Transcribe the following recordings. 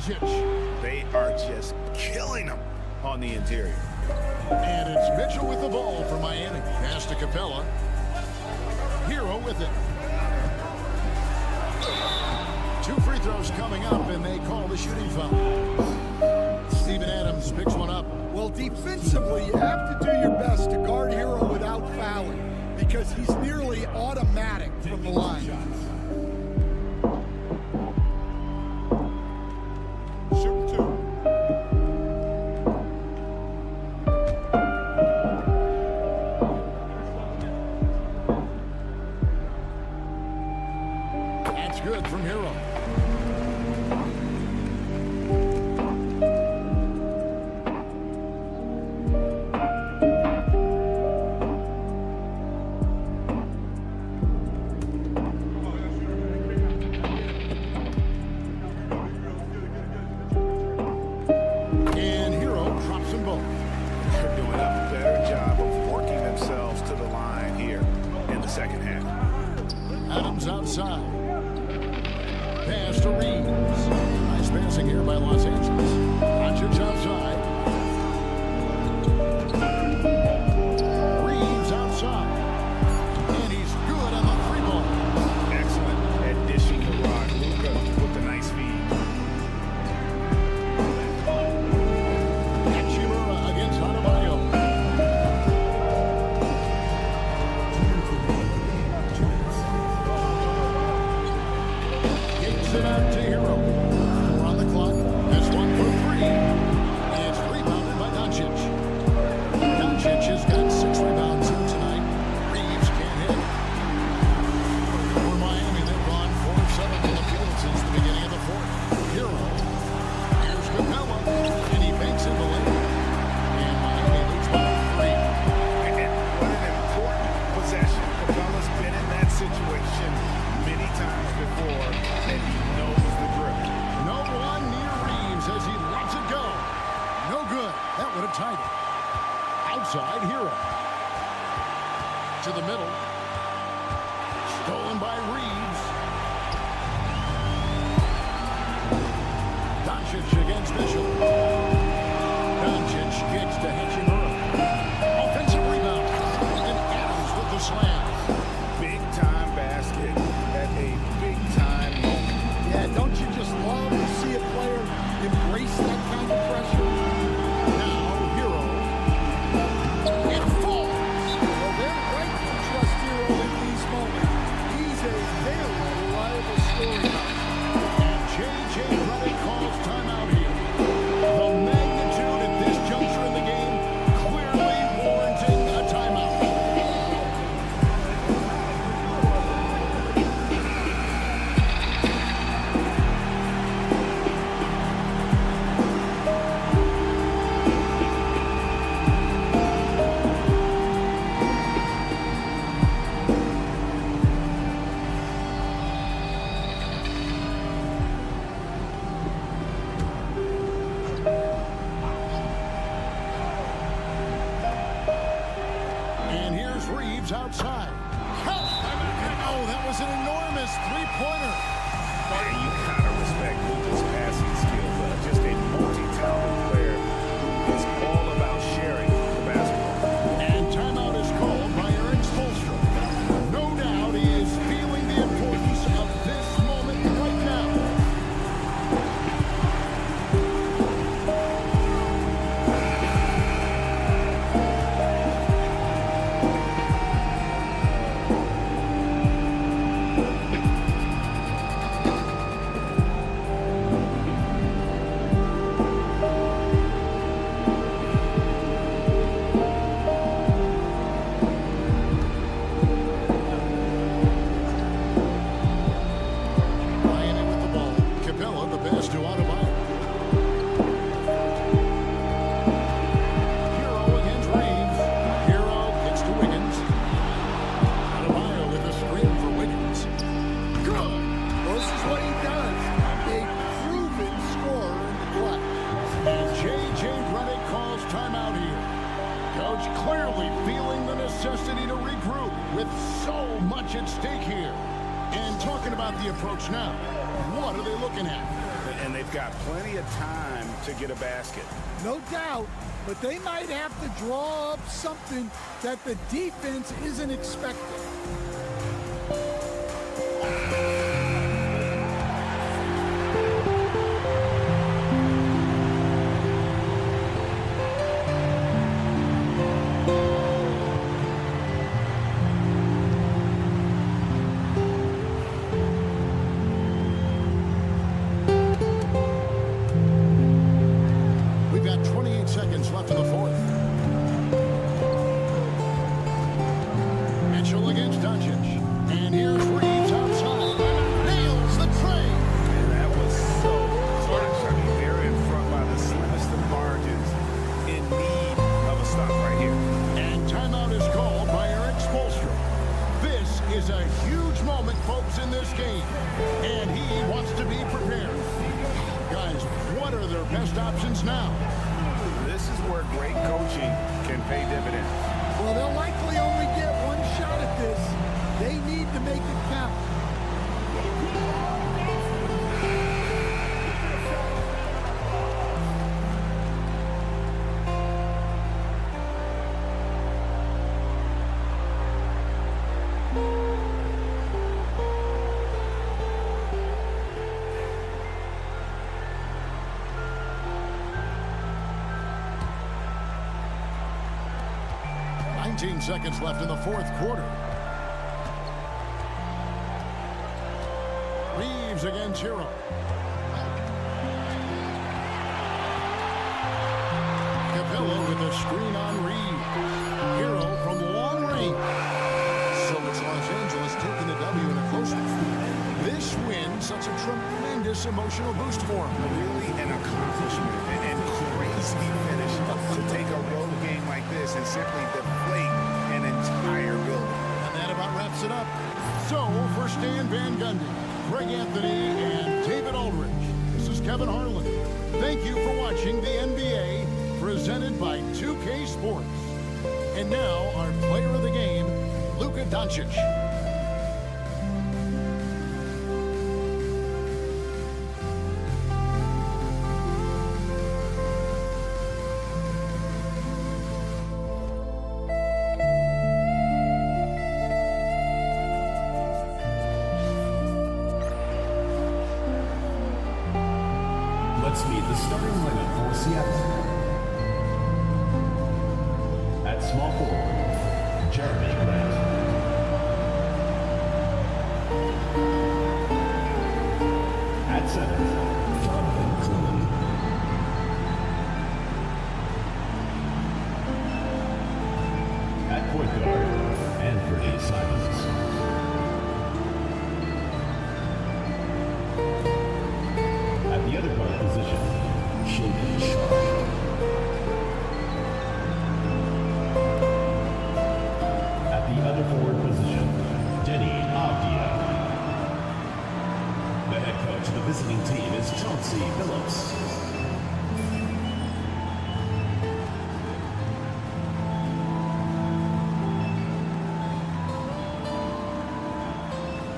Doncic. They are just killing them on the interior. And it's Mitchell with the ball for Miami. Pass to Capella. Hero with it. 2 free throws coming up, and they call the shooting foul. Steven Adams picks one up. Well, defensively, you have to do your best to guard Hero without fouling because he's nearly automatic from the line. Shoot 2. That's good from Hero. And Hero drops them both. They're doing a better job of working themselves to the line here in the second half. Adams outside. Pass to Reeves. Nice passing here by Los Angeles. Doncic outside. Reeves outside. And he's good on the 3-ball. Excellent addition to Rock. Luka with the nice feed. Hachimura against Adebayo. Kicks it out to Hero. 4 on the clock. That's 1 for 3. It's rebounded by Doncic. Doncic has got 6 rebounds here tonight. Reeves can't hit. For Miami, they've gone 4 of 7 from the field since the beginning of the 4th. Hero. Here's Capella. And he banks in the lane. And Miami leads by 3. And what an important possession. Capella's been in that situation many times before, and he knows the drill. No one near Reeves as he lets it go. No good. That would have tied it. Outside Hero. To the middle. Stolen by Reeves. Doncic against Mitchell. Doncic kicks to Hachimura. Offensive rebound. And Adams with the slam. Big time basket at a big time moment. Yeah, don't you just love to see a player embrace that kind of pressure? Now Hero. It falls. Well, they're right to trust Hero in these moments. He's a very reliable storyline. And J.J. Redick calls timeout here. The magnitude at this juncture in the game clearly warranting a timeout. And here's Reeves outside. Oh, that was an enormous 3-pointer. Yeah, you kind of respect Luka's passing skills. Just a multi-talented player who is all about sharing the basketball. And timeout is called by Eric Spoelstra. No doubt he is feeling the importance of this moment right now. Miami with the ball. Capella, the pass to Adebayo. Hero against Reeves. Hero gets to Wiggins. Adebayo with a screen for Wiggins. Good. Well, this is what he does. A proven scorer in the clutch. And J.J. Redick calls timeout here. Coach clearly feeling the necessity to regroup with so much at stake here. And talking about the approach now, what are they looking at? And they've got plenty of time to get a basket. No doubt, but they might have to draw up something that the defense isn't expecting. We've got 28 seconds left in the fourth. Mitchell against Doncic. And here's Reeves outside. Nails the tray. And that was so clutch. I mean, they're in front by the slimmest of margins, in need of a stop right here. And timeout is called by Eric Spoelstra. This is a huge moment, folks, in this game. And he wants to be prepared. Guys, what are their best options now? This is where great coaching can pay dividends. Well, they'll likely only get one shot at this. They need to make it count. 19 seconds left in the fourth quarter. Reeves against Hero. Capella with a screen on Reeves. Hero from long range. So it's Los Angeles taking the W in a close one. This win sets a tremendous emotional boost for him. Really an accomplishment and crazy finish to take a road game like this and simply deflate an entire building. And that about wraps it up. So, for Stan Van Gundy, Greg Anthony, and David Aldridge, this is Kevin Harlan. Thank you for watching the NBA, presented by 2K Sports. And now, our player of the game, Luka Doncic. Let's meet the starting lineup for Seattle. At small forward, Jeremy Grant. At center, Jonathan Cleveland. At point guard, Anthony Simons. At the other guard position, Shaden Sharp. At the other forward position, Denny Avdia. The head coach of the visiting team is Chauncey Billups.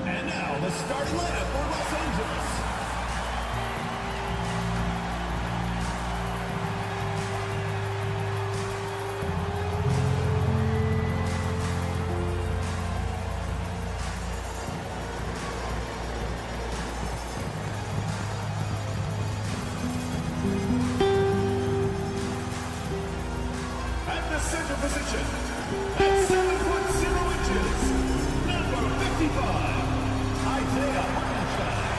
And now the starting lineup for Los Angeles. At the center position, at 7'0", number 55, Isaiah Hartenstein.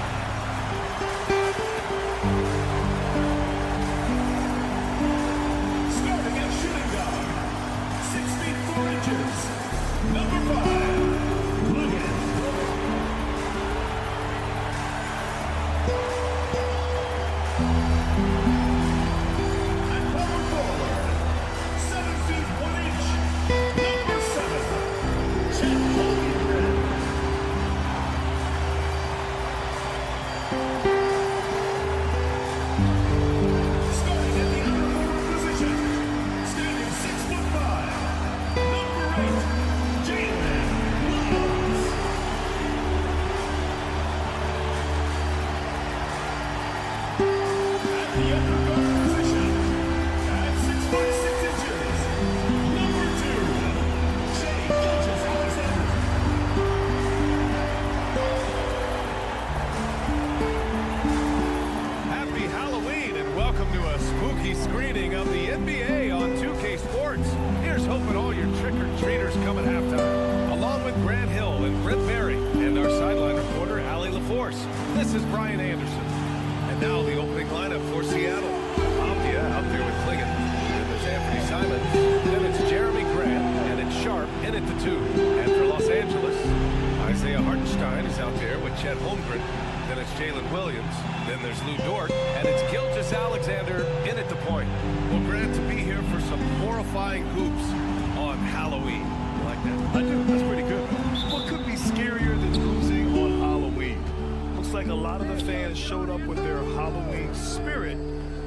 is Brian Anderson. And now the opening lineup for Seattle. Avdia out there with Klingon. Then there's Anthony Simons. Then it's Jeremy Grant. And it's Sharp in at the 2. And for Los Angeles, Isaiah Hartenstein is out there with Chet Holmgren. Then it's Jalen Williams. Then there's Lou Dort. And it's Gilgeous Alexander in at the point. Well, Grant, to be here for some horrifying hoops on Halloween. You like that? I do. That's pretty good. What could be scarier than losing on Halloween? Looks like a lot of the fans showed up with their Halloween spirit,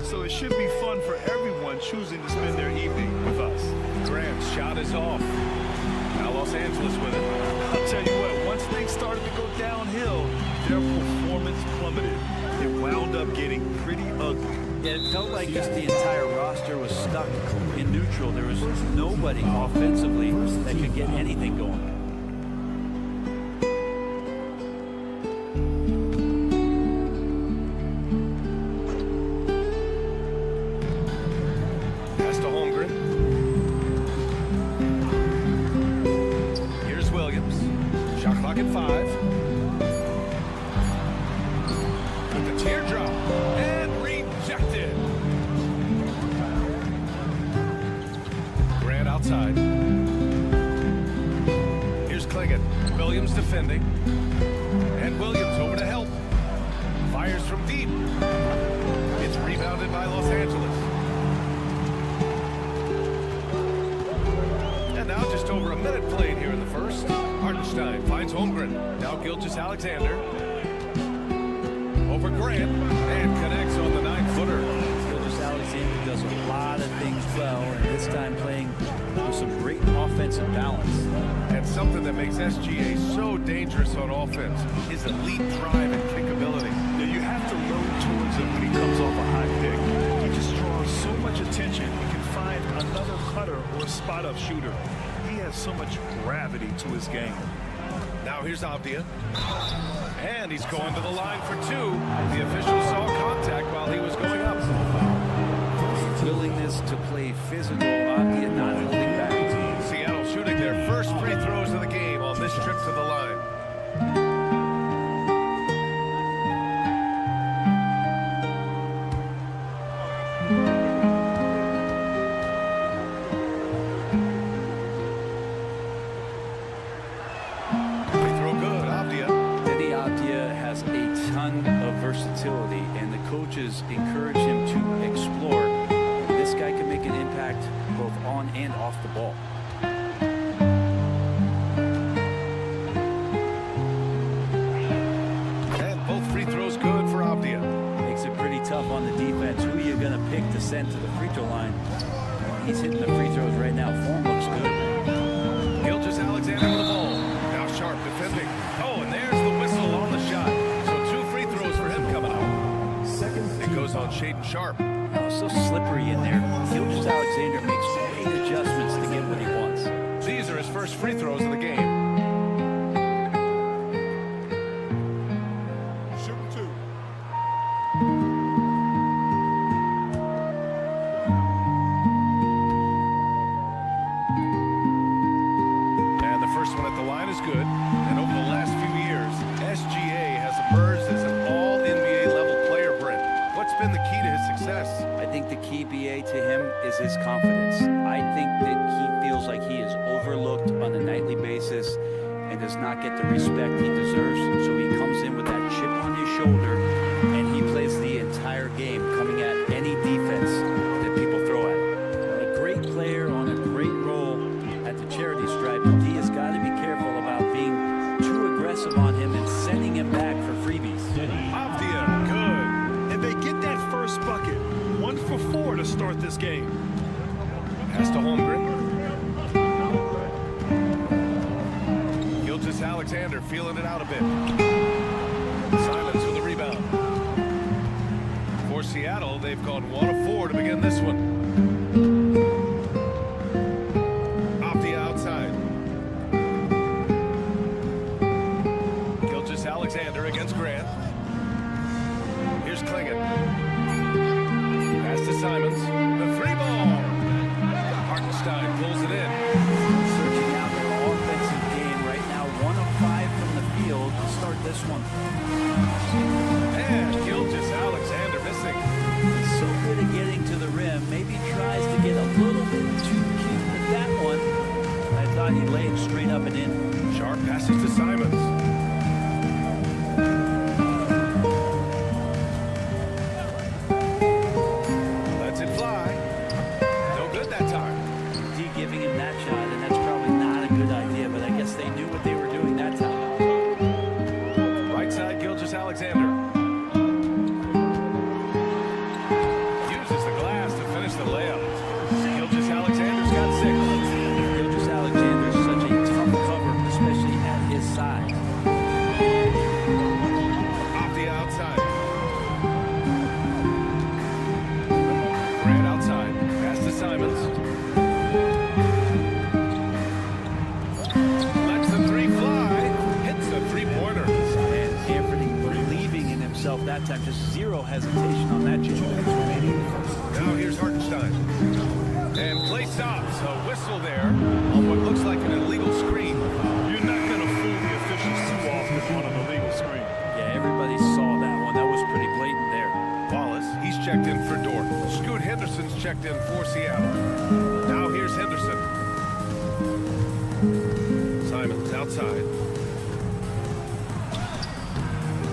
so it should be fun for everyone choosing to spend their evening with us. Grant's shot is off. Now Los Angeles with it. I'll tell you what, once things started to go downhill, their performance plummeted. It wound up getting pretty ugly. Yeah, it felt like just the entire roster was stuck in neutral. There was nobody offensively that could get anything going. Pass to Holmgren. Here's Williams. Shot clock at 5. With the teardrop. And rejected. Grant outside. Here's Klingon. Williams defending. And Williams over to help. Fires from deep. It's rebounded by Los Angeles. And now just over a minute played here in the first. Hartenstein finds Holmgren. Now Gilgeous Alexander. Over Grant. And connects on the 9-footer. Gilgeous Alexander does a lot of things well, and this time playing with some great offensive balance. And something that makes SGA so dangerous on offense. His elite drive and kickability. Now, you have to run towards him when he comes off a high pick. He just draws so much attention. He can find another cutter or a spot-up shooter. He has so much gravity to his game. Now here's Avdia. And he's going to the line for 2. The official saw contact while he was going up. Willingness to play physical, Avdia not holding back. Seattle shooting their first free throws of the game on this trip to the line. Free throw good, Avdia. Denny Avdia has a ton of versatility, and the coaches encourage him to explore. This guy can make an impact both on and off the ball. And both free throws good for Avdia. Makes it pretty tough on the defense. Who are you going to pick to send to the free throw line? He's hitting the free throws right now. Form looks good. Gilgeous Alexander with the ball. Now Sharp defending. Oh, and there's the whistle on the shot. So 2 free throws for him coming up. It goes on Shaedon Sharp. Oh, so slippery in there. Gilgeous Alexander makes great adjustments to get what he wants. These are his first free throws of the game. Shooting 2. And the first one at the line is good. And over the last few years, SGA has emerged as an all-NBA level player, Brent. What's been the key to his success? I think the key, BA, to him is his confidence. I think that he feels like he is overlooked on a nightly basis and does not get the respect he deserves. So he comes in with that chip on his shoulder, and he plays the entire game, coming at any defense that people throw at him. A great player on a great role at the charity stripe. He has got to be careful about being too aggressive on him and sending him back for freebies. Avdia, good. And they get that first bucket. 1 for 4 to start this game. Pass to Holmgren. Gilgeous Alexander feeling it out a bit. Simons with the rebound. For Seattle, they've gone 1 of 4 to begin this one. Avdia outside. Gilgeous Alexander against Grant. Here's Klingon. Pass to Simons. The 3-ball. Hartenstein pulls it in. Searching out their offensive game right now, 1 of 5 from the field to start this one. And Gilgeous Alexander missing. He's so good at getting to the rim. Maybe tries to get a little bit too cute with that one. I thought he laid straight up and in. Sharp passes to Simons. Lets it fly. No good that time. D giving him that shot, and that's probably not a good idea, but I guess they knew what they were doing that time. Right side, Gilgeous Alexander. Uses the glass to finish the layup. Gilgeous Alexander's got 6. Gilgeous Alexander is such a tough cover, especially at his size. Off the outside. Grant outside. Pass to Simons. Lets the 3 fly. Hits the 3-pointer. And Anthony believing in himself that time, just zero hesitation on that jump. Now here's Hartenstein. And play stops. A whistle there on what looks like an illegal screen. You're not going to fool the officials too often on an illegal screen. Yeah, everybody saw that one. That was pretty blatant there. Wallace, he's checked in for Dort. Scoot Henderson's checked in for Seattle. Now here's Henderson. Simons outside.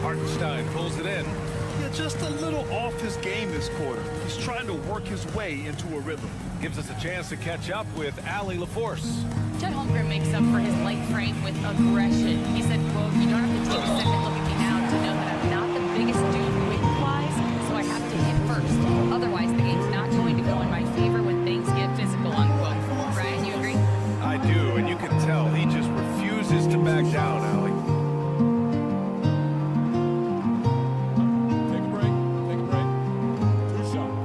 Hartenstein pulls it in. Yeah, just a little off his game this quarter. He's trying to work his way into a rhythm. Gives us a chance to catch up with Allie LaForce. Chet Holmgren makes up for his light frame with aggression. He said, quote, "You don't have to take a second look at me now to know that I'm not the biggest dude weight-wise, so I have to hit first. Otherwise, the game's not going to go in my favor when things get physical," unquote. Ryan, you agree? I do, and you can tell he just refuses to back down, Allie. Take a break. Take a break. 2 shots.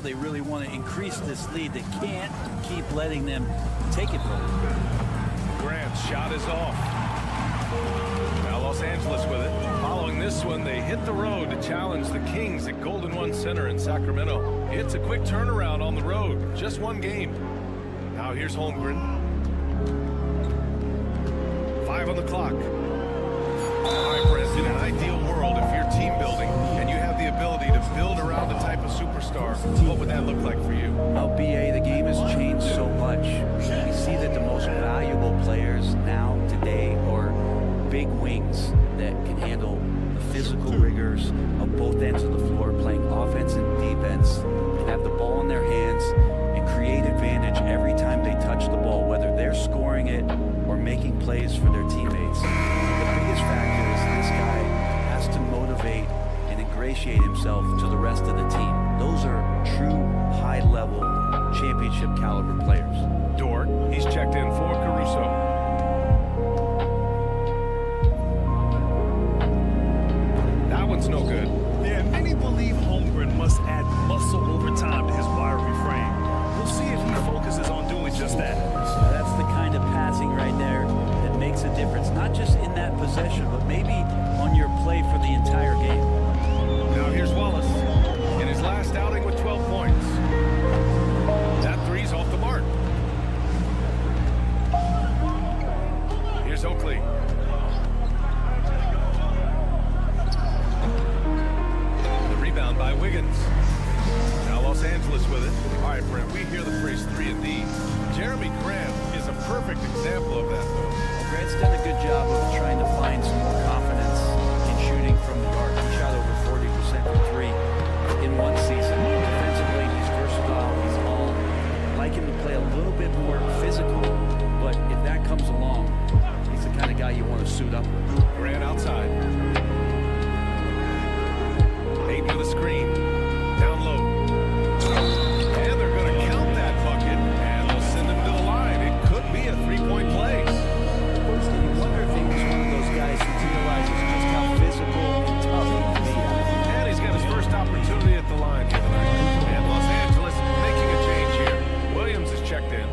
tell they really want to increase this lead. They can't keep letting them take it from them. Grant's shot is off. Now Los Angeles with it. Following this one, they hit the road to challenge the Kings at Golden One Center in Sacramento. It's a quick turnaround on the road. Just one game. Now here's Holmgren. 5 on the clock. All right, Brent, in an ideal world, if you're team building and you have the ability to build around the type of superstar, what would that look like for you? Well, BA, the game has changed so much. We see that the most valuable players now, today, are big wings that can handle the physical rigors of both ends of the floor, playing offense and defense, can have the ball in their hands and create advantage every time they touch the ball, whether they're scoring it or making plays for their teammates. The biggest factor is this guy has to motivate and ingratiate himself to the rest of the team. Those are true high-level championship caliber players. Dort, he's checked in for Caruso. That one's no good. Yeah, many believe Holmgren must add muscle over time to his wiry frame. We'll see if he focuses on doing just that. That's the kind of passing right there that makes a difference, not just in that possession, but maybe on your play for the entire game. Now here's Wallace in his last outing with 12 points. That three's off the mark. Here's Oakley. The rebound by Wiggins. Now Los Angeles with it. All right, Brent, we hear the phrase 3-and-D. Jeremy Grant is a perfect example of that, though. Grant's done a good job of trying to find some more confidence in shooting from the arc. He shot over 40% from three in one season. Defensively, he's versatile. He's all. I'd like him to play a little bit more physical, but if that comes along, he's the kind of guy you want to suit up with. Grant outside. Ayton with a screen. Down low. And they're going to count that bucket, and they'll send him to the line. It could be a three-point play. Personally, you wonder if he was one of those guys who realizes just how physical and tough he can be. And he's got his first opportunity at the line here tonight. And Los Angeles making a change here. Williams is checked in.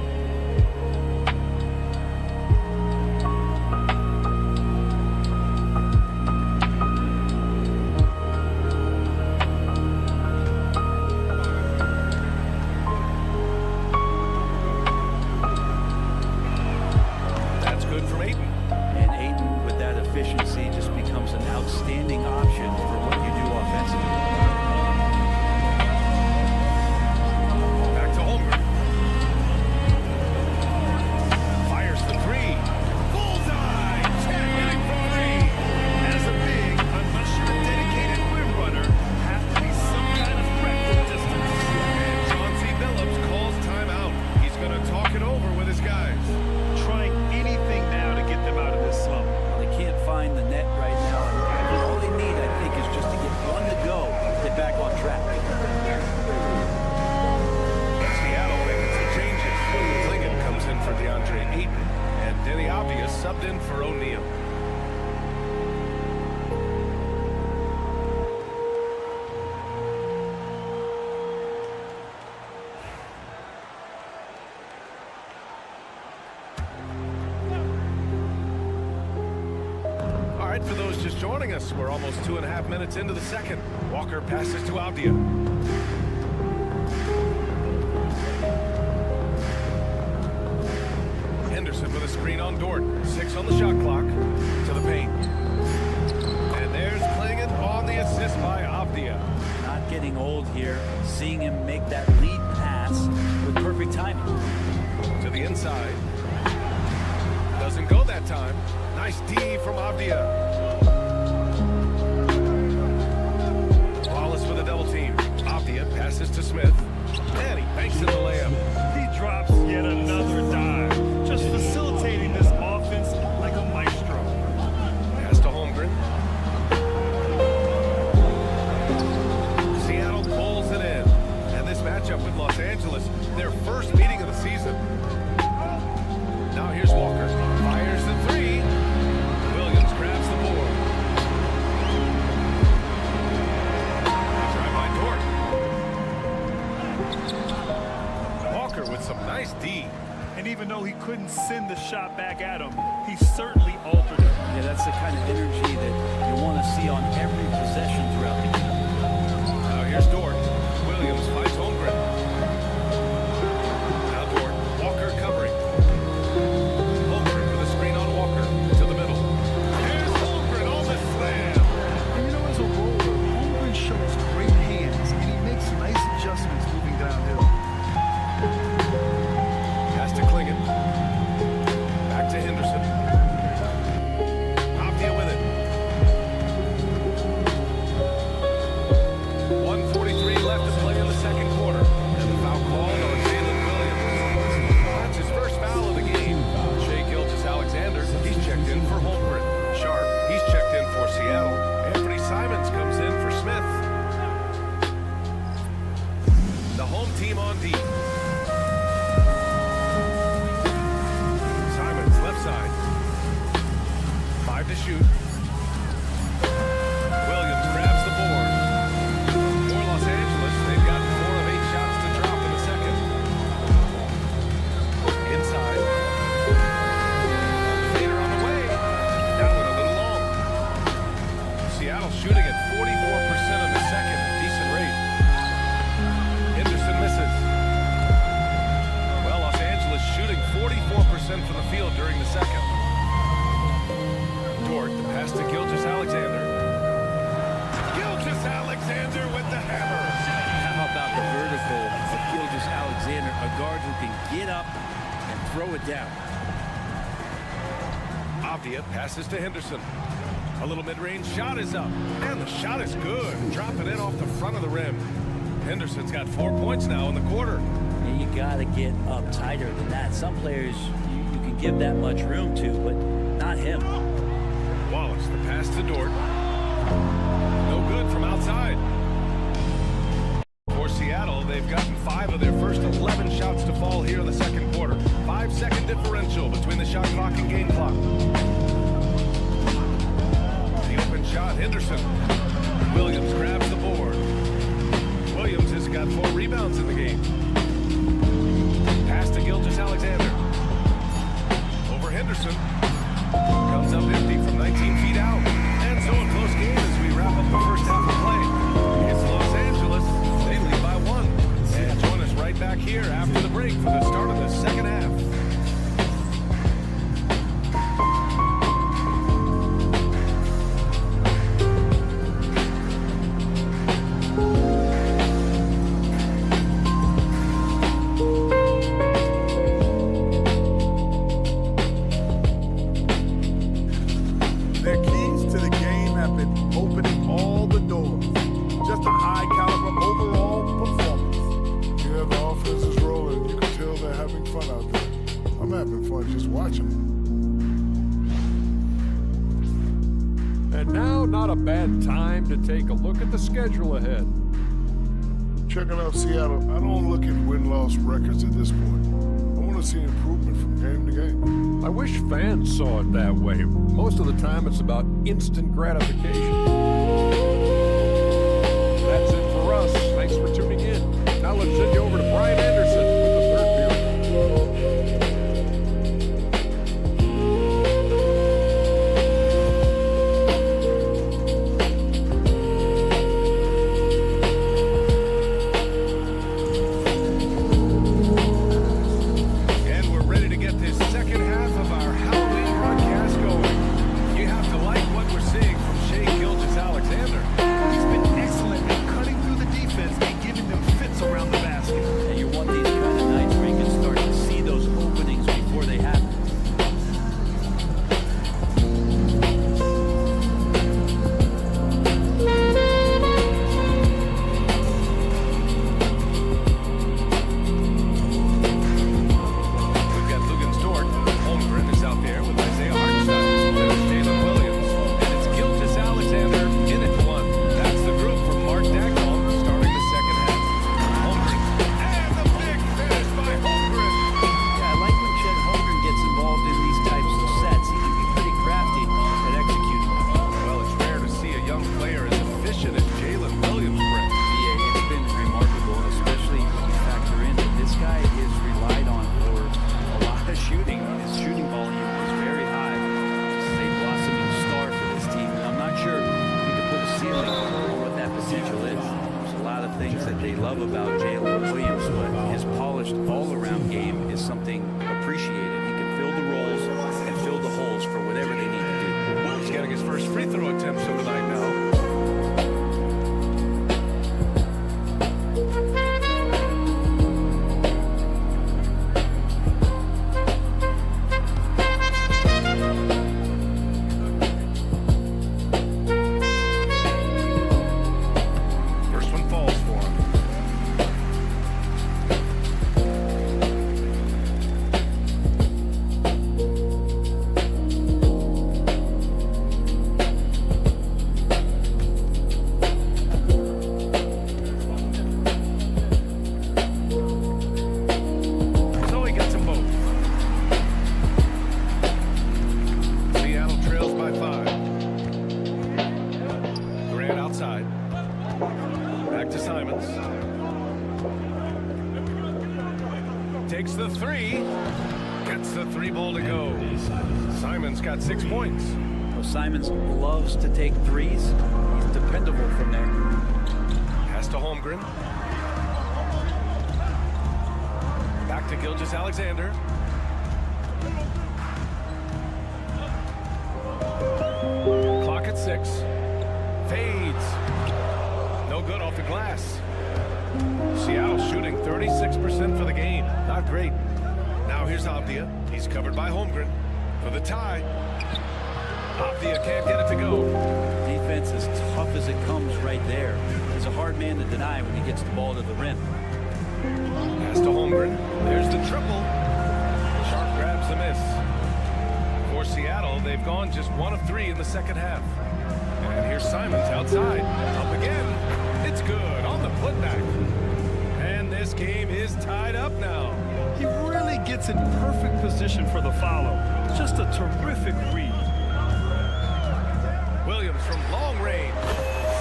That's good from Ayton. And Ayton, with that efficiency, just becomes an outstanding option for what you do offensively. Back to Holmgren. Fires the three. Bullseye! Chet hitting from three. As a big, unless you're a dedicated rim runner, have to be some kind of threat from distance. And Chauncey Billups calls timeout. He's going to talk it over with his guys. Trying anything now to get them out of this slump. Well, they can't find the net right now. And all they need, I think, is just to get one to go, get back on track. Seattle making some changes. Klingon comes in for DeAndre Ayton, and Denny Obvious subbed in for O'Neal. All right, for those just joining us, we're almost 2.5 minutes into the second. Walker passes to Avdia. Henderson with a screen on Dort. 6 on the shot clock. To the paint. And there's Klingon on the assist by Avdia. Not getting old here, seeing him make that lead pass with perfect timing. To the inside. Doesn't go that time. Nice D from Avdia. Wallace with a double team. Avdia passes to Smith. And he banks in the layup. He drops yet another dive, just facilitating this offense like a maestro. Pass to Holmgren. Seattle pulls it in. And this matchup with Los Angeles, their first meeting of the season. Now here's Walker. Fires the three. Williams grabs the board. Drive by Dort. send the shot back at him. He certainly altered it. Yeah, that's the kind of energy that you want to see on every possession throughout the game. Now here's Dort. Williams finds Holmgren. Now Dort. Walker covering. Holmgren with a screen on Walker to the middle. Here's Holmgren on the slam. And you know, as a roller, Holmgren shows great hands, and he makes nice adjustments moving downhill. Pass to Klingon. Back to Henderson. Optia with it. 1:43 left to play in the second quarter. And the foul called on Jalen Williams. That's his first foul of the game. Shea Gilgeous-Alexander, he's checked in for Holmgren. Sharp, he's checked in for Seattle. Anthony Simons comes in for Smith. The home team on D. Simons, left side. 5 to shoot. Williams grabs the board. For Los Angeles, they've got 4 of 8 shots to drop in the second. Inside. Fader on the way. That one a little long. Seattle shooting at 44% of the second. Decent rate. Henderson misses. Well, Los Angeles shooting 44% from the field during the second. Dort, the pass to Gilgeous-Alexander. Gilgeous-Alexander with the hammer. How about the vertical of Gilgeous-Alexander, a guard who can get up and throw it down. Avdia passes to Henderson. A little mid-range shot is up. And the shot is good. Dropping it off the front of the rim. Henderson's got 4 points now in the quarter. And you got to get up tighter than that. Some players you can give that much room to, but not him. Wallace, the pass to Dort. No good from outside. For Seattle, they've gotten 5 of their first 11 shots to fall here in the second quarter. 5-second differential between the shot clock and game clock. The open shot, Henderson. Williams grabs the board. Williams has got 4 rebounds in the game. Pass to Gilgeous-Alexander. Over Henderson. Comes up empty from 19 feet out. And so a close game as we wrap up the first half of play. It's Los Angeles. They lead by 1. And join us right back here after the break for the start of the second half. Their keys to the game have been opening all the doors. Just a high caliber overall performance. Yeah, the offense is rolling. You can tell they're having fun out there. I'm having fun just watching them. And now, not a bad time to take a look at the schedule ahead. Checking out Seattle, I don't look at win-loss records at this point. I want to see improvement from game to game. I wish fans saw it that way. Most of the time, it's about instant gratification. That's it for us. Thanks for tuning in. Now let's send you over to Brian Anderson with the third period. And we're ready to get this second half of our Halloween broadcast going. You have to like what we're seeing from Shea Gilgeous love about Jalen Williams, but his polished all-around game is something appreciated. He can fill the roles and fill the holes for whatever they need to do. He's getting his first free throw attempts of the night now. First one falls for him. So he gets them both. Seattle trails by 5. Grant outside. Back to Simons. Takes the 3. Gets the 3 ball to go. Simons got 6 points. Well, Simons loves to take threes. He's dependable from there. Pass to Holmgren. Back to Gilgeous-Alexander. Clock at 6. Fades. No good off the glass. Seattle shooting 36% for the game. Not great. Now here's Avdia. He's covered by Holmgren for the tie. Avdia can't get it to go. Defense as tough as it comes right there. He's a hard man to deny when he gets the ball to the rim. Pass to Holmgren. There's the triple. Sharp grabs the miss. For Seattle, they've gone just 1 of 3 in the second half. And here's Simons outside. Up again. It's good on the putback. And this game is tied up now. He really gets in perfect position for the follow. Just a terrific read. Williams from long range.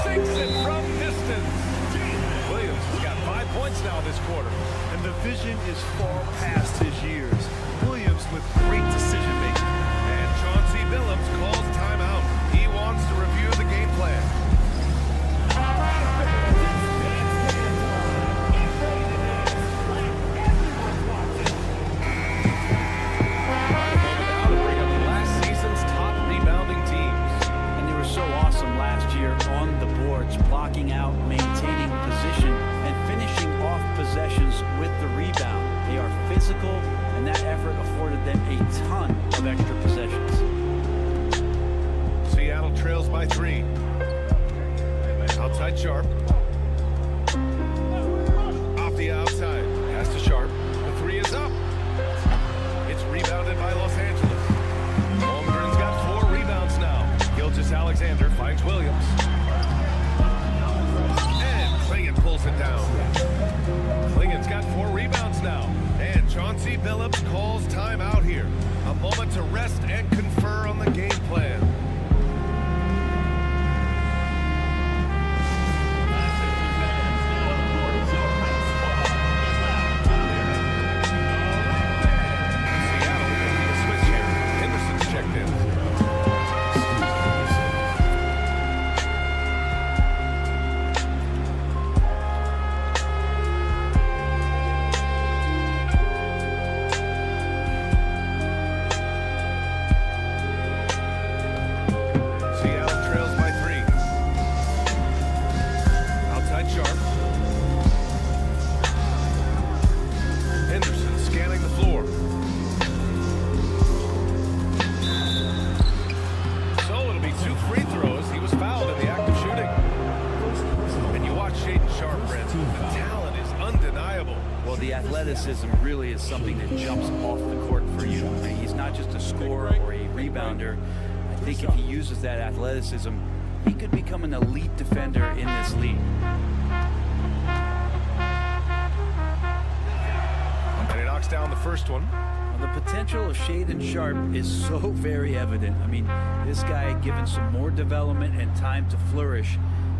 Sinks it from distance. Williams has got 5 points now this quarter. And the vision is far past his years. Williams with great decision making. And Chauncey Billups calls timeout. He wants to review the game plan. Now to bring up last season's top rebounding teams. And they were so awesome last year on the boards, blocking out, maintaining position, and finishing off possessions with the rebound. They are physical, and that effort afforded them a ton of extra possessions. Seattle trails by 3. Outside Sharp. Off the outside. Pass to Sharp. The 3 is up. It's rebounded by Los Angeles. Holmgren's got 4 rebounds now. Gilgeous-Alexander finds Williams. And Klingon pulls it down. Klingon's got 4 rebounds now. And Chauncey Billups calls timeout here. A moment to rest and confer on the game plan. Seattle making a switch here. Henderson's checked in. Seattle trails by 3. Outside Sharp. Henderson scanning the floor. So it'll be 2 free throws. He was fouled in the act of shooting. And you watch Shaedon Sharp, Brent. The talent is undeniable. Well, the athleticism really is something that jumps off the court for you. He's not just a scorer or a rebounder. I think if he uses that athleticism, he could become an elite defender in this league. And he knocks down the first one. Well, the potential of Shaedon Sharp is so very evident. I mean, this guy, given some more development and time to flourish,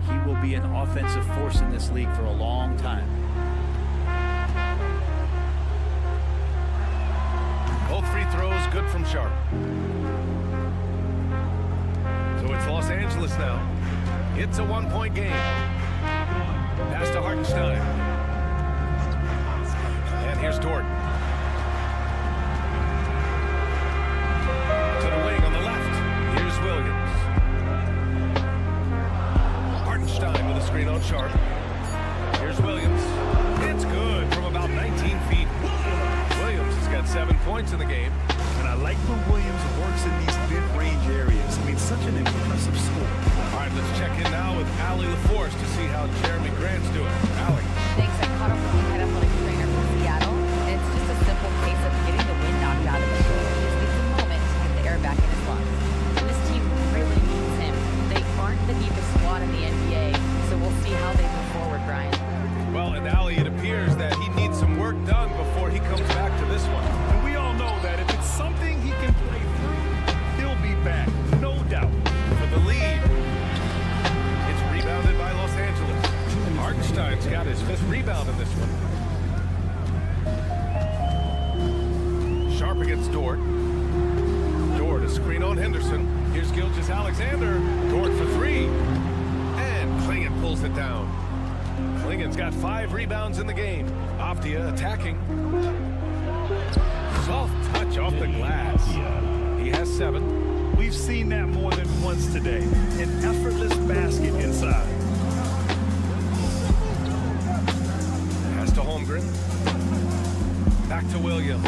he will be an offensive force in this league for a long time. Both free throws good from Sharp. So it's Los Angeles now. It's a 1-point game. Pass to Hartenstein. here's Dort. To the wing on the left. Here's Williams. Hartenstein with a screen on Sharp. Here's Williams. It's good from about 19 feet. Williams has got 7 points in the game. And I like when Williams works in these mid-range areas. I mean, such an impressive score. All right, let's check in now with Allie LaForce to see how Jeremy Grant's doing. Allie. Thanks. I caught up with the head athletic trainer from Seattle, and it's just a simple case of getting the wind knocked out of it. He just needs a moment to get the air back in his lungs. This team really needs him. They aren't the deepest squad in the NBA, so we'll see how they move forward, Brian. Well, and Allie, it appears that he needs some work done before he comes back to this one. And we all know that if it's something he can play through, he'll be back, no doubt. For the lead. It's rebounded by Los Angeles. Hartenstein's got his 5th rebound in this one. Sharp against Dort. Dort, a screen on Henderson. Here's Gilgeous-Alexander. Dort for 3. And Klingon pulls it down. Klingon's got 5 rebounds in the game. Avdia attacking. Soft touch off the glass. He has 7. We've seen that more than once today. An effortless basket inside. Pass to Holmgren. Back to Williams.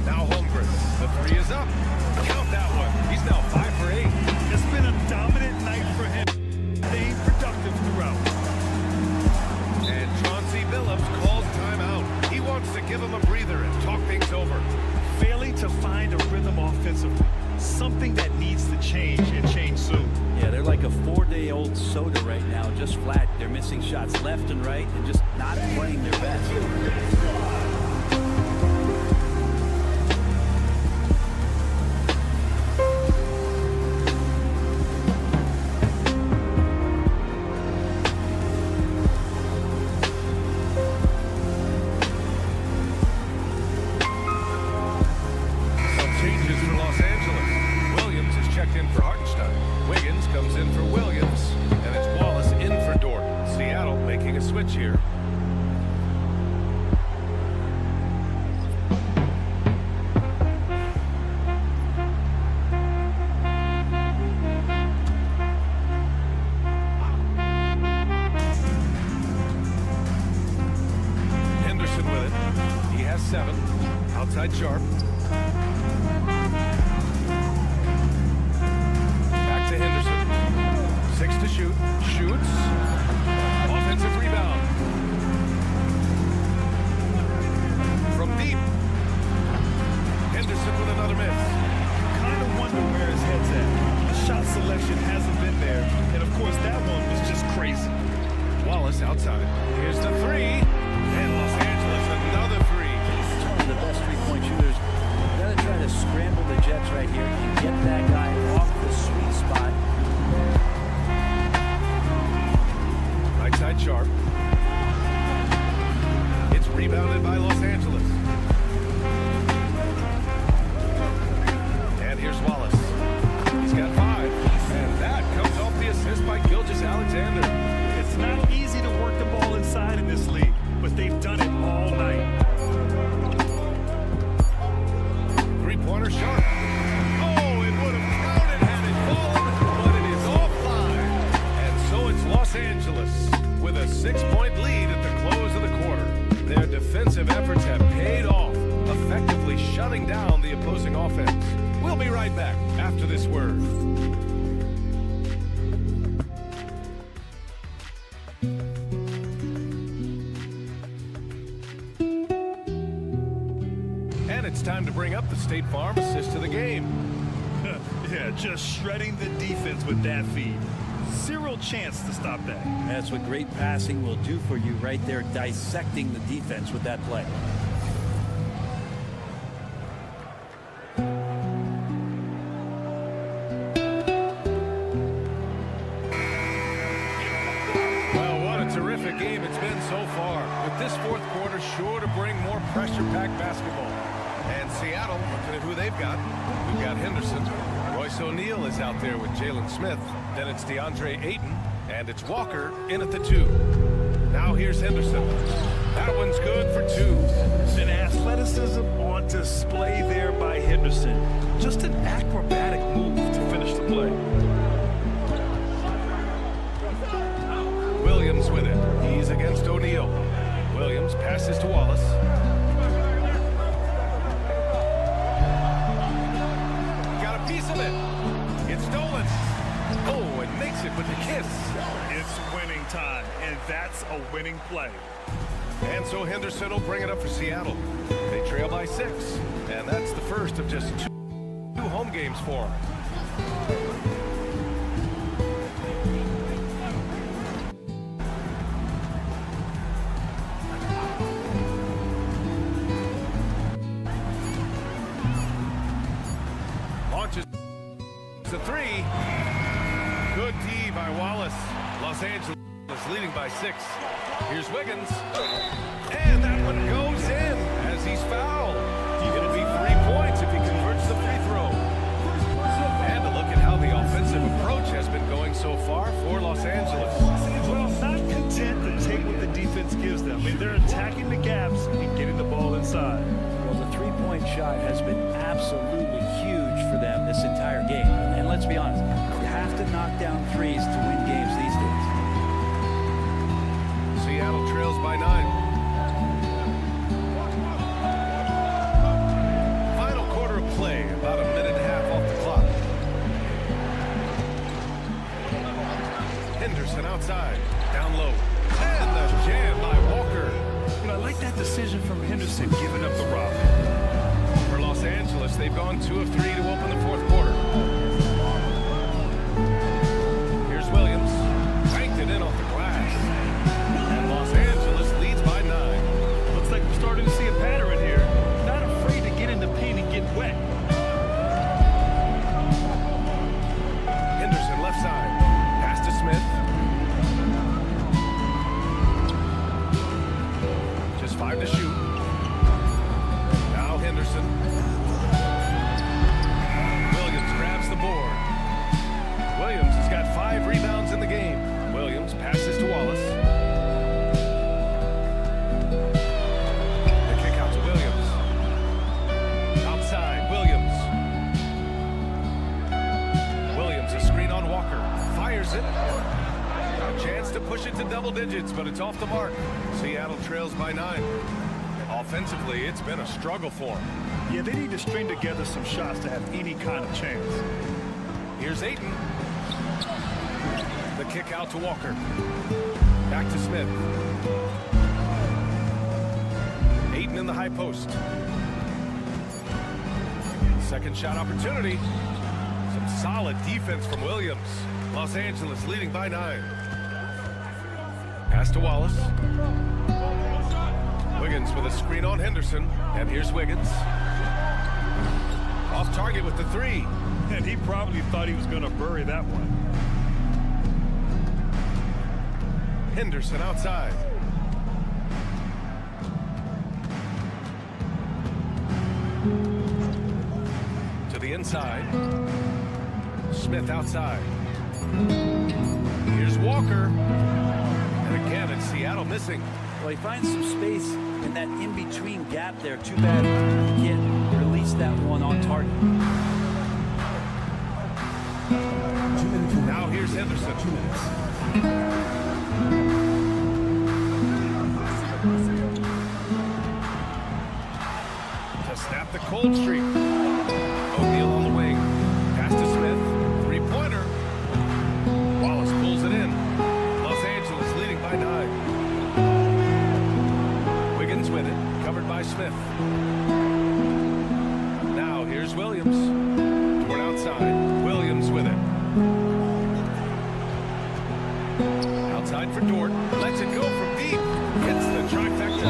Now Holmgren. The 3 is up. Count that one. He's now 5 for 8. It's been a dominant night for him. Staying productive throughout. And Chauncey Billups calls timeout. He wants to give him a breather and talk things over. Failing to find a rhythm offensively. Something that needs to change and change soon. Yeah, they're like a 4-day-old soda right now, just flat. They're missing shots left and right and just not playing their best. Here. Henderson with it. He has 7. Outside Sharp. Back to Henderson. 6 to shoot. Shoots. Offensive rebound. From deep. Henderson with another miss. Kind of wonder where his head's at. The shot selection hasn't been there. And of course, that one was just crazy. Wallace outside. Here's the 3. And Los Angeles another 3. He's one of the best three-point shooters. You got to try to scramble the Jets right here and get that guy off the sweet spot. Right side Sharp. It's rebounded by Los Angeles. And here's Wallace. He's got 5. And that comes off the assist by Gilgeous-Alexander. It's not easy to work the ball inside in this league, but they've done it all night. Three-pointer Sharp. Oh, it would have counted had it fallen, but it is offline. And so it's Los Angeles with a 6-point lead at the close of the quarter. Their defensive efforts have paid off, effectively shutting down the opposing offense. We'll be right back after this word. And it's time to bring up the State Farm assist to the game. Yeah, just shredding the defense with that feed. Zero chance to stop that. That's what great passing will do for you right there, dissecting the defense with that play. Well, what a terrific game it's been so far. With this fourth quarter sure to bring more pressure-packed basketball. And Seattle, looking at who they've got. We've got Henderson. Royce O'Neal is out there with Jalen Smith. Then it's DeAndre Ayton. And it's Walker in at the 2. Now here's Henderson. That one's good for 2. And athleticism on display there by Henderson. Just an acrobatic move to finish the play. Williams with it. He's against O'Neal. Williams passes to Wallace. Got a piece of it. It's stolen. Oh, and makes it with a kiss. It's winning time, and that's a winning play. And so Henderson will bring it up for Seattle. They trail by 6, and that's the first of just 2 home games for them. Launches the 3. Good D by Wallace. Los Angeles is leading by 6. Here's Wiggins. And that one goes in as he's fouled. It'll be 3 points if he converts the free throw. And a look at how the offensive approach has been going so far for Los Angeles. Well, not content to take what the defense gives them. I mean, they're attacking the gaps and getting the ball inside. Well, the three-point shot has been absolutely huge for them this entire game. And let's be honest, you have to knock down threes to win games these days. Seattle trails by 9. Final quarter of play, about a minute and a half off the clock. Henderson outside, down low. And the jam by Walker. You know, I like that decision from Henderson, giving up the rock. For Los Angeles, they've gone 2 of 3 to open the 4th quarter. Here's Williams. Banked it in off the glass. And Los Angeles leads by 9. Looks like we're starting to see a pattern here. Not afraid to get in the paint and get wet. Henderson left side. Pass to Smith. Just 5 to shoot. Now Henderson. Williams grabs the board. Williams has got 5 rebounds in the game. Williams passes to Wallace. The kick out to Williams. Outside, Williams. Williams, a screen on Walker. Fires it. A chance to push it to double digits, but it's off the mark. Seattle trails by 9. Offensively, it's been a struggle for them. Yeah, they need to string together some shots to have any kind of chance. Here's Ayton. The kick out to Walker. Back to Smith. Ayton in the high post. Second shot opportunity. Some solid defense from Williams. Los Angeles leading by 9. Pass to Wallace. Wiggins with a screen on Henderson. And here's Wiggins. Off target with the 3. And he probably thought he was going to bury that one. Henderson outside. To the inside. Smith outside. Here's Walker. And again, it's Seattle missing. Well, he finds some space in that in-between gap there. Too bad he can't release that one on target. 2 minutes remaining. Now here's Henderson. 2 minutes. To snap the cold streak. O'Neal on the wing. Pass to Smith. 3-pointer. Wallace pulls it in. Los Angeles leading by 9. Wiggins with it. Covered by Smith. Now here's Williams. Toward outside. Williams with it. Outside for Dort. Lets it go from deep. Hits the trifecta.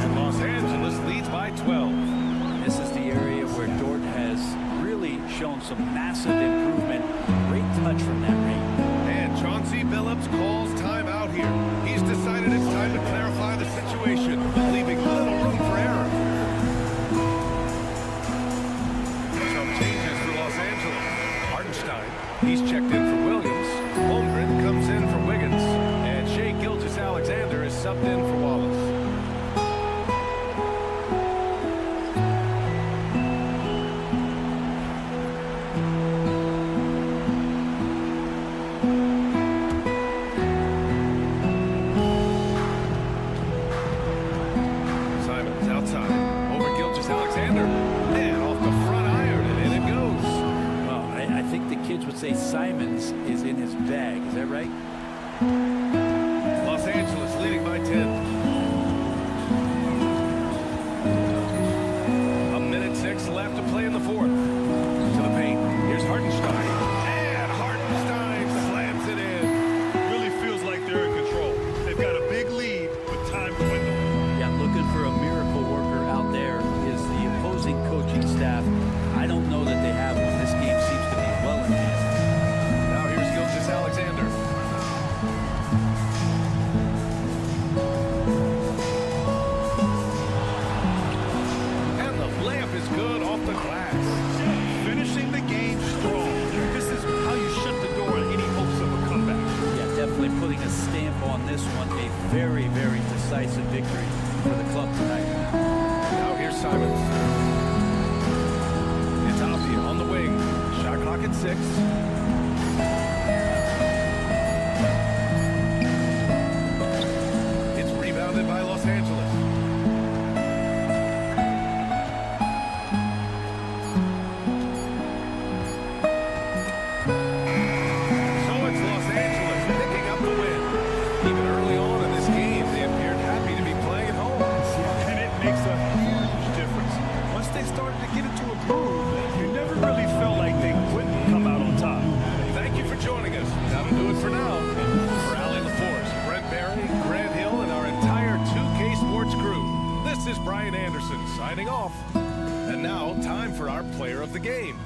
And Los Angeles leads by 12. This is the area where Dort has really shown some massive improvement. Great touch from that range. And Chauncey Billups calls time out here. He's decided it's time to clarify the situation, leaving little room for error. Some changes for Los Angeles. Hartenstein, he's checked in for Williams. Holmgren comes in for Wiggins. And Shea Gilgeous-Alexander Simons is in his bag. Is that right? Los Angeles leading by 10. A minute 6 left to play in the fourth. To the paint. Here's Hartenstein. And Hartenstein slams it in. Really feels like they're in control. They've got a big lead with time dwindling. Yeah, looking for a miracle worker out there is the opposing coaching staff. I don't know that they have one. This game seems to be well in hand. Now here's Gilgeous Alexander. And the layup is good off the glass. Finishing the game strong. This is how you shut the door on any hopes of a comeback. Yeah, definitely putting a stamp on this one. A very, very decisive victory for the club tonight. Now here's Simons. It's Avdia on the wing. Shot clock at 6. It's rebounded by Los Angeles. So it's Los Angeles picking up the win. Even early on in this game, they appeared happy to be playing at home. And it makes a huge difference. Once they started to get into a groove, you never really felt like they couldn't come out on top. Thank you for joining us. That'll do it for now. For Allie LaForce, Brent Barry, Grant Hill, and our entire 2K Sports crew, this is Brian Anderson signing off. And now, time for our player of the game,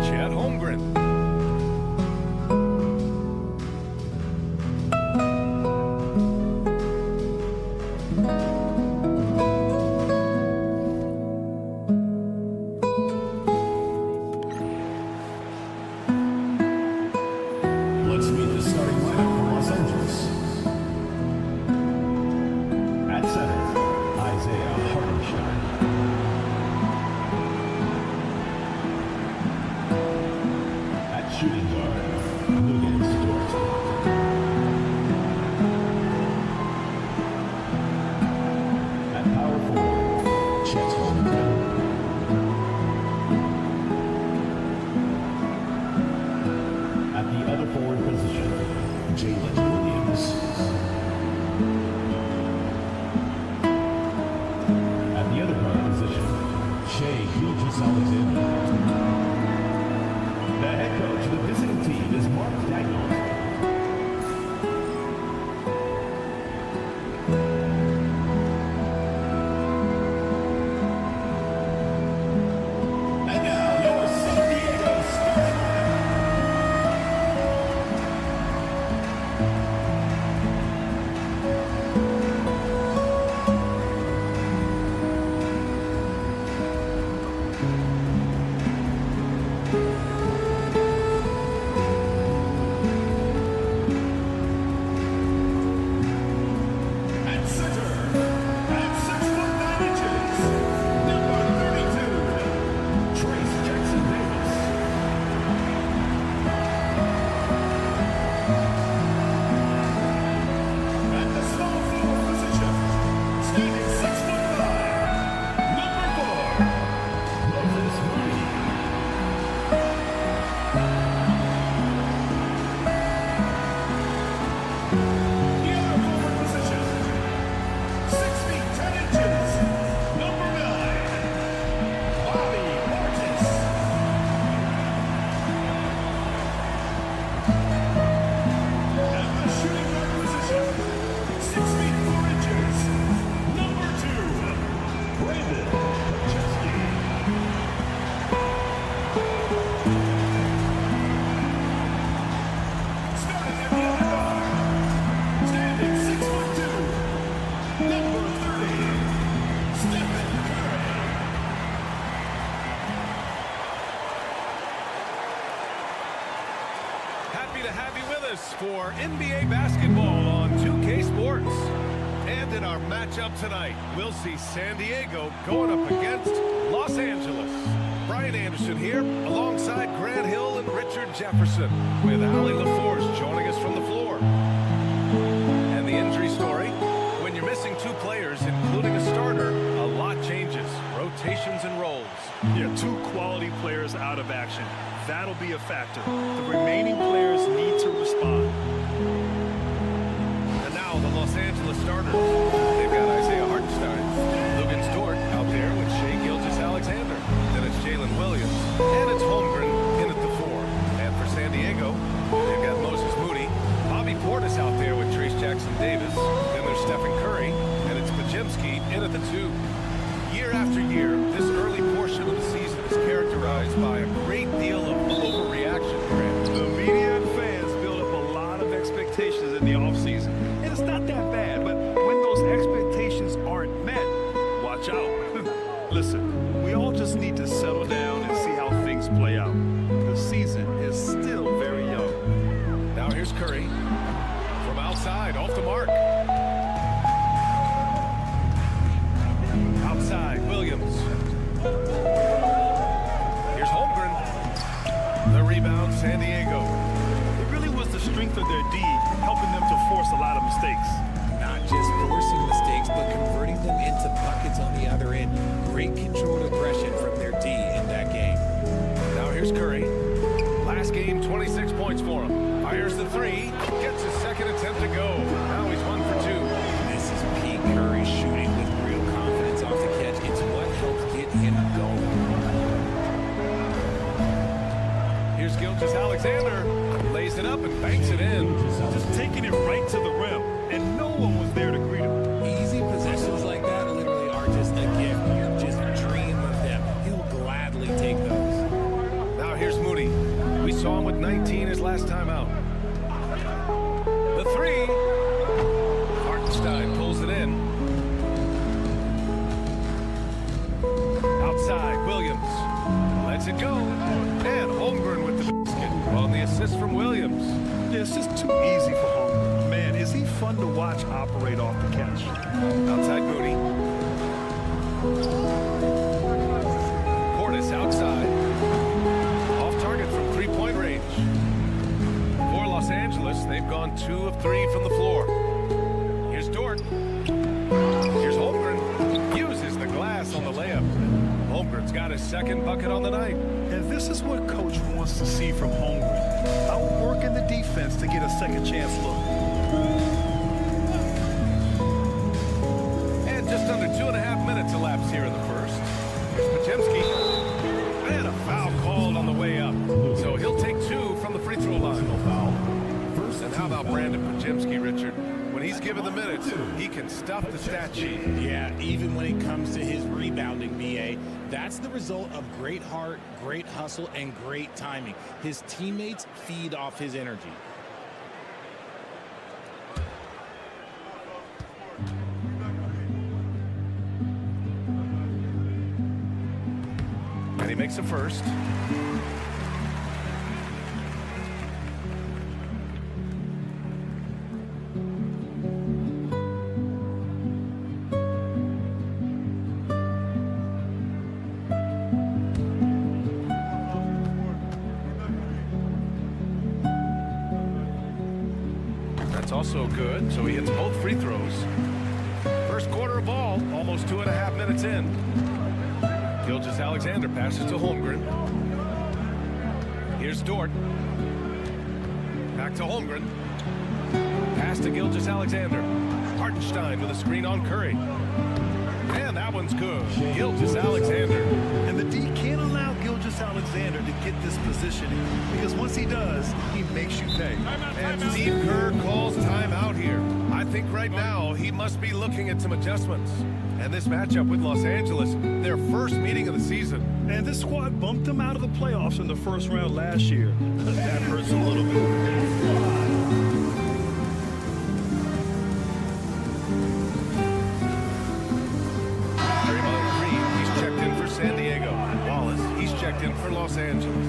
Chad Holmgren. Let's meet the starting lineup for Los Angeles. At center, Isaiah Hartenstein. At shooting guard, Lucas Dort. At power forward, Chet Holmgren. At the other forward position, Jalen Williams. At the other guard position, Shea Gilgeous-Alexander. The head coach of the visiting team is Mark Dagnall. And now, your San Diego starting lineup. At center, at 6'9", number 32, Trace Jackson Davis. At the small forward position, standing 6'5", number 4, Moses Moody. The other forward position, 6 feet 10 inches, number 9, Bobby Martis. At the shooting guard position, 6 feet 4 inches, number 2, Brandon Chesky. Starting at the other guard, standing 6'2", number 30, Stephen Curry. Happy to have you with us for NBA basketball on 2K Sports. And in our matchup tonight, we'll see San Diego going up against Los Angeles. Brian Anderson here, alongside Grant Hill and Richard Jefferson, with Allie LaForce joining us from the floor. And the injury story, when you're missing 2 players, including a starter, a lot changes. Rotation rotations and roles. Yeah, 2 quality players out of action. That'll be a factor. The remaining players need to respond. And now the Los Angeles starters. They've got Isaiah Hartenstein, Logan Stewart out there with Shea Gilgeous-Alexander. Then it's Jalen Williams, and it's Holmgren in at the 4. And for San Diego, they've got Moses Moody, Bobby Portis out there with Trace Jackson-Davis. Then there's Stephen Curry, and it's Pajemski in at the 2. Year after year, this early portion of the season is characterized by a great deal of overreaction, Grant. The media and fans build up a lot of expectations in the offseason. And it's not that bad, but when those expectations aren't met, watch out. Listen, we all just need to settle down and see how things play out. The season is still very young. Now here's Curry. From outside, off the mark. Outside, Williams. Here's Holmgren. The rebound, San Diego. It really was the strength of their D helping them to force a lot of mistakes. Not just forcing mistakes, but converting them into buckets on the other end. Great controlled aggression from their D in that game. Now here's Curry. Last game, 26 points for him. Fires the 3. Gets his second attempt to go. Now he's 1 for 2. This is Pete Curry shooting with real confidence off the catch. It's what helps get him going. Here's Gilgeous-Alexander. Lays it up and banks it in. Just taking it right to the rim, and no one was there to greet him. Easy possessions like that literally are just a gift. You just dream of them. He'll gladly take those. Now here's Moody. We saw him with 19 his last time out. The 3. Hartenstein pulls it in. Outside, Williams. Lets it go. And Holmgren with the basket. Well, the assist from Williams. Yeah, it's just too easy for Holmgren. Man, is he fun to watch operate off the catch. Outside Moody. Portis outside. Off target from 3-point range. For Los Angeles, they've gone 2 of 3 from the floor. Here's Dort. Here's Holmgren. Uses the glass on the layup. Holmgren's got his second bucket on the night. And this is what Coach wants to see from Holmgren. Outworking the defense to get a second chance look. And just under 2.5 minutes elapsed here in the first. Here's Pajemski. And a foul called on the way up. So he'll take 2 from the free throw line. And how about Brandon Pajemski, Richard? When he's given the minutes, he can stuff the stat sheet. Yeah, even when it comes to his rebounding, BA, that's the result of great heart, great hustle, and great timing. His teammates feed off his energy. And he makes a first. Also good, so he hits both free throws. First quarter of ball, almost 2.5 minutes in. Gilgeous-Alexander passes to Holmgren. Here's Dort. Back to Holmgren. Pass to Gilgeous-Alexander. Hartenstein with a screen on Curry. And that one's good. Gilgeous-Alexander. And the D can't allow Gilgeous-Alexander to get this positioning, because once he does, he makes you pay. And Steve Kerr calls timeout here. I think right now he must be looking at some adjustments. And this matchup with Los Angeles, their first meeting of the season. And this squad bumped them out of the playoffs in the first round last year. That hurts a little bit. San Diego. Wallace, he's checked in for Los Angeles.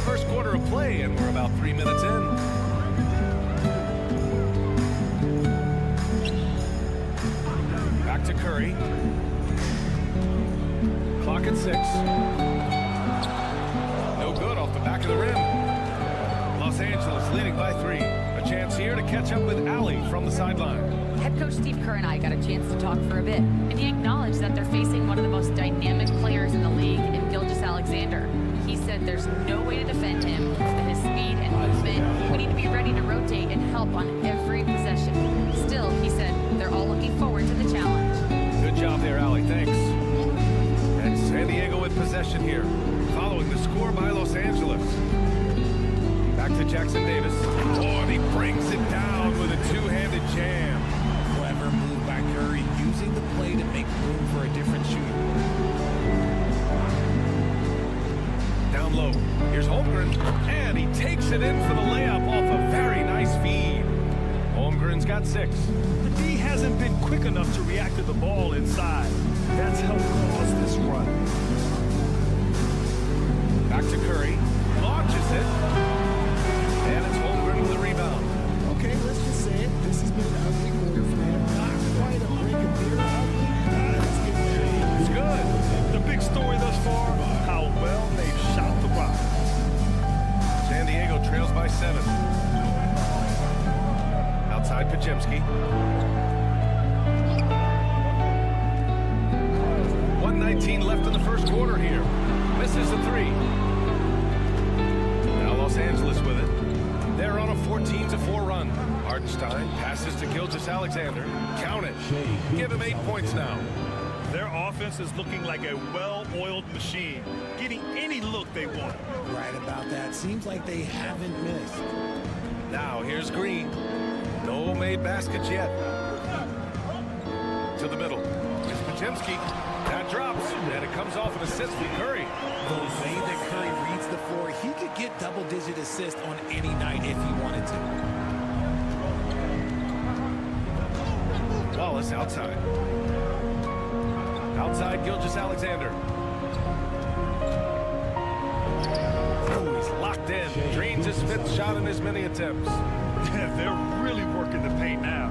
First quarter of play, and we're about 3 minutes in. Curry. Clock at 6. No good off the back of the rim. Los Angeles leading by 3. A chance here to catch up with Allie from the sideline. Head coach Steve Kerr and I got a chance to talk for a bit, and he acknowledged that they're facing one of the most dynamic players in the league in Gilgeous-Alexander. He said there's no way to defend him with his speed and movement. We need to be ready to rotate and help on every possession. Still, he said they're all looking forward to the challenge. Good job there, Allie. Thanks. And San Diego with possession here, following the score by Los Angeles. Back to Jackson Davis. Oh, and he brings it down with a two-handed jam. Clever move by Curry, using the play to make room for a different shooter. Down low. Here's Holmgren, and he takes it in for the layup off a very nice feed. Holmgren's got 6. The D hasn't been quick enough to react to the ball inside. That's helped cause this run. Back to Curry. Launches it. And it's Holmgren with the rebound. Okay, let's just say it. This has been an ugly quarter for him. Not quite a break of beer ugly. Let's get there. It's good. The big story thus far, how well they've shot the rock. San Diego trails by 7. Outside Pajemski. 1:19 left in the first quarter here. Misses the 3. Now Los Angeles with it. They're on a 14-4 run. Hartenstein passes to Gilgeous-Alexander. Count it. Give him 8 points now. Their offense is looking like a well-oiled machine, getting any look they want. Right about that. Seems like they haven't missed. Now here's Green. No made baskets yet. To the middle. It's Pajemski. That drops, and it comes off an assist from Curry. The way that Curry reads the floor, he could get double-digit assists on any night if he wanted to. Wallace outside. Outside Gilgeous-Alexander. Oh, he's locked in. Drains his 5th shot in his many attempts. They're really working the paint now.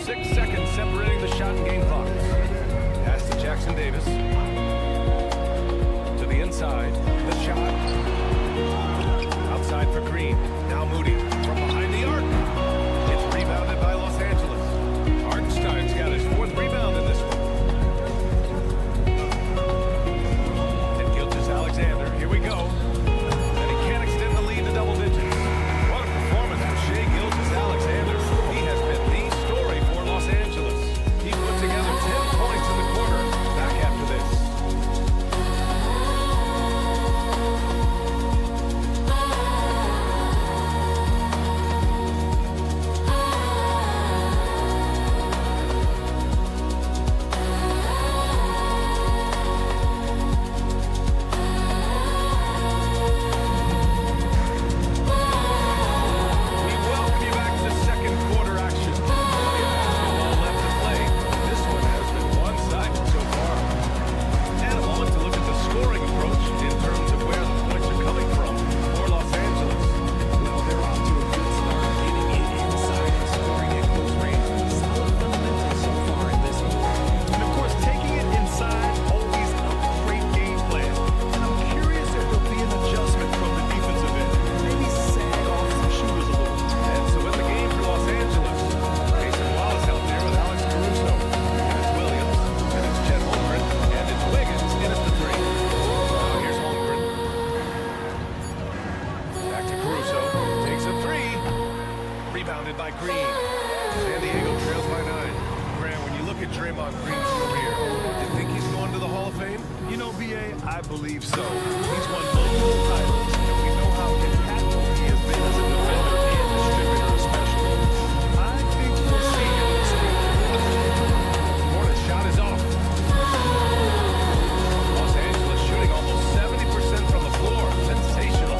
6 seconds separating the shot and game clock. Pass to Jackson Davis. To the inside. The shot. Outside for Green. Now Moody from behind the arc. It's rebounded by Los Angeles. Hartenstein's got his 4th rebound in this one. And Gilgeous-Alexander. Here we go. And he can't extend the lead to double digits. What a performance for Shai Gilgeous-Alexander. He has been the story for Los Angeles. He put together 10 points in the quarter. Back after this. We welcome you back to second quarter action. Plenty of basketball left to play. This one has been one-sided so far. And a moment to look at the scoring approach in terms of where the points are coming from for Los Angeles. Well, they're off to a good start, getting it inside and scoring at close range. Solid fundamentals so far in this one. And of course, taking it inside, always a great game plan. And I'm curious if there'll be an adjustment from the defensive end. Maybe sag off some shooters a little. And so in the game for Los Angeles, Jason Wallace out there with Alex Caruso. And it's Williams, and it's Chet Holmgren, and it's Wiggins in at the 3. Now here's Holmgren. Back to Caruso. Takes a 3. Rebounded by Green. San Diego trails by 9. Grant, when you look at Draymond Green's career, you think he's going to the Hall of Fame? You know, B.A., I believe so. He's won multiple titles, and we know how impactful he has been as a defender and distributor especially. I think we'll see him in this game. Morton's shot is off. Los Angeles shooting almost 70% from the floor. Sensational.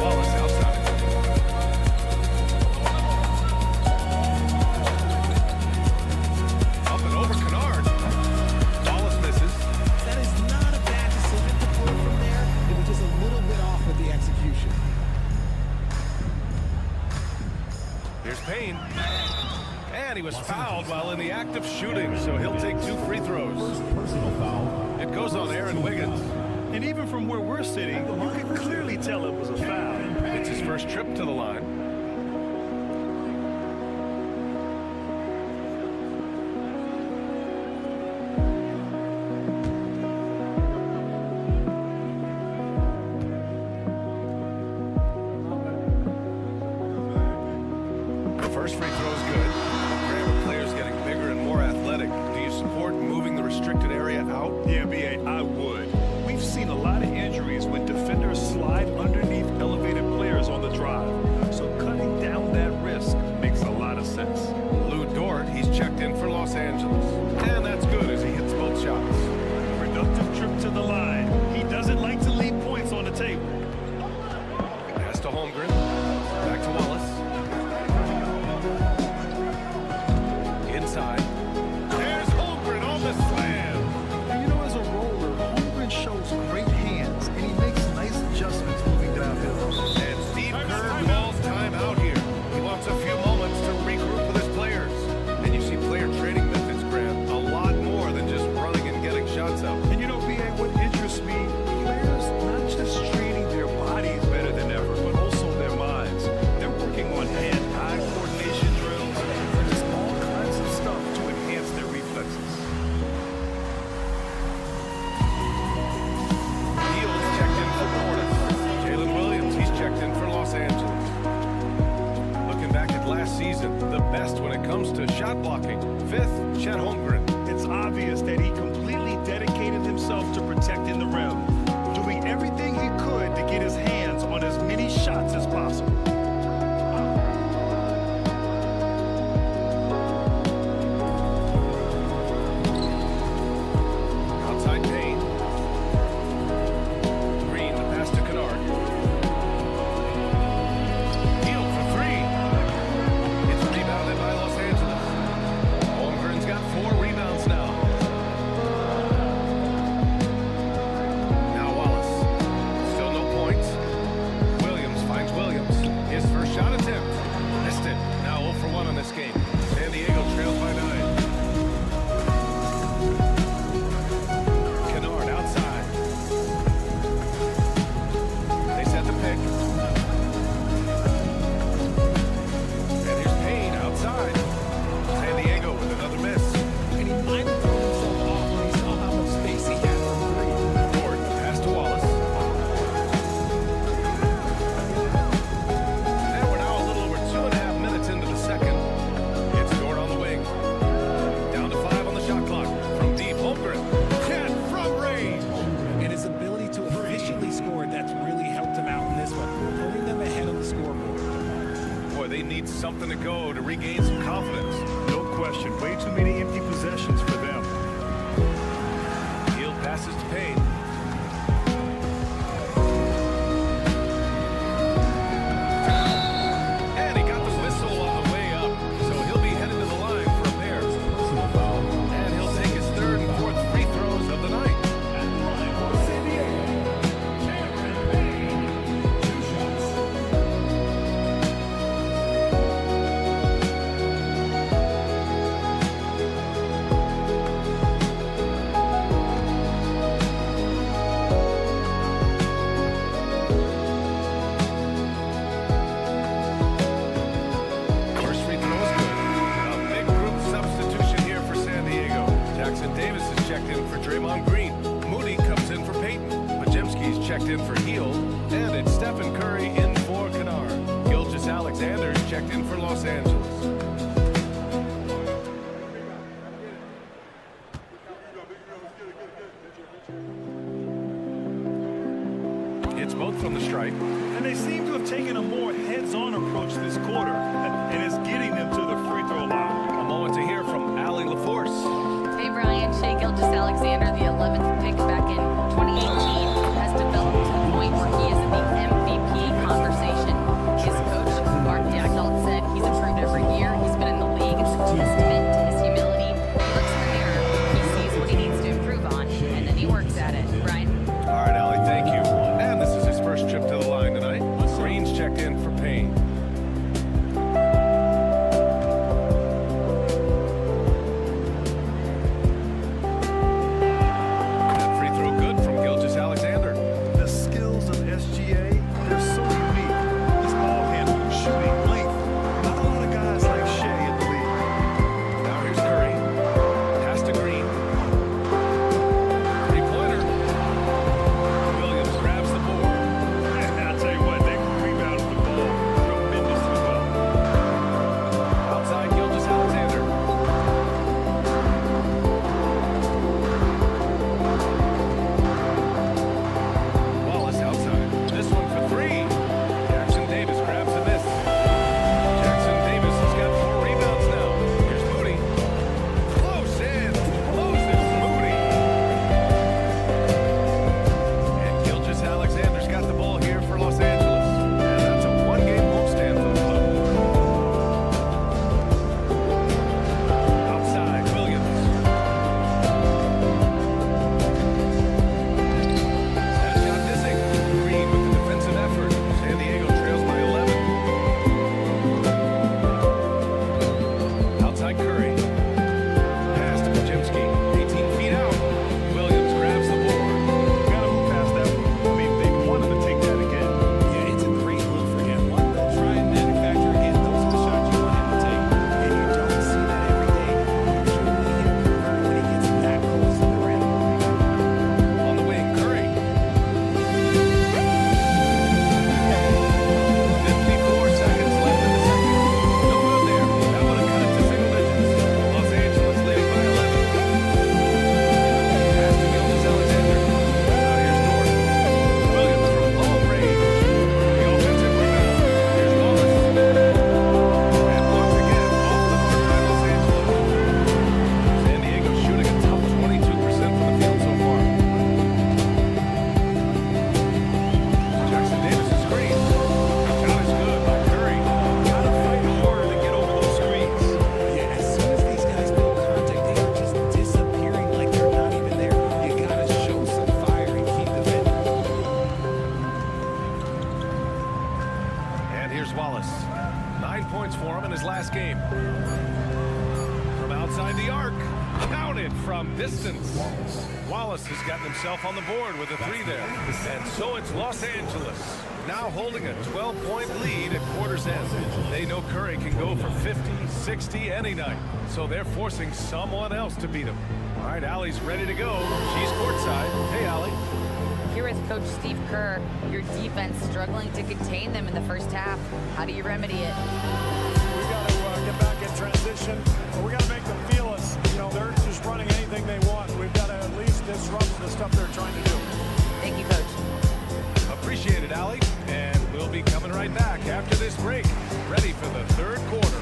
Wallace outside. Up and over Kennard. Wallace misses. Here's Payne. And he was fouled while in the act of shooting, so he'll take 2 free throws. Personal foul. It goes on Aaron Wiggins. And even from where we're sitting, you can clearly tell it was a foul. It's his first trip to the line. The first free throw is good. Graham, players getting bigger and more athletic. Do you support moving the restricted area out? Yeah, B.A., I would. We've seen a lot of injuries when defenders slide underneath elevated players on the drive. So cutting down that risk makes a lot of sense. Lou Dort, he's checked in for Los Angeles. And that's good as he hits both shots. Productive trip to the line. He doesn't like to leave points on the table. Pass to Holmgren. Back to Wallace. Inside. There's Holmgren on the slam. And you know, as a roller, Holmgren shows great hands, and he makes nice adjustments moving downhill. And Steve Kerr calls time out here. He wants a few moments to regroup with his players. And you see player training methods, Grant, a lot more than just running and getting shots up. And you know, B.A., what interests me, players not just training their bodies better than ever, but also their minds. They're working on hand-eye coordination drills, and just all kinds of stuff to enhance their reflexes. Neal's checked in for Portis. Jalen Williams, he's checked in for Los Angeles. Looking back at last season, the best when it comes to shot blocking. 5th, Chet Holmgren. It's obvious that he completely dedicated himself to protecting the rim, doing everything he could to get his hands on as many shots as possible. Outside Payne. Green, the pass to Kennard. Neal for 3. It's rebounded by Los Angeles. Holmgren's got 4 rebounds now. Now Wallace. Still no points. Williams finds Williams. His first shot attempt. Missed it. Now 0 for 1 on this game. San Diego trails by 9. Kennard outside. They set the pick. And here's Payne outside. San Diego with another miss. And he might have thrown himself off when he saw how much space he had for 3. Dort, pass to Wallace. And we're now a little over 2.5 minutes into the second. It's Dort on the wing. Down to 5 on the shot clock. From deep, Holmgren. 10 from range. And his ability to efficiently score, that's really helped him out in this one, putting them ahead of the scoreboard. Boy, they need something to go to regain some confidence. No question, way too many empty possessions for them. Neal passes to Payne. And he got the whistle on the way up, so he'll be headed to the line for a pair. Personal foul. And he'll take his 3rd and 4th free throws of the night. First free throw is good. A big group substitution here for San Diego. Jackson Davis is checked in for Draymond Green. Moody comes in for Payton. Pajemski's checked in for Heel. And it's Stephen Curry in for Kennard. Gilgeous Alexander is checked in for Los Angeles. It's both from the stripe. And they seem to have taken a more heads-on approach this quarter, and it's getting them to the free throw line. A moment to hear from Allie LaForce. Hey, Brian, Shea Gilgeous-Alexander, the 11th pick back in 2018, has developed to the point where he is in the MVP conversation. His coach, Mark Dagnall, said he's improved every year. He's been in the league. It's a testament to his humility. He looks in the mirror, he sees what he needs to improve on, and then he works at it. Brian? All right, Allie, thank you. And this is his first trip to the line tonight. Green's checked in for Payne. last game. From outside the arc, counted from distance. Wallace has gotten himself on the board with a 3 there. And so it's Los Angeles, now holding a 12-point lead at quarter's end. They know Curry can go for 50, 60 any night, so they're forcing someone else to beat him. All right, Allie's ready to go. She's courtside. Hey, Allie. Here with Coach Steve Kerr, your defense struggling to contain them in the first half. How do you remedy it? We got to get back in transition. We got to make them feel us. You know, they're just running anything they want. We've got to at least disrupt the stuff they're trying to do. Thank you, Coach. Appreciate it, Allie. And we'll be coming right back after this break, ready for the third quarter.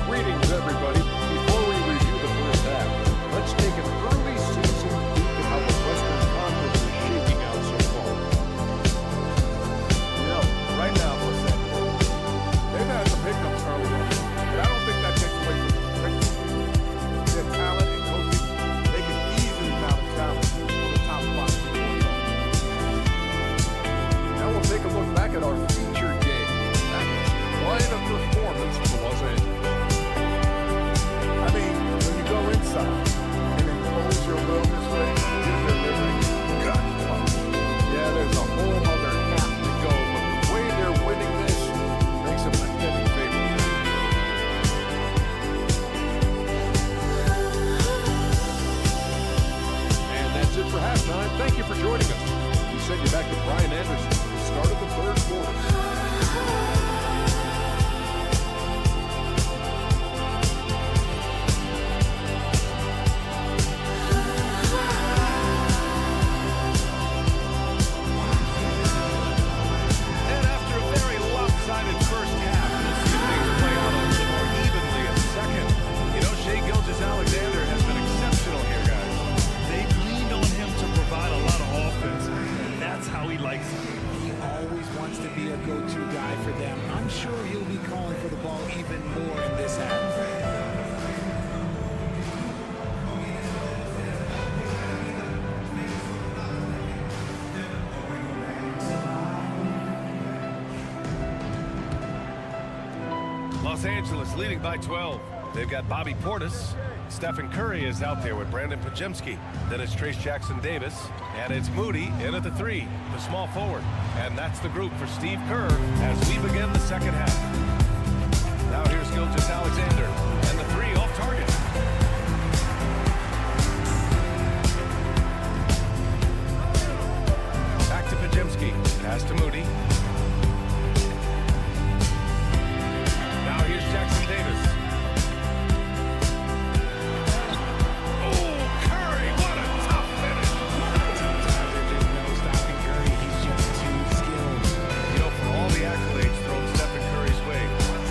Greetings, everybody. Before we review the first half, let's take an early season peek at how the Western Conference is shaking out so far. You know, right now, for a second, they've had some hiccups early on, but I don't think that takes away from their talent and coaching. They can easily mount talent on the top spot. Now we'll take a look back at our featured game. That was quite a performance for Los Angeles. I mean, when you go inside and then close your will this way, you're delivering gut punch. Yeah, there's a whole other half to go, but the way they're winning this makes them a heavy favorite. And that's it for halftime. Thank you for joining us. We send you back to Brian Anderson for the start of the third quarter. And after a very lopsided first half, we'll see things play out a little more evenly in the second. You know, Shai Gilgeous-Alexander has been exceptional here, guys. They leaned on him to provide a lot of offense, and that's how he likes it. He always wants to be a go-to guy for them. I'm sure he'll be calling for the ball even more in this half. Los Angeles leading by 12. They've got Bobby Portis. Stephen Curry is out there with Brandon Pajemski. Then it's Trace Jackson-Davis. And it's Moody in at the 3, the small forward. And that's the group for Steve Kerr as we begin the second half. Now here's Gilgeous-Alexander. And the 3 off target. Back to Pajemski. Pass to Moody. Now here's Jackson-Davis. Oh, Curry, what a tough finish. Sometimes there's just no stopping Curry. He's just too skilled. You know, for all the accolades thrown Stephen Curry's way,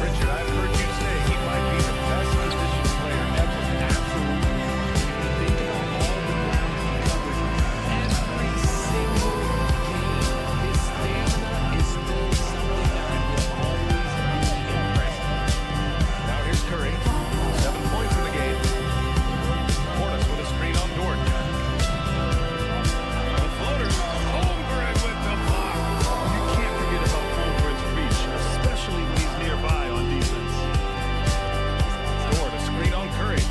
Richard, I've heard you say he might be the best position player ever. Absolutely. Think about all the ground he covers. Every single game, his stamina is still something that will always be impressive. Now here's Curry. 7 points in the game. Portis with a screen on Dort. The floater. Holmgren with the block. You can't forget about Holmgren's reach, especially when he's nearby on defense. Dort, a screen on Curry.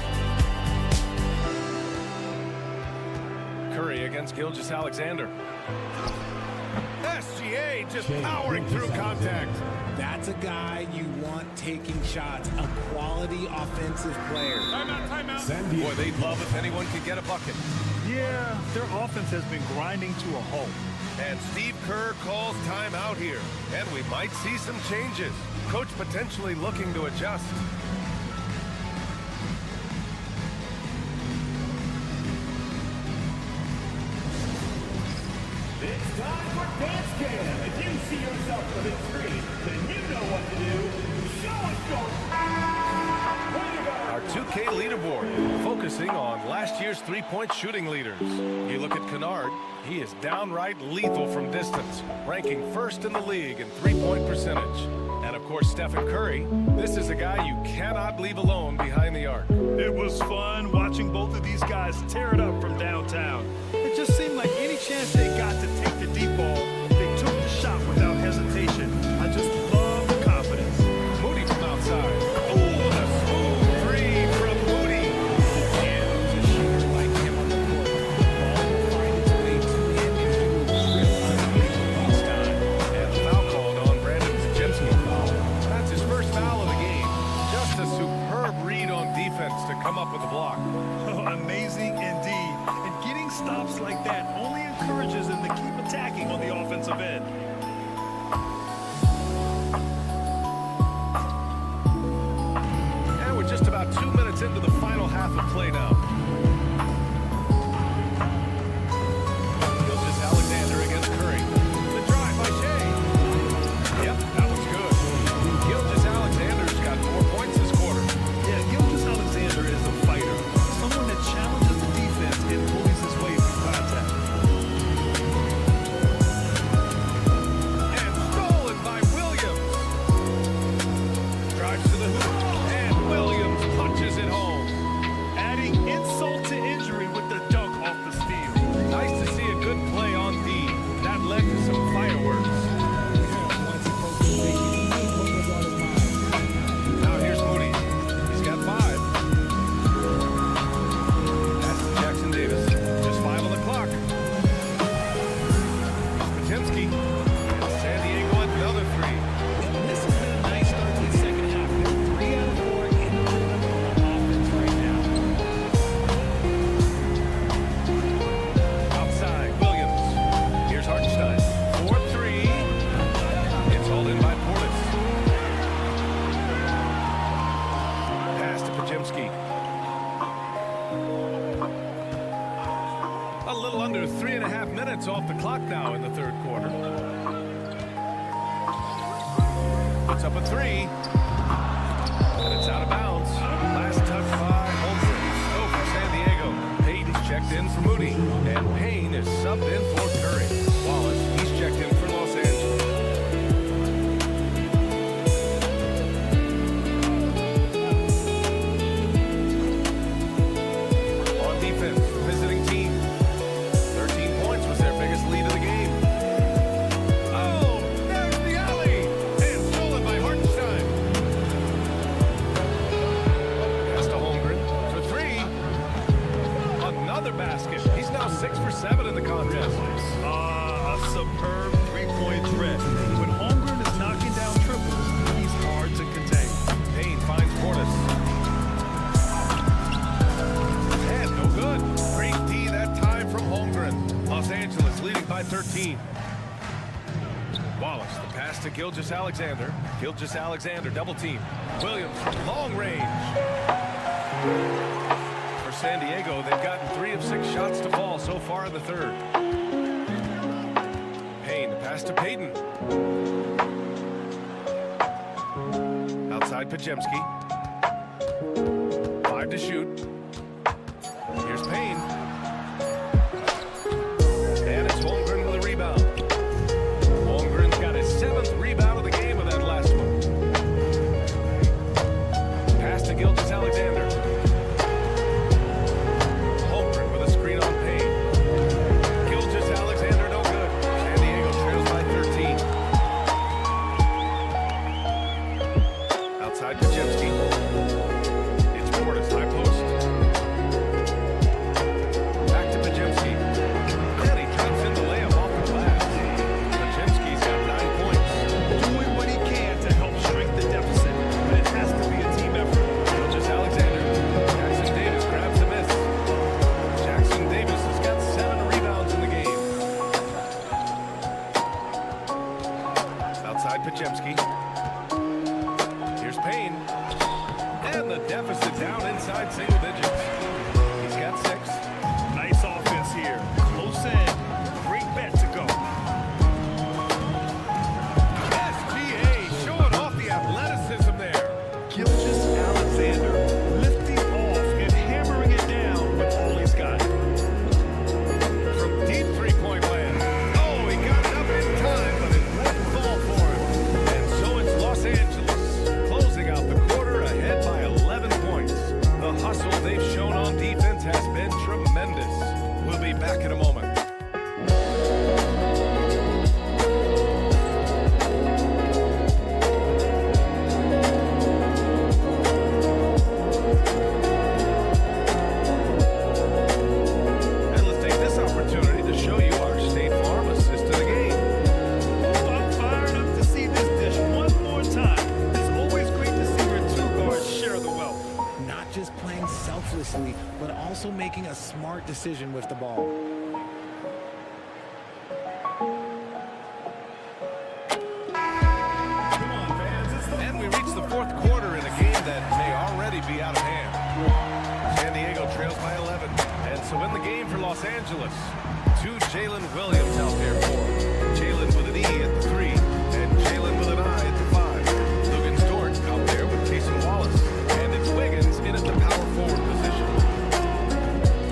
Curry against Gilgeous-Alexander. SGA just powering through contact. That's a guy you want taking shots, a quality offensive player. Timeout. Boy, they'd love if anyone could get a bucket. Yeah, their offense has been grinding to a halt. And Steve Kerr calls timeout here. And we might see some changes. Coach potentially looking to adjust. It's time for Dance Cam. If you see yourself on the screen, then you know what to do. Show us your... Way to go. Our 2K leaderboard, focusing on last year's three-point shooting leaders. You look at Kennard, he is downright lethal from distance, ranking first in the league in three-point percentage. And of course, Stephen Curry, this is a guy you cannot leave alone behind the arc. It was fun watching both of these guys tear it up from downtown. It just seemed like any chance they got to take the deep ball, they took the shot without hesitation. I just love the confidence. Moody from outside. Oh, the smooth three from Moody. And there's a shooter like him on the court. Ball will find its way to him if he will trip each time. And the foul called on Brandon Pajemski. That's his first foul of the game. Just a superb read on defense to come up with a block. Amazing indeed. And getting stops like that only encourages them to keep attacking on the offensive end. And we're just about 2 minutes into the final half of play now. Gilgeous Alexander against Curry. The drive by Shea. Yep, that was good. Gilgeous Alexander's got 4 points this quarter. Yeah, Gilgeous Alexander is a fighter. Someone that challenges the defense and bullies his way through contact. And stolen by Williams. Drives to the hoop. And Williams punches it home. Adding insult to injury with the dunk off the steal. Nice to see a good play on D. That led to some fireworks. Once he broke the vision, what was on his mind? Now here's Moody. He's got 5. Pass to Jackson Davis. Just 5 on the clock. Pajemski. And San Diego another 3. This has been a nice start to the second half. They're 3 out of 4 in the rhythm on offense right now. Outside, Williams. Here's Hartenstein. 4-3. It's hauled in by Portis. Pass to Pajemski. A little under 3.5 minutes off the clock now in the third quarter. Puts up a 3. And it's out of bounds. Last touch by Holmgren. Oh, for San Diego. Payton's checked in for Moody. And Payne is subbed in for Curry. Wallace, he's checked in for Los Angeles. On defense, visiting team. 13 points was their biggest lead of the game. Oh, there's the alley. And stolen by Hartenstein. Pass to Holmgren for 3. Another basket. He's now 6 for 7 in the contest. A superb three-point threat. When Holmgren is knocking down triples, he's hard to contain. Payne finds Portis. And no good. Great D that time from Holmgren. Los Angeles leading by 13. Wallace, the pass to Gilgeous Alexander. Gilgeous Alexander, double team. Williams, long range. For San Diego, they've gotten 3 of 6 shots to fall so far in the third. Payne, the pass to Payton. Outside Pajemski. 5 to shoot. Here's Payne. And it's Holmgren with a rebound. Holmgren's got his 7th rebound of the game with that last one. Pass to Gilgeous Alexander. Holmgren with a screen on Payne. Gilgeous Alexander no good. San Diego trails by 13. Outside Pajemski. It's Portis, high post. Back to Pajemski. And he drops in the layup off the glass. Pajemski's got 9 points. Doing what he can to help shrink the deficit, but it has to be a team effort. Gilgeous Alexander. Jackson Davis grabs the miss. Jackson Davis has got 7 rebounds in the game. Outside Pajemski. Here's Payne. And the deficit down inside single digits. He's got 6. Nice offense here. Close in. Great bet to go. SGA showing off the athleticism there. Gilgeous Alexander lifting smart decision with the ball. And we reach the fourth quarter in a game that may already be out of hand. San Diego trails by 11. And so in the game for Los Angeles, Jalen Williams out there for him. Jalen with an E at the 3, and Jalen with an I at the 5. Logan Stewart out there with Jason Wallace. And it's Wiggins in at the power forward position.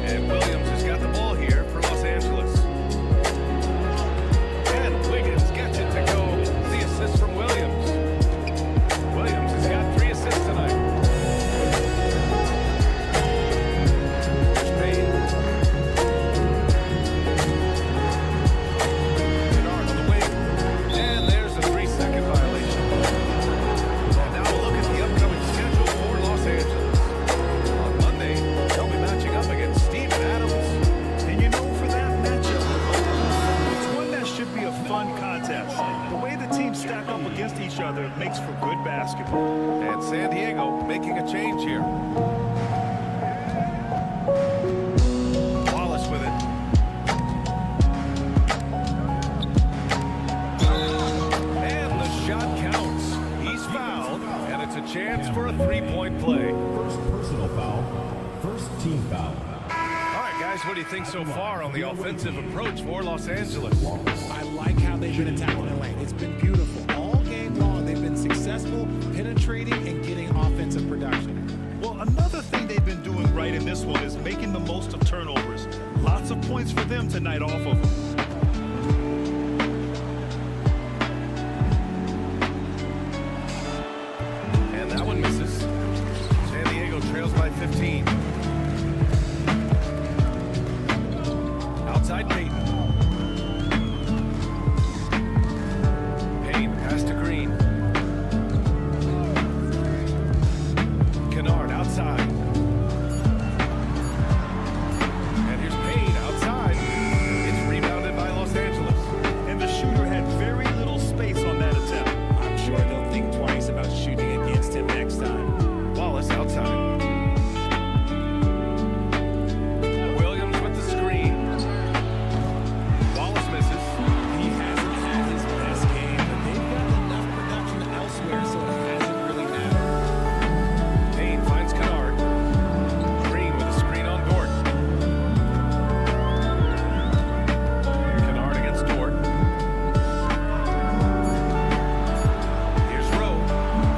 And Williams has got the ball here for Los Angeles. And Wiggins gets it to go. The assist from Williams. Williams has got 3 assists tonight. There's Payne. Kennard on the wing. And there's a 3-second violation. And now we'll look at the upcoming schedule for Los Angeles. On Monday, they'll be matching up against Steven Adams. And you know, for that matchup, it's one that should be a fun contest. The way the teams stack up against each other makes for good basketball. And San Diego making a change here. Wallace with it. And the shot counts. He's fouled, and it's a chance for a 3-point play. First personal foul. First team foul. All right, guys, what do you think so far on the offensive approach for Los Angeles? I like how they've been attacking the lane. It's been beautiful. All game long, they've been successful penetrating and getting offensive production. Well, another thing they've been doing right in this one is making the most of turnovers. Lots of points for them tonight off of them. And that one misses. San Diego trails by 15. Outside Payton. Payne pass to Green. Kennard outside. And here's Payne outside. It's rebounded by Los Angeles. And the shooter had very little space on that attempt. I'm sure they'll think twice about shooting against him next time. Wallace outside. Williams with the screen. Wallace misses. He hasn't had his best game, but they've got enough production elsewhere, so it hasn't really mattered. Payne finds Kennard. Green with a screen on Dort. Kennard against Dort. Here's Rowe.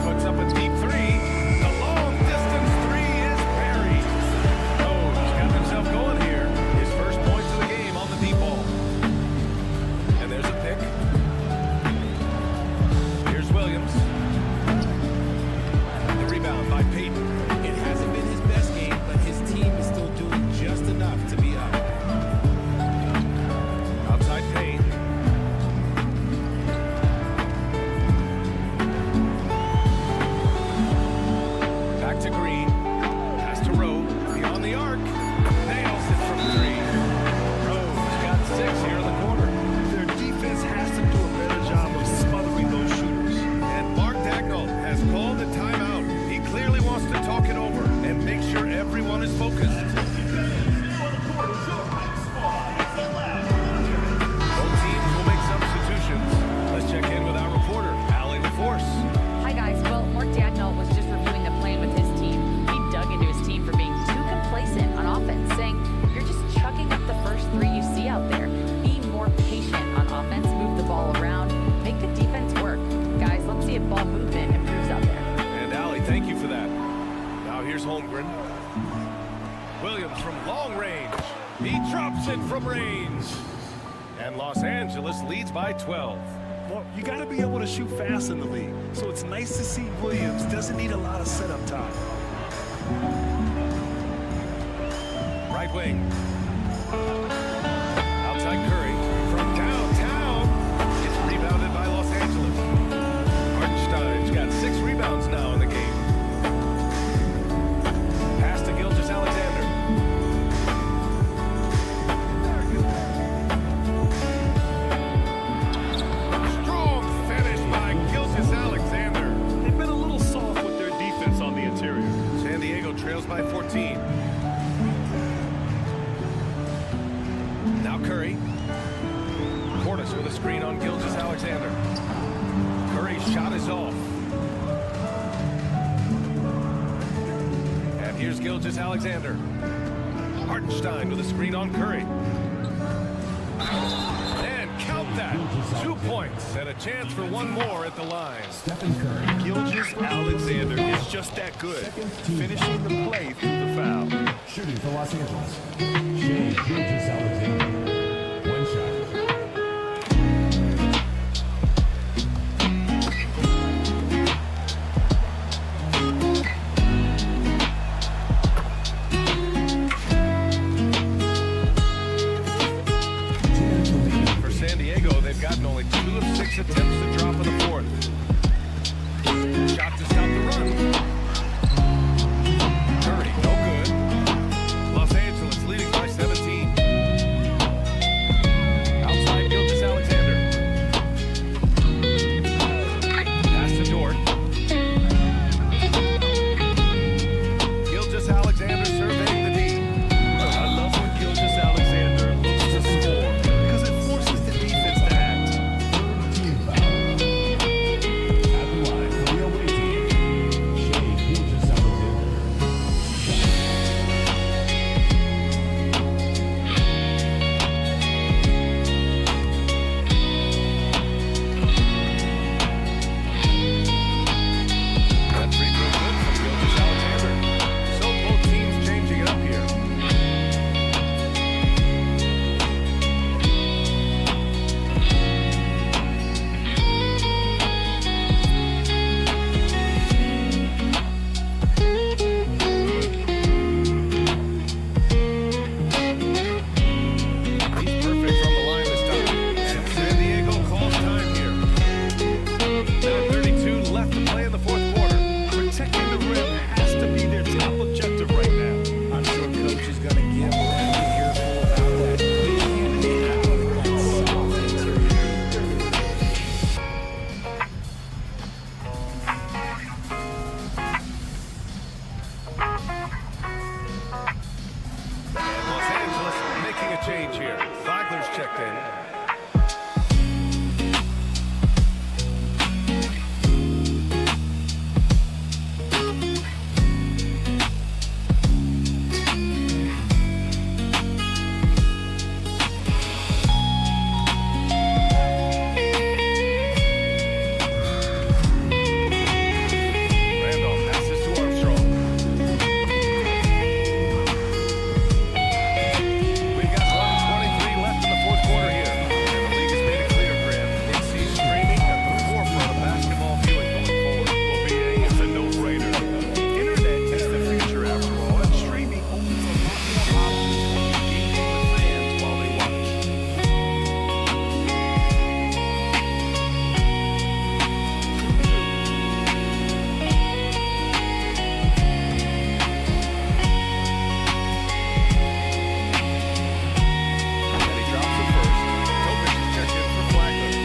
Puts up a deep 3. The long distance 3 is buried. Oh, he's got himself going here. His first points of the game on the deep ball. And there's a pick. Here's Williams. The rebound by Payton. It hasn't been his best game, but his team is still doing just enough to be up. Outside Payne. Back to Green. Pass to Rowe. Beyond the arc. Nails it from 3. Rowe's got 6 here in the corner. Their defense has to do a better job of smothering those shooters. And Mark Dagnall has called a timeout. He clearly wants to talk it over and make sure everyone is focused. Both teams will make substitutions. Let's check in with our reporter, Allie LaForce. Hi, guys. Well, Mark Dagnall was just reviewing the plan with his team. He dug into his team for being too complacent on offense, saying, you're just chucking up the first 3 you see out there. Be more patient on offense, move the ball around, make the defense work. Guys, let's see if ball movement improves out there. And Allie, thank you for that. Now here's Holmgren. Williams from long range. He drops it from range. And Los Angeles leads by 12. Well, you got to be able to shoot fast in the league. So it's nice to see Williams doesn't need a lot of setup time. Right wing. Outside Curry. From downtown. It's rebounded by Los Angeles. Hartenstein's got 6 rebounds now in the game. Pass to Gilgeous-Alexander. Strong finish by Gilgeous-Alexander. They've been a little soft with their defense on the interior. San Diego trails by 14. Here's Gilgeous Alexander. Hartenstein with a screen on Curry. And count that. 2 points and a chance for one more at the line. Stephen Curry. Gilgeous Alexander is just that good, finishing the play through the foul. Shooting for Los Angeles. Shea Gilgeous-Alexander. One shot. For San Diego, they've gotten only 2 of 6 attempts to drop in the fourth. Shot to stop the run. Curry, no good. Los Angeles leading by 17. Outside Gilgeous Alexander. Pass to Dort. Gilgeous Alexander surveying the D. I love when Gilgeous Alexander looks to score because it forces the defense to act. Team foul. At the line for the away team. Shea Gilgeous-Alexander. That free throw good from Gilgeous Alexander. So both teams changing it up here. He's perfect from the line this time. And San Diego calls time here. Minute 32 left to play in the fourth quarter. Protecting the rim has to be their top objective right now. I'm sure coach is going to give them be careful about that. Clean hand in the eye with that soft interior. And Los Angeles making a change here. Flagler's checked in. Randolph passes to Armstrong. We've got 1:23 left in the fourth quarter here. And the league has made it clear, Graham. They see streaming at the forefront of basketball viewing going forward. Well, BA is a no-brainer. The internet is the future after all, and streaming opens a lot more options for engaging with fans while they watch. And he drops it first. Topic is checked in for Flagler.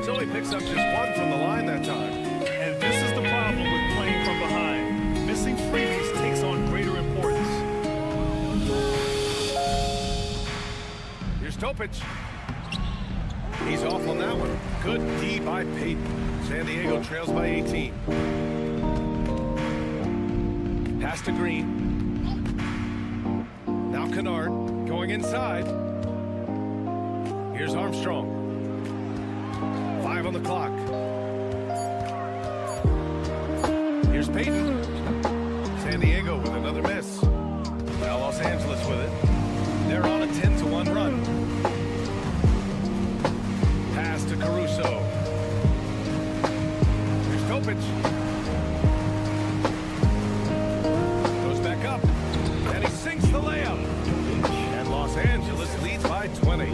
So he picks up just 1 from the line that time. And this is the problem with playing from behind. Missing freebies takes on greater importance. Here's Topic. He's off on that one. Good D by Peyton. San Diego trails by 18. Pass to Green. Now Kennard going inside. Here's Armstrong. 5 on the clock. Here's Peyton. San Diego with another miss. Now Los Angeles with it. They're on a 10-1 run. Pass to Caruso. Here's Topic. Goes back up. And he sinks the layup. And Los Angeles leads by 20.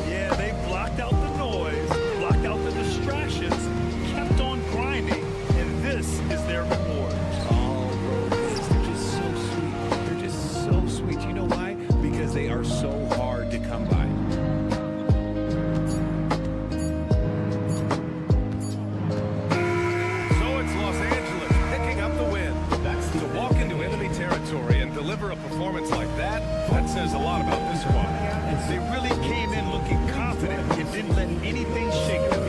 Yeah, they blocked out the noise, blocked out the distractions, kept on grinding, and this is their reward. Oh, bro, they're just so sweet. They're just so sweet. You know why? Because they are so hard to come by. That says a lot about this squad. They really came in looking confident and didn't let anything shake them.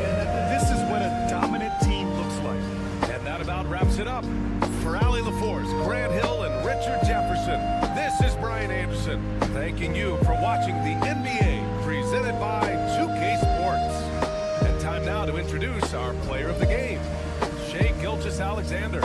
This is what a dominant team looks like. And that about wraps it up. For Allie LaForce, Grant Hill, and Richard Jefferson, this is Brian Anderson, thanking you for watching the NBA presented by 2K Sports. And time now to introduce our player of the game, Shai Gilgeous-Alexander.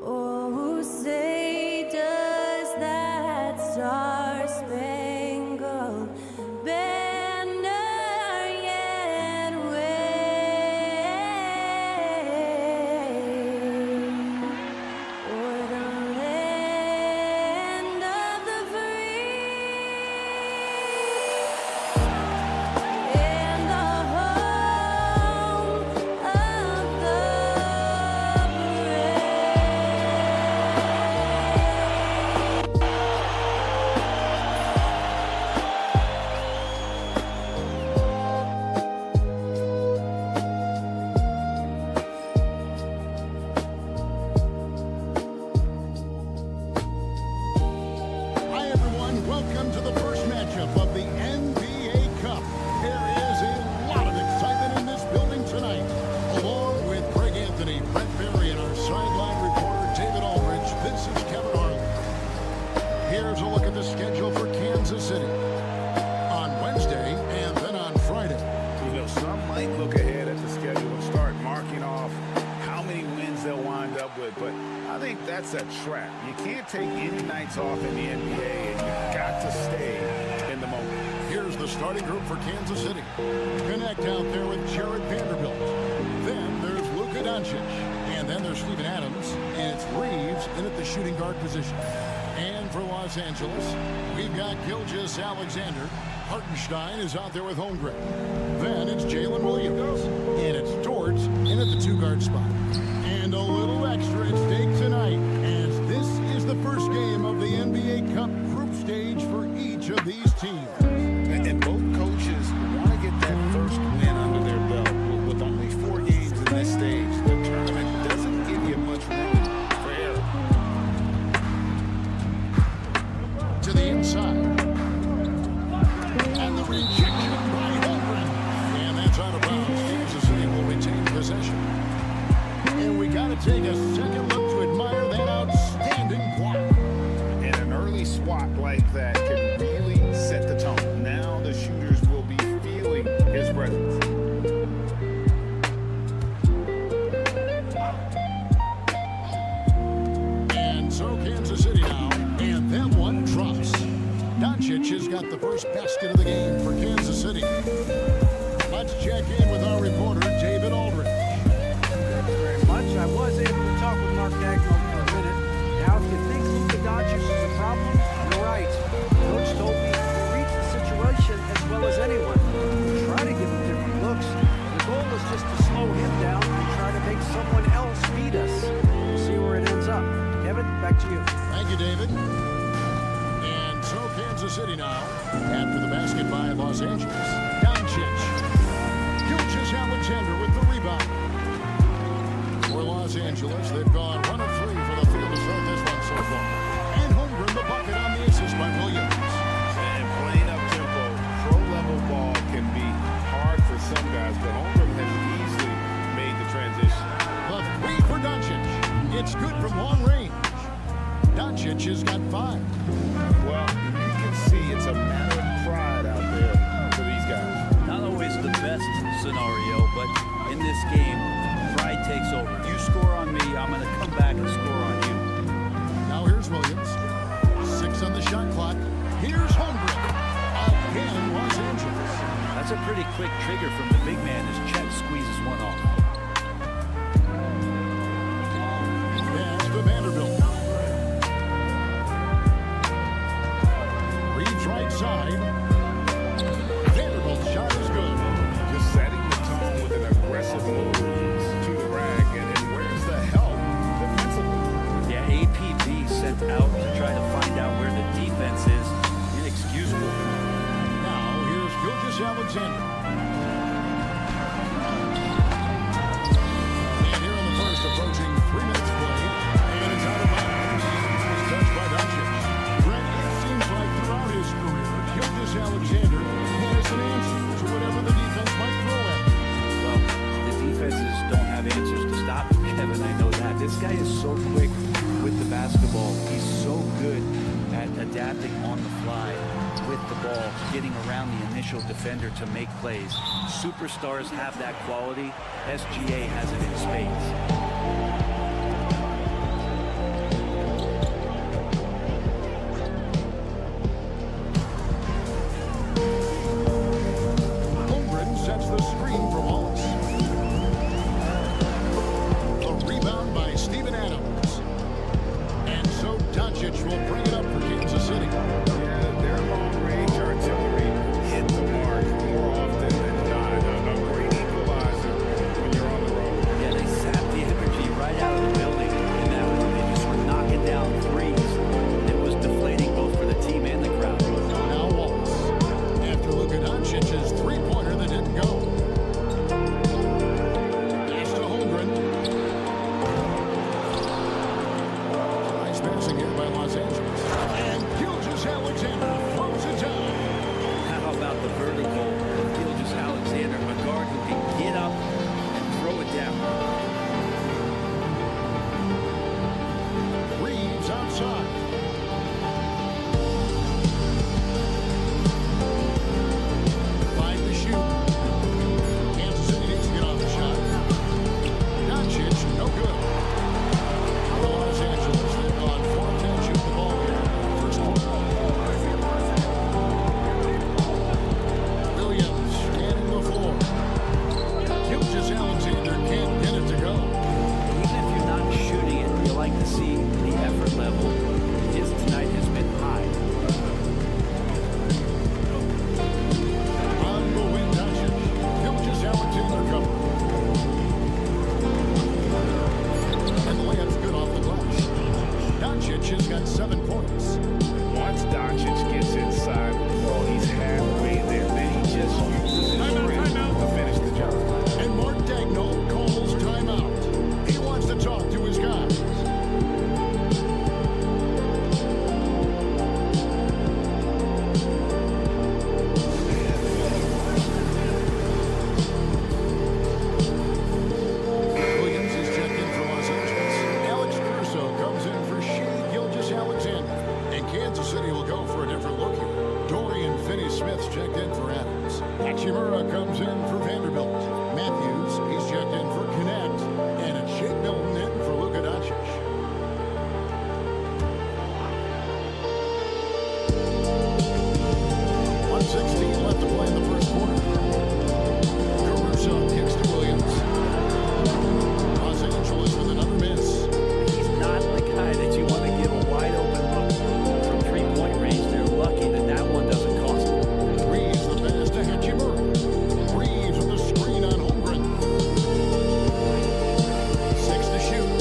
Oh, say does that star-spangled banner yet wave o'er the land of the free and the home of the brave? Hi, everyone. Welcome to the first matchup of the NBA Cup. There is a lot of excitement in this building tonight. Along with Greg Anthony, Brett Berry, and our sideline reporter, David Aldridge, this is Kevin Harlan. Here's a look at the schedule for Kansas City on Wednesday and then on Friday. You know, some might look ahead at the schedule and start marking off how many wins they'll wind up with, but I think that's a trap. You can't take any nights off in the NBA, and you've got to stay in the moment. Here's the starting group for Kansas City. Connect out there with Jared Vanderbilt. Then there's Luka Doncic. And then there's Steven Adams. And it's Reeves in at the shooting guard position. And for Los Angeles, we've got Gilgeous-Alexander. Hartenstein is out there with Holmgren. Then it's Jalen Williams. And it's Dort in at the two-guard spot. And a little extra at stake tonight, as this is the first game of the NBA Cup group stage for each of these teams. And both coaches want to get that first win under their belt. With only 4 games in this stage, the tournament doesn't give you much room for error. To the inside. And the rejection by Holmgren. And that's out of bounds. Kansas City will retain possession. And we got to take a second look to admire that outstanding block. And an early swat like that can really set the tone. Now the shooters will be feeling his presence. And so Kansas City now. And that one drops. Doncic has got the first basket of the game for Kansas City. Let's check in with our reporter, David Aldridge. Thank you very much. I was able to talk with Mark Dagnall for a minute. Now, if you think Luka Doncic is a problem, you're right. Coach told me to read the situation as well as anyone. Try to give him different looks. The goal is just to slow him down and try to make someone else beat us. We'll see where it ends up. Kevin, back to you. Thank you, David. And so Kansas City now, after the basket by Los Angeles. Doncic. Gilgeous-Alexander with the rebound. For Los Angeles, they've gone 1 of 3 for the field to start this one so far. And Holmgren the bucket on the assist by Williams. And playing up tempo, pro-level ball can be hard for some guys, but Holmgren has easily made the transition. The 3 for Doncic. It's good from long range. Doncic has got 5. Well, you can see it's a matter of pride out there for these guys. Not always the best scenario, but in this game, pride takes over. You score on me, I'm going to come back and score on you. Now here's Williams. 6 on the shot clock. Here's Holmgren. Again, Los Angeles. That's a pretty quick trigger from the big man as Chet squeezes one off. Pass to Vanderbilt. Reeves right outside. Vanderbilt's shot is good. Just setting the tone with an aggressive move to the rack. And where's the help defensively? Yeah, APB sent out to try to find out where the defense is. Inexcusable. Now here's Gilgeous Alexander. And here in the first, approaching 3 minutes played, and it's out of bounds. It's touched by Doncic. Brent, it seems like throughout his career, Gilgeous Alexander has an answer to whatever the defense might throw at him. Well, the defenses don't have answers to stop him, Kevin. I know that. This guy is so quick with the basketball. He's so good at adapting on the fly with the ball, getting around the initial defender to make plays. Superstars have that quality. SGA has it in spades. Holmgren sets the screen for Wallace. A rebound by Steven Adams. And so Doncic will bring it up for Kansas City. Yeah, their long-range artillery hit the mark more often than not. A great equalizer when you're on the road. Yeah, they sapped the energy right out of the building. And that was, they just were knocking down threes. It was deflating both for the team and the crowd. Now Wallace. After Luka Doncic's three-pointer that didn't go. Pass to Holmgren. Nice passing here by Los Angeles. And Gilgeous Alexander throws it down. How about the vertical of Gilgeous Alexander, a guard who can get up and throw it down. Reeves outside. Five to shoot. Kansas City needs to get off the shot. Doncic, no good. For Los Angeles, they've gone 4 of 10 shooting the ball here. First quarter. Williams scanning the floor. Gilgeous Alexander can't get it to go. Even if you're not shooting it, you like to see the effort level. His tonight has been high. On the wing, Doncic. Gilgeous Alexander cover. And the layup's good off the glass. Doncic has got 7 points. Once Doncic gets inside with the ball, he's halfway there. Then he just uses his strength to finish the job. And Mark Dagnall calls timeout. He wants to talk to his guys. Williams is checked in for Los Angeles. Alex Caruso comes in for Shea Gilgeous Alexander. And Kansas City will go for a different look here. Dorian Finney-Smith's checked in for Adams. Hachimura comes in for Vanderbilt. Matthews, he's checked in for Connect. And it's Shake Milton in for Luka Doncic. .116 left to play in the first quarter. Caruso kicks to Williams. Los Angeles with another miss. He's not the guy that you want to give a wide open look from three-point range. They're lucky that that one doesn't cost them. Reeves the pass to Hachimura. Reeves with the screen on Holmgren. 6 to shoot.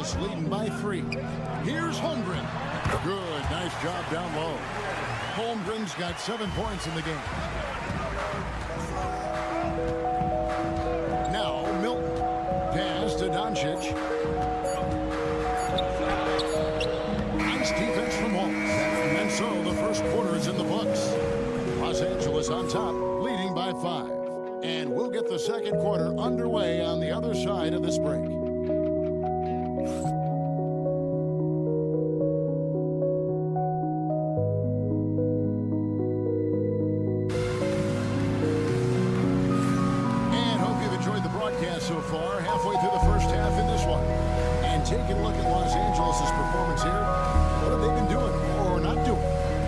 Angeles leading by 3. Here's Holmgren. Good, nice job down low. Holmgren's got 7 points in the game. Now Milton. Pass to Doncic. Nice defense from Wallace. And so the first quarter is in the books. Los Angeles on top, leading by 5. And we'll get the second quarter underway on the other side of this break. And hope you've enjoyed the broadcast so far, halfway through the first half in this one. And taking a look at Los Angeles' performance here, what have they been doing or not doing?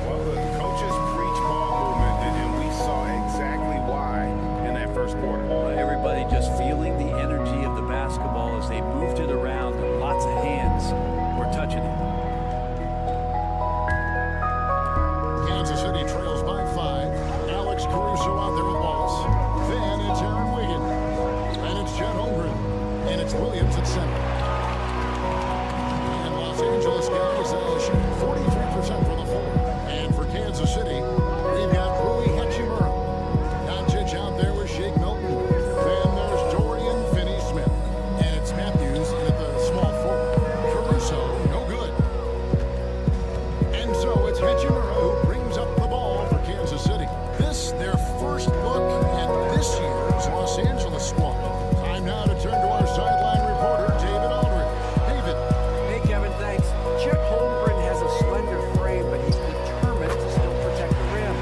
Well, the coaches preach ball movement, and we saw exactly why in that first quarter. Everybody just feeling the energy of the basketball as they moved it around. Lots of hands were touching it. Kansas City trails by 5. Alex Caruso out there with Wallace. Then it's Aaron Wiggins. Then it's Chet Holmgren. And it's Williams at center. And Los Angeles guys shooting 43% from the floor. And for Kansas City, we've got Rui Hachimura. Doncic out there with Shake Milton. Then there's Dorian Finney-Smith. And it's Matthews at the small forward. Caruso, no good. And so it's Hachimura who brings up the ball for Kansas City. This, their first look at this year's Los Angeles squad. Time now to turn to our sideline reporter, David Aldridge. David. Hey, Kevin, thanks. Chet Holmgren has a slender frame, but he's determined to still protect the rim.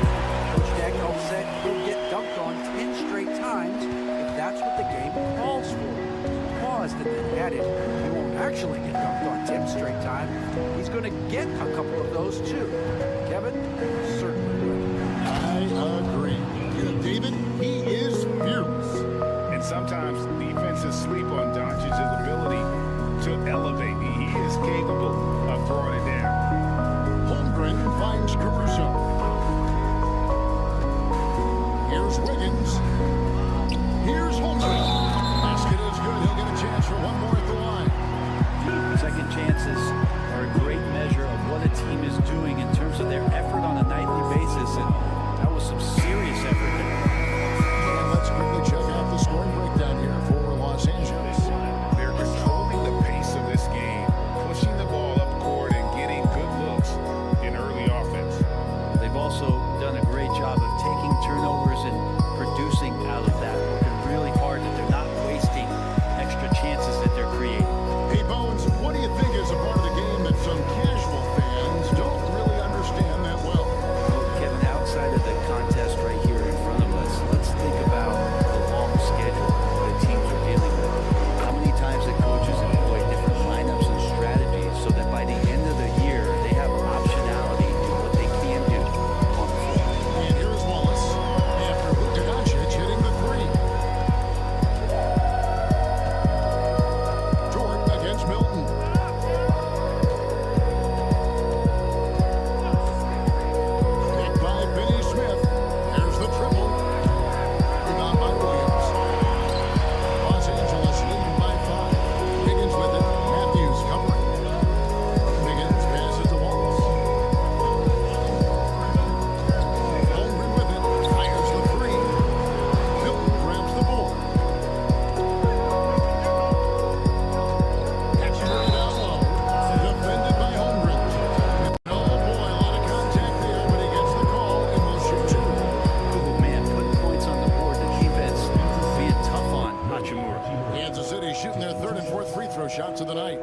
Coach Dagno said he'll get dunked on 10 straight times if that's what the game calls for. He paused and then added, he won't actually get dunked on 10 straight times. He's going to get a couple of those too. Kevin, certainly will. I agree. You know, David, he is fearless. And sometimes defenses sleep on Doncic's ability to elevate. He is capable of throwing it down. Holmgren finds Caruso. Here's Wiggins. Here's Holmgren. Basket is good. He'll get a chance for one more at the line. Second chances are a great measure of what a team is doing in terms of their effort on a nightly basis, and that was some serious effort there. And let's quickly check out the scoring breakdown here for Los Angeles. They're controlling the pace of this game, pushing the ball up court and getting good looks in early offense. They've also done a great job of taking turnovers and producing out of that, working really hard that they're not wasting extra chances that they're creating. Hey, Bones, what do you think is a part of the game that some casual fans don't really understand that well? Well, Kevin, outside of the contest right here in front of us, let's think about the long schedule the teams are dealing with. How many times the coaches employ different lineups and strategies so that by the end of the year, they have optionality to what they can do on the floor. And here is Wallace after Luka Doncic hitting the 3. Jordan against Milton. Picked by Finney-Smith. There's the triple. Rebound by Williams. Los Angeles leading by 5. Wiggins with it. Matthews covering. Wiggins passes to Wallace. Holmgren with it. Fires the 3. Milton grabs the board. Hachimura down low. Defended by Holmgren. Oh boy, a lot of contact there, but he gets the call and will shoot 2. Oh, man, putting points on the board, the defense being tough on Hachimura. Kansas City shooting their 3rd and 4th free throw shots of the night.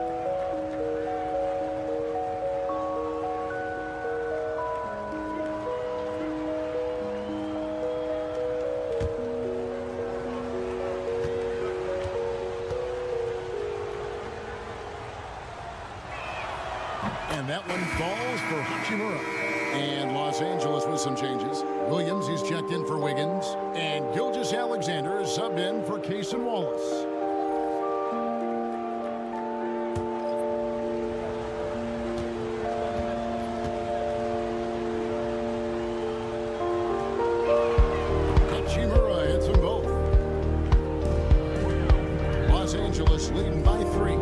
And that one falls for Hachimura. And Los Angeles with some changes. Williams, he's checked in for Wiggins. And Gilgeous-Alexander is subbed in for Cason Wallace. Hachimura hits them both. Los Angeles leading by 3.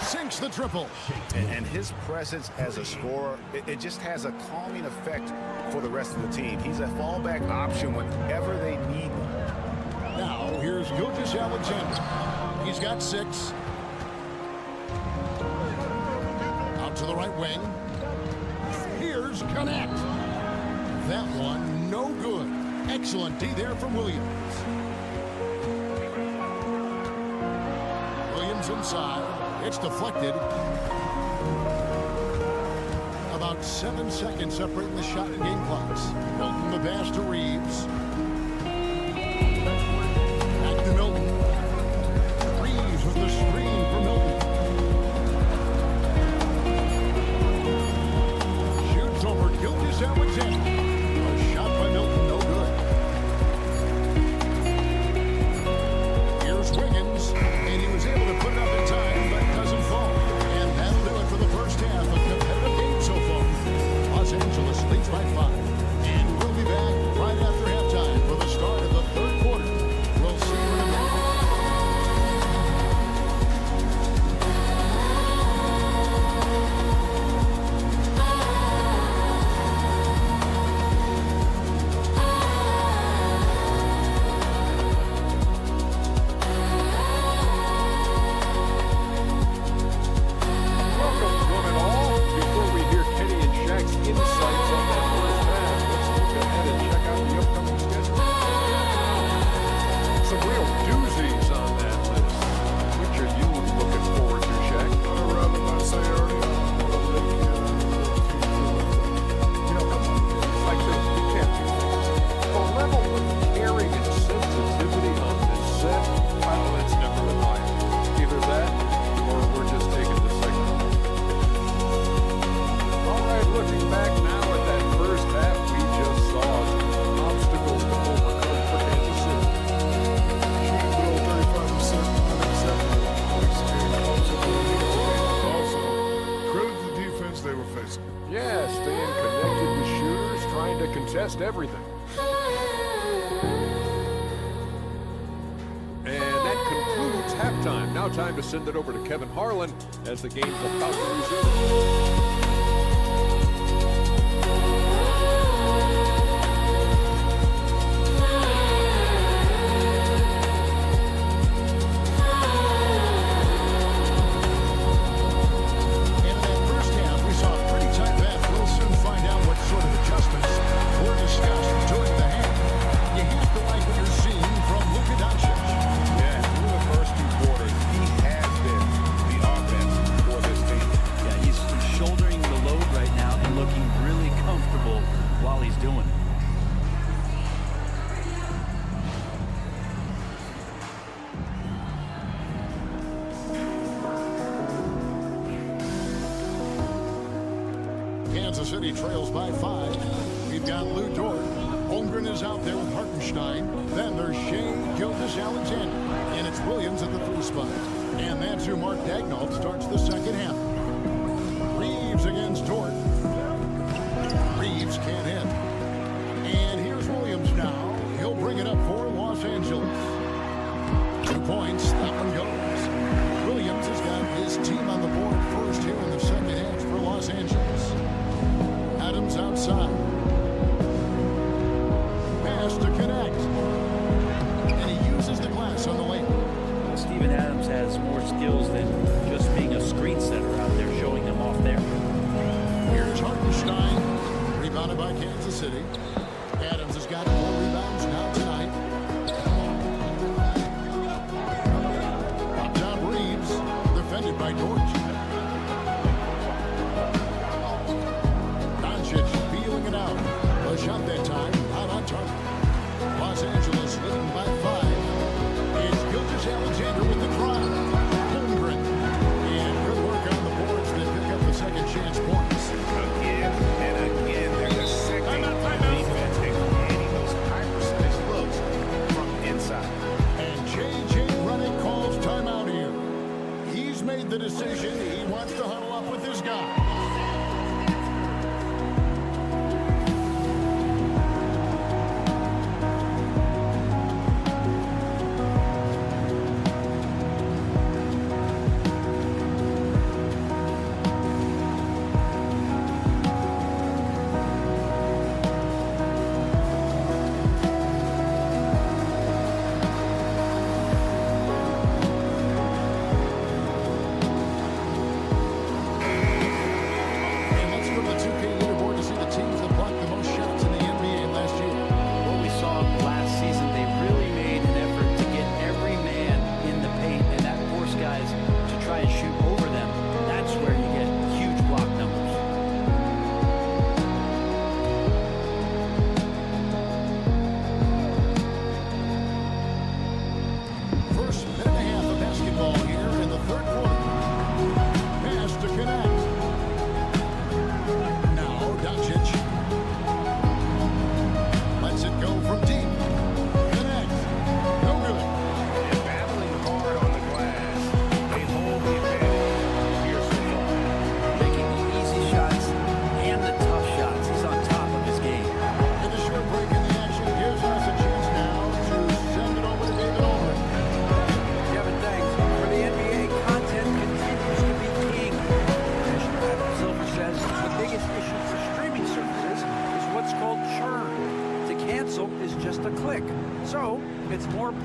sinks the triple. And his presence as a scorer, it just has a calming effect for the rest of the team. He's a fallback option whenever they need one. Now, here's Gilgis Alexander. He's got 6. Out to the right wing. Here's Connect. That one, no good. Excellent D there from Williams. Williams inside. It's deflected. About 7 seconds separating the shot and game clocks. Milton the pass to Reeves. Back to Milton. Reeves with the screen for Milton. Shoots over Gilgis Alexander. A shot by Milton, no good. Here's Wiggins, and he was able to put it up in time, but doesn't fall. And that'll do it for the first half of competitive game so far. Los Angeles leads by 5. And we'll be back right after halftime for the start of the third quarter. We'll see you in a minute. Welcome, one and all. Before we hear Kenny and Shaq's insights on that first half, let's look ahead and check out the upcoming schedule. Some real doozies on that list. Which are you looking forward to, Shaq? I'd rather not say early on. You know, come on, it's like this. You can't do this. The level of caring and sensitivity on this set, well, it's never been higher. Either that, or we're just taking the signal. All right, looking back now at that first half we just saw, obstacles to overcome for Kansas City. Shooting below 35%, unacceptable. Also, credit the defense they were facing. Yeah, staying connected with shooters, trying to contest everything. And that concludes halftime. Now time to send it over to Kevin Harlan as the game's about to resume. In that first half, we saw a pretty tight match. We'll soon find out what sort of adjustments were discussed during the half. You have to like what you're seeing from Luka Doncic. Yeah, through the first 2 quarters, he has been the offense for this team. Yeah, he's shouldering the load right now and looking really comfortable while he's doing it. Kansas City trails by 5. We've got Lou Dort. Holmgren is out there with Hartenstein. Then there's Shea Gilgeous-Alexander. And it's Williams at the 3 spot. And that's who Mark Daigneault starts the second half. Reeves against Dort. Reeves can't hit. And here's Williams now. He'll bring it up for Los Angeles. 2 points. That one goes. Williams has got his team on the board first here in the second half for Los Angeles. Adams outside. Pass to Connect. And he uses the glass on the lane. Steven Adams has more skills than just being a screen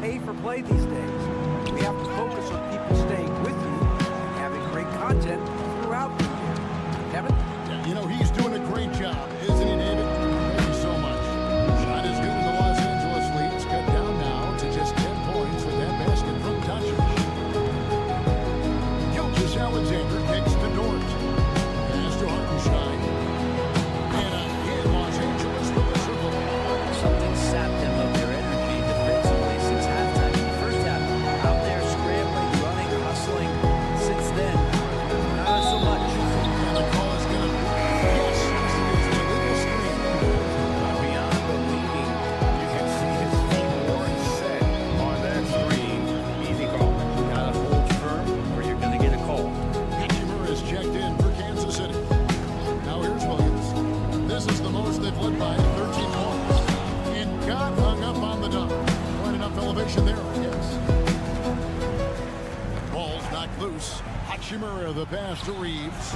pay for play these days. We have to focus on people staying with you and having great content throughout the year. Kevin? Yeah, you know, he's doing a great job, isn't he, David? Thank you so much. Shot is good in the Los Angeles lead. It's cut down now to just 10 points with that basket from Doncic. Gilgeous Alexander kicks to Dort. Pass to Hartenstein. And in Los Angeles with the circle. Something sapped them of their energy defensively since halftime. In the first half, out there scrambling, running, hustling. Since then, not so much. And the call is going to be, yes, this is the illegal screen. Beyond the leading, you can see his feet weren't set on that screen. Easy call. You gotta hold firm or you're gonna get a call. Hachimura is checked in for Kansas City. Now here's Williams. This is the most they've led by 13 points. And got hung up on the dunk. Quite enough elevation there, I guess. Ball's knocked loose. Hachimura the pass to Reeves.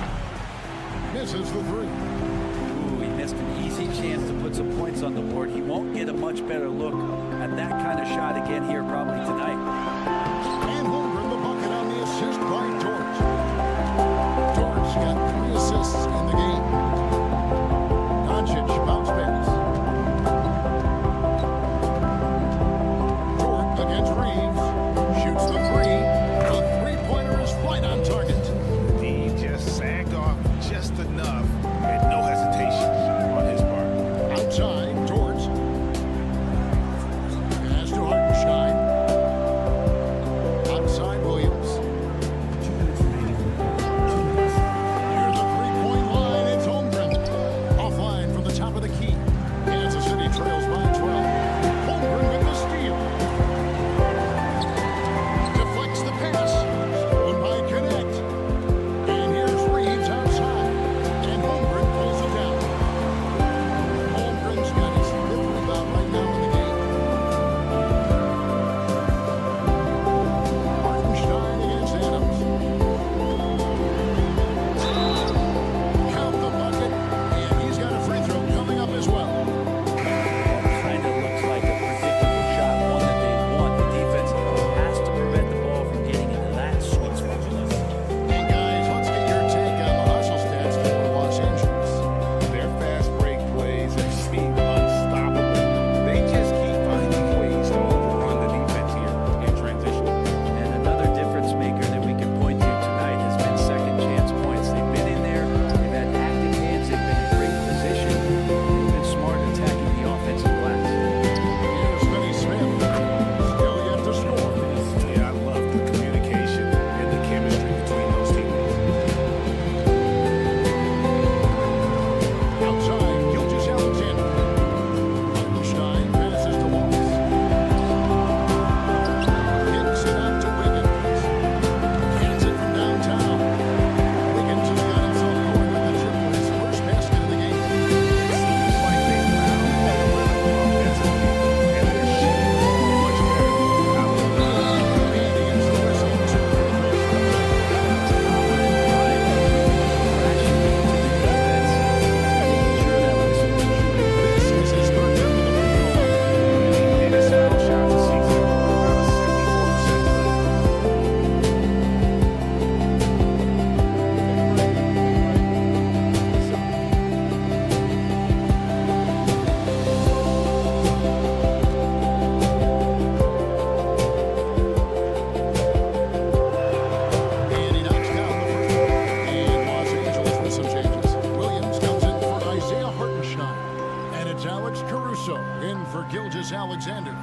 Misses the three. Ooh, he missed an easy chance to put some points on the board. He won't get a much better look at that kind of shot again here probably tonight. And Holmgren the bucket on the assist by Dort. Dort's got 3 assists in the game. Doncic bounce pass. Dort against Reeves. Shoots the three. The three-pointer is right on target. He just sagged off just enough and no hesitation on his part. Outside, Dort. Pass to Hartenstein. Outside, Williams. 2 minutes remaining. 2 minutes. Near the three-point line, it's Holmgren. Offline from the top of the key. Kansas City trails by 12. Holmgren with the steal. Deflects the pass. Stolen by Connect. And here's Reeves outside. And Holmgren pulls it down. Holmgren's got his 5th rebound right now in the game. Hartenstein against Adams. Count the bucket, and he's got a free throw coming up as well. Kind of looks like a predictable shot, one that they want. The defense has to prevent the ball from getting into that sweet spot. Hey guys, let's get your take on the hustle stats for Los Angeles. Their fast break plays and speed unstoppable. They just keep finding ways to overrun the defense here in transition. And another difference maker that we can point to tonight has been second chance points. They've been in there, they've had active hands, they've been in great position, they've been smart attacking the offensive glass. Here's Finney Smith. Still yet to score. Yeah, I love the communication and the chemistry between those teammates. Outside, Gilgeous Alexander. Hartenstein passes to Wallace. Kicks it out to Wiggins. Hands it from downtown. Wiggins has got himself going with the triple. His first basket of the game. Seems like they found that rhythm offensively, and they're shooting much better out of the And against the whistle, 2 free throws. This is his 3rd trip to the free throw line. hit his foul shot this season, about a 74% clip. And he knocks down the first one. And Los Angeles with some changes. Williams comes in for Isaiah Hartenstein. And it's Alex Caruso in for Gilgeous Alexander.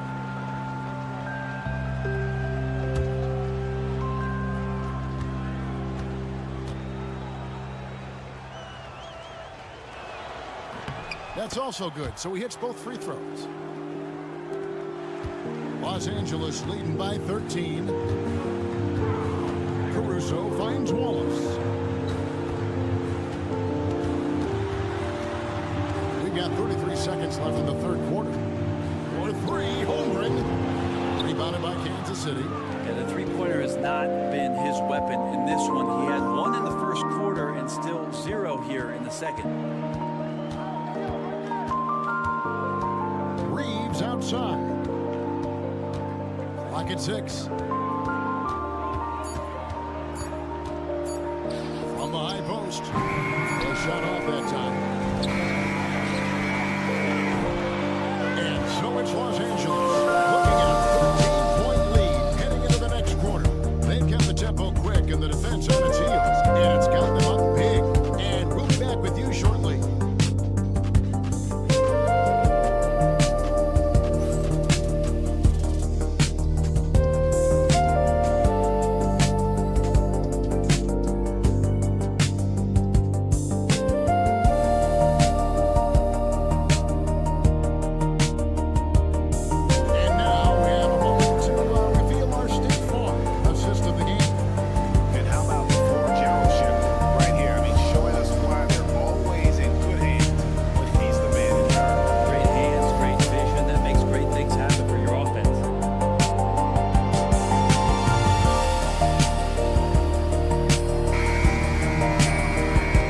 That's also good, so he hits both free throws. Los Angeles leading by 13. Caruso finds Wallace. We've got 33 seconds left in the 3rd quarter. For 3, Holmgren. Rebounded by Kansas City. Yeah, the three-pointer has not been his weapon in this one. He had 1 in the first quarter and still 0 here in the second. Reeves outside. clock at 6. From the high post. A shot off that time. And so it's Los Angeles looking at a 13-point lead heading into the next quarter. They've kept the tempo quick and the defense on its heels, and it's got them up big. And we'll be back with you shortly. And now we have a moment to reveal our State Farm assist of the game. And how about the floor generalship right here? I mean, showing us why they're always in good hands when he's the man in charge. Great hands, great vision. That makes great things happen for your offense.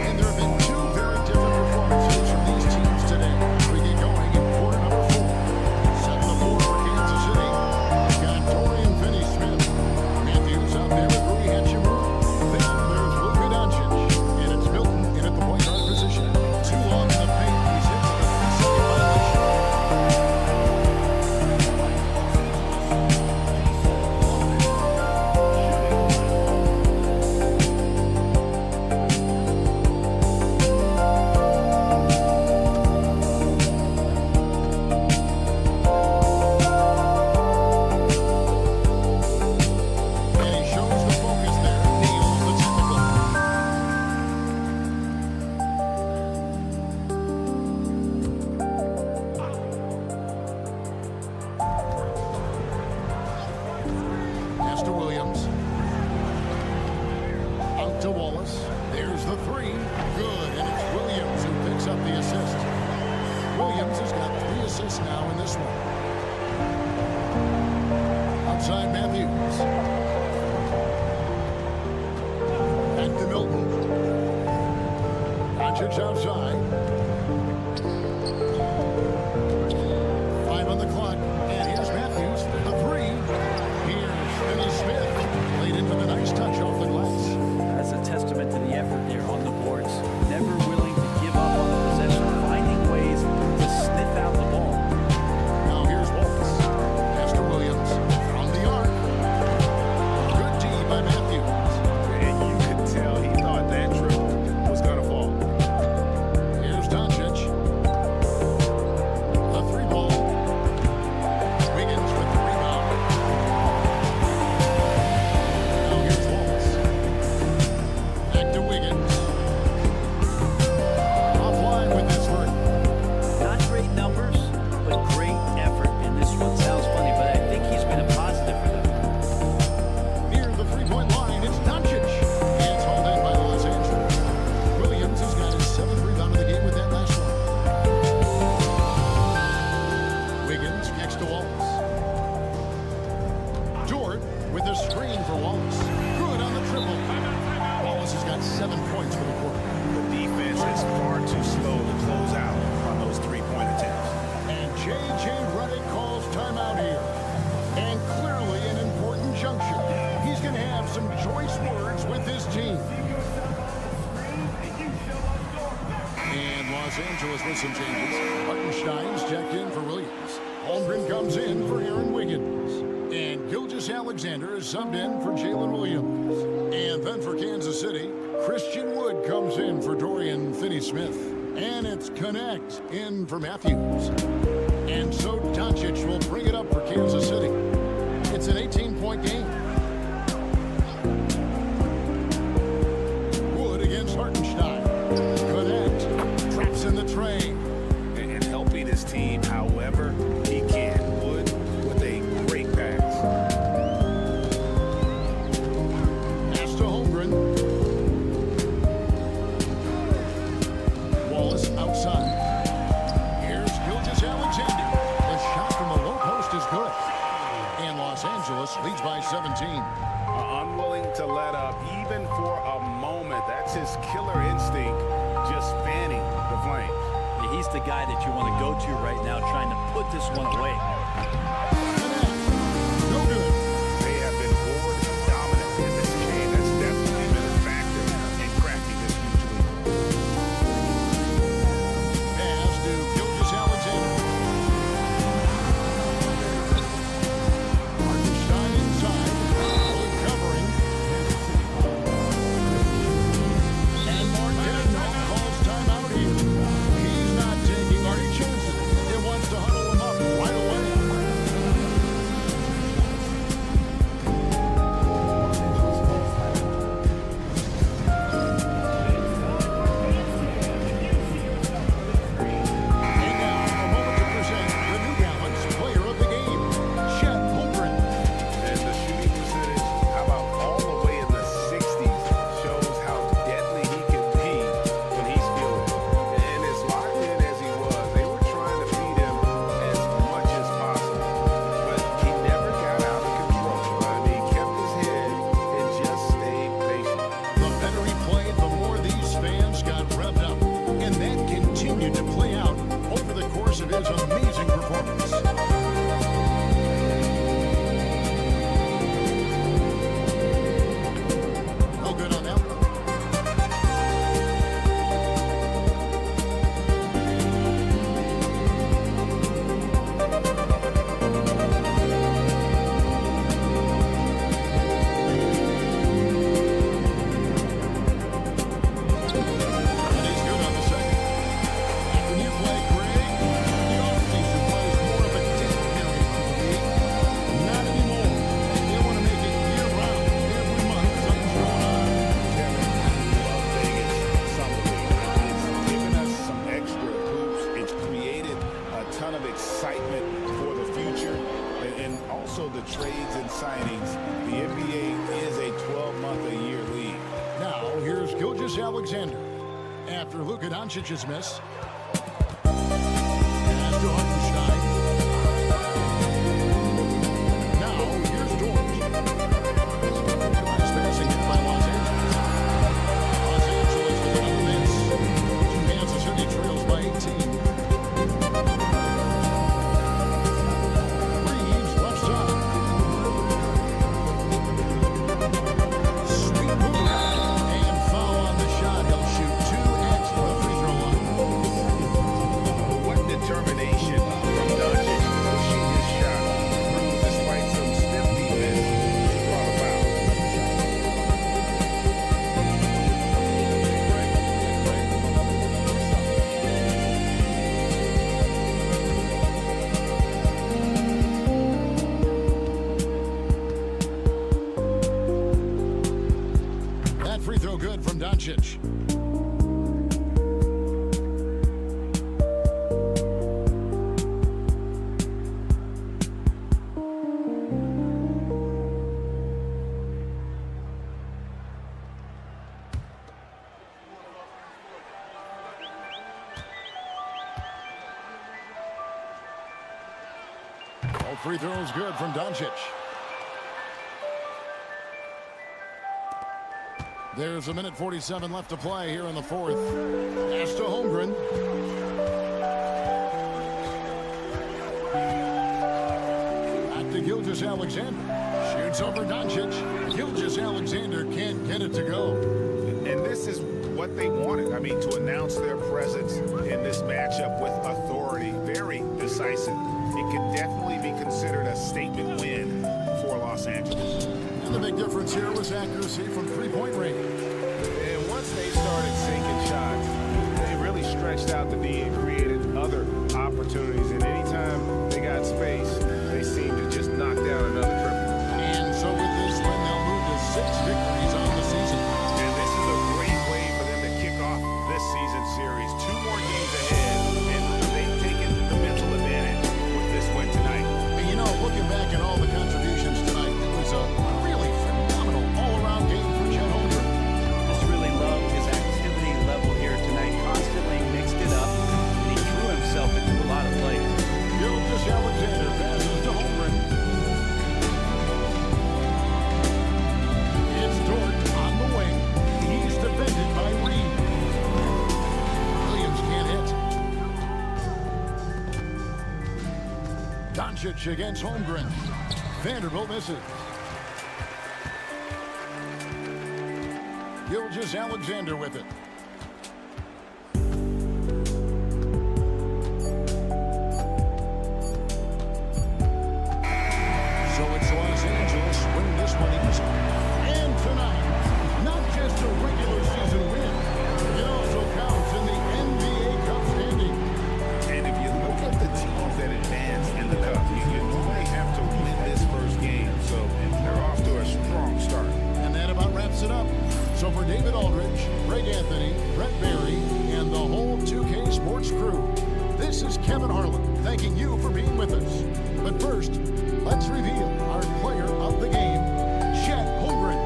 And there have been two very different performances from these teams today. We get going in quarter number 4. 7-4 for Kansas City. We've got Dorian Finney-Smith. Matthews out there with Rui Hachimura. Then there's Luka Doncic. And it's Milton in at the point guard position. Too long in the paint. He's hit with a 3-second violation. And he shows the focus there. Nails the technical. Pass to Williams. Out to Wallace. There's the 3. Good. And it's Williams who picks up the assist. Williams has got 3 assists now in this one. Outside Matthews. Back to Milton. Doncic outside. 5 on the clock. And here's Matthews for the 3. Here's Finney-Smith. Played in with a nice touch off the glass. That's a testament to the effort there on the boards. Never willing to give up on the possession, finding ways to sniff out the ball. Now here's Wallace. Pass to Williams. From the arc. Good D by Matthews. And you could tell he thought that triple was going to fall. Here's Doncic. The 3 ball. Wiggins with the rebound. Now here's Wallace. Back to Wiggins. Offline with this 3. Not great numbers, but great effort. And this one sounds funny, but I think he's been a positive for them. Near the 3-point line, it's Doncic. It's hauled in by Los Angeles. Williams has got his 7th rebound of the game with that last one. Wiggins kicks to Wallace. Dort with a screen for Wallace. Good on the triple. Wallace has got 7 points for the quarter. The defense is far too slow to close out on those 3-point attempts. And J.J. Redick calls timeout here. And clearly an important juncture. He's going to have some choice words with his team. And Los Angeles with some changes. Hartenstein's checked in for Williams. Holmgren comes in for Aaron Wiggins. And Gilgeous-Alexander is subbed in for Jalen Williams. And then for Kansas City, Christian Wood comes in for Dorian Finney-Smith. And it's Connect in for Matthews. And so Doncic will bring it up for Kansas City. It's an 18-point game. Wood against Hartenstein. Connect. Traps in the tray. And helping his team however he can. Wood with a great pass. Pass to Holmgren. Wallace outside. Here's Gilgeous-Alexander. The shot from the low post is good. And Los Angeles leads by 17. Unwilling to let up even for a moment. That's his killer instinct, just fanning the flames. He's the guy that you want to go to right now, trying to put this one away. No good. Gilgeous-Alexander. After Luka Doncic's miss. Pass to Hartenstein. Now, here's George. Nice passing hit by Los Angeles. Los Angeles with another miss. Kansas City trails by 18. Reeves left side. Sweet move. And foul on the shot. He'll shoot 2 at the free throw line. What determination from Doncic to shoot his shot. Proves despite some stiff defense, he brought a foul. That free throw good from Doncic. All free throws good from Doncic. There's 1:47 left to play here in the fourth. Pass to Holmgren. Back to Gilgeous-Alexander. Shoots over Doncic. Gilgeous-Alexander can't get it to go. And this is what they wanted. I mean, to announce their presence in this matchup with authority, very decisive. It could definitely be considered a statement win for Los Angeles. And the big difference here was accuracy from three-point range. And once they started sinking shots, they really stretched out the D and created other opportunities. And anytime they got space, they seemed to just knock down another triple. And so with this win, they'll move to 6 victories on the season. And this is a great way for them to kick off this season series. 2 more games ahead, and they've taken the mental advantage with this win tonight. And you know, looking back at all the contributions tonight, it was a really phenomenal all-around game for Chet Holmgren. Just really loved his activity level here tonight. Constantly mixed it up, and he threw himself into a lot of plays. Gilgeous-Alexander passes to Holmgren. It's Dort on the wing. He's defended by Reed. Williams can't hit. Doncic against Holmgren. Vanderbilt misses. Gilgeous-Alexander with it. So it's Los Angeles winning this one easily. And tonight, not just a regular season win, it also counts in the NBA Cup standing. And if you look at the teams that advance in the Cup, you only have to win this first game. So they're off to a strong start. And that about wraps it up. So for David Aldridge, Greg Anthony, Brett Barry, and the whole 2K Sports crew, this is Kevin Harlan thanking you for being with us. But first, let's reveal our player of the game, Chet Holmgren.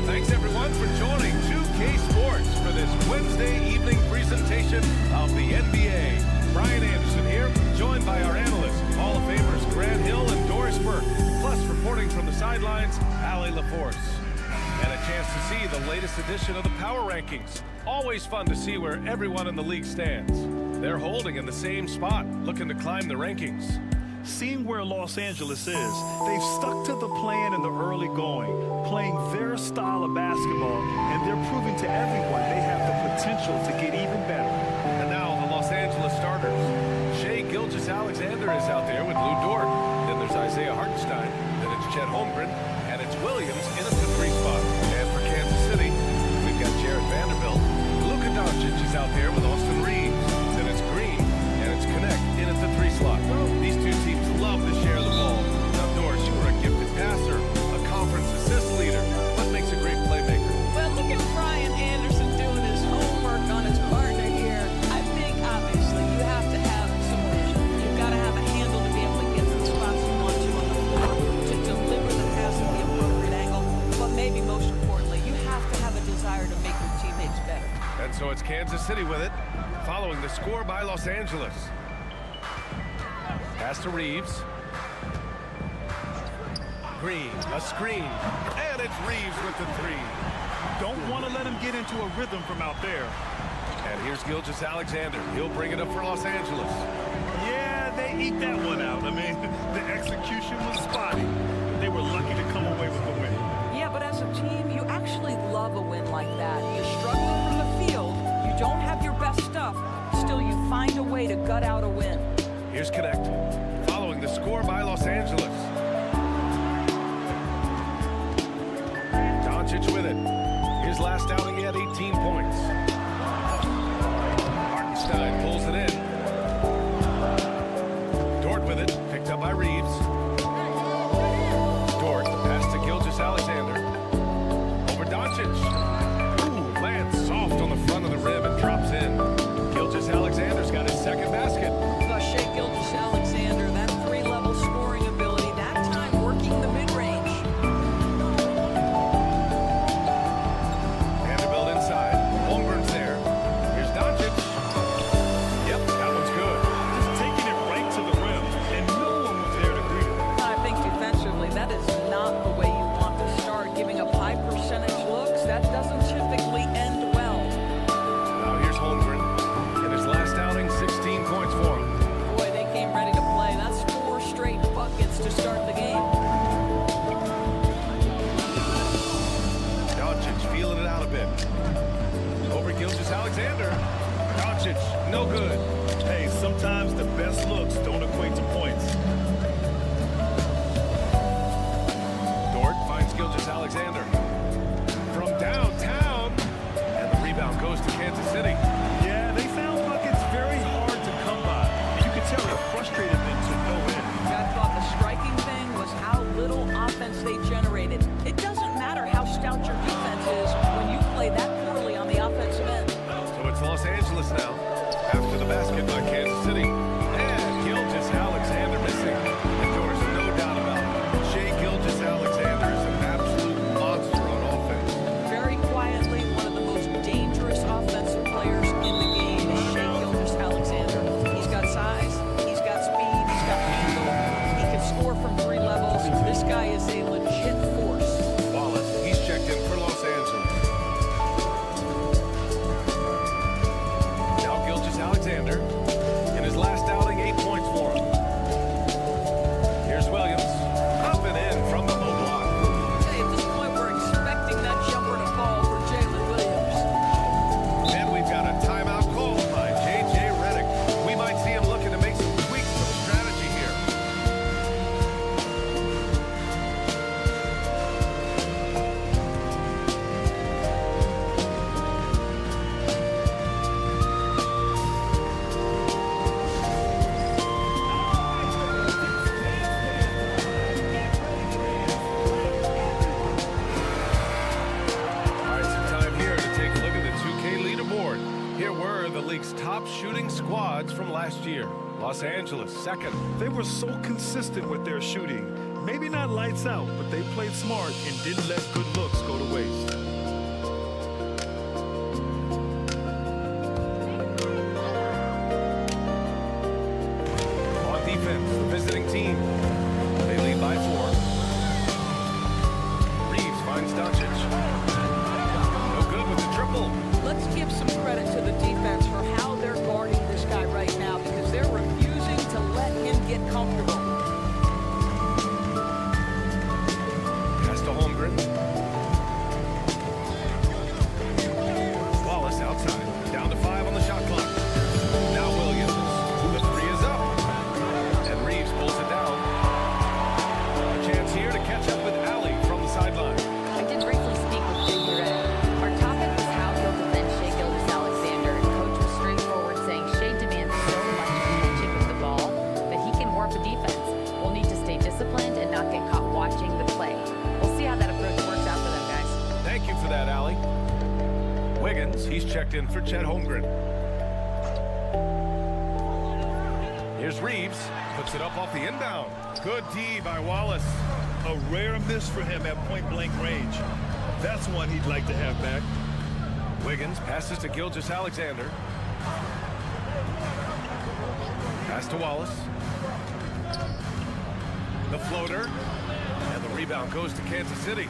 Thanks everyone for joining 2K Sports for this Wednesday evening presentation of the NBA. Brian Anderson here, joined by our analysts, Hall of Famers Grant Hill and Doris Burke, plus reporting from the sidelines, Allie LaForce. And a chance to see the latest edition of the Power Rankings. Always fun to see where everyone in the league stands. They're holding in the same spot, looking to climb the rankings. Seeing where Los Angeles is, they've stuck to the plan in the early going, playing their style of basketball, and they're proving to everyone they have the potential to get even better. And now the Los Angeles starters. Shai Gilgeous-Alexander is out there with Lou Dort. Then there's Isaiah Hartenstein. Then it's Chet Holmgren. And it's Williams in at the 3 spot. And for Kansas City, we've got Jared Vanderbilt. Luka Doncic is out there with Austin Reeves. Then it's Green. And it's Connect in at the 3 slot. Kansas City with it, following the score by Los Angeles. Pass to Reeves. Green, a screen, and it's Reeves with the three. Don't want to let him get into a rhythm from out there. And here's Gilgeous-Alexander. He'll bring it up for Los Angeles. Yeah, they eke that one out. I mean, the execution was spotty. They were lucky to come away with the win. Yeah, but as a team, you actually love a win like that. You're struggling from the field, you don't have your best stuff, still you find a way to gut out a win. Here's Connect, following the score by Los Angeles. Doncic with it. His last outing, he had 18 points. Hartenstein pulls it in. Dort with it, picked up by Reeves. Dort, pass to Gilgeous-Alexander. Over Doncic. Ooh, lands soft on the front of the rim and drops in. Gilgeous-Alexander's got his second basket. Shea Gilgeous-Alexander, that three-level scoring ability, that time working the mid-range. Vanderbilt inside. Holmgren's there. Here's Doncic. Yep, that one's good. Just taking it right to the rim, and no one was there to greet him. I think defensively, that is not the way you want to start. Giving up high percentage looks, that doesn't typically end well. Now here's Holmgren. In his last outing, 16 points for him. Boy, they came ready to play. That's 4 straight buckets to start the game. Doncic feeling it out a bit. Over Gilgeous-Alexander. Doncic, no good. Hey, sometimes the best looks don't equate to points. Dort finds Gilgeous-Alexander. From downtown. And the rebound goes to Kansas City. Yeah, they found buckets very hard to come by. And you could tell it frustrated them to no end. I thought the striking thing was how little offense they generated. It doesn't matter how stout your defense is when you play that poorly on the offensive end. So it's Los Angeles now. After the basket by Kansas City. And Gilgeous-Alexander missing. And there's no doubt about it. Shea Gilgeous-Alexander is an absolute monster on offense. Very quietly, one of the most dangerous offensive players in the game is Shea Gilgeous-Alexander. He's got size, he's got speed, he's got handle. He can score from 3 levels. This guy is a legit force. Wallace, he's checked in for Los Angeles. Now Gilgeous-Alexander. In his last outing, 8 points for him. Here's Williams. Up and in from the low block. Hey, at this point, we're expecting that jumper to fall for Jalen Williams. And we've got a timeout called by J.J. Redick. We might see him looking to make some tweaks to the strategy here. All right, some time here to take a look at the 2K leaderboard. Here were the league's top shooting squads from last year. Los Angeles, second. They were so consistent with their shooting. Maybe not lights out, but they played smart and didn't let good looks go to waste. On defense, the visiting team. They lead by 4. Reeves finds Doncic. No good with the triple. Let's give some credit to the defense for how they're guarding this guy right now because they're refusing to let him get comfortable. Pass to Holmgren. Wallace outside. Down to 5 on the shot clock. Now Williams. The 3 is up. And Reeves pulls it down. A chance here to catch up with Allie from the sideline. I did briefly speak with J.J. Redick. Our topic was how he'll defend Shea Gilgeous-Alexander, and Coach was straightforward, saying Shea demands so much attention with the ball that he can warp a defense. We'll need to stay disciplined and not get caught watching the play. We'll see how that approach works out for them, guys. Thank you for that, Allie. Wiggins, he's checked in for Chet Holmgren. Here's Reeves, puts it up off the inbound. Good D by Wallace. A rare miss for him at point-blank range. That's one he'd like to have back. Wiggins passes to Gilgeous-Alexander. Pass to Wallace. The floater. And the rebound goes to Kansas City.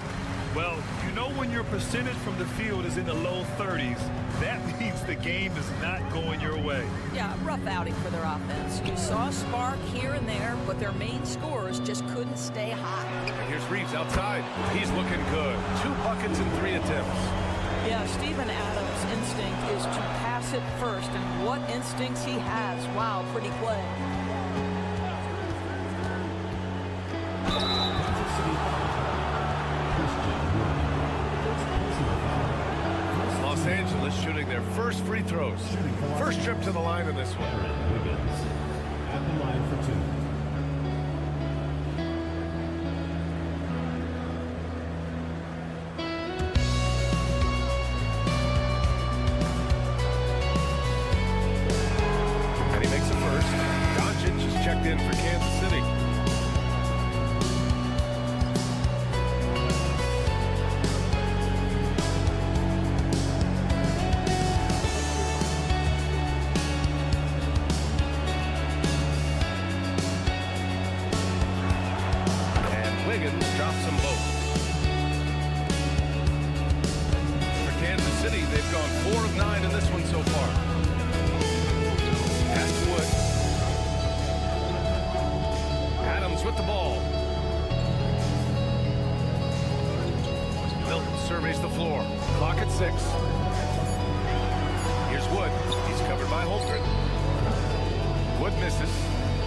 Well, you know when your percentage from the field is in the low 30s, that means the game is not going your way. Yeah, rough outing for their offense. You saw a spark here and there, but their main scorers just couldn't stay hot. And here's Reeves outside. He's looking good. 2 buckets in 3 attempts. Yeah, Steven Adams' instinct is to pass it first, and what instincts he has. Wow, pretty play. Los Angeles shooting their first free throws. First trip to the line in this one. Wiggins at the line for 2. And he makes a first. Doncic is checked in for Kansas City. Wiggins drops them both. For Kansas City, they've gone 4 of 9 in this one so far. Pass to Wood. Adams with the ball. Milton surveys the floor. Clock at 6. Here's Wood. He's covered by Holmgren. Wood misses.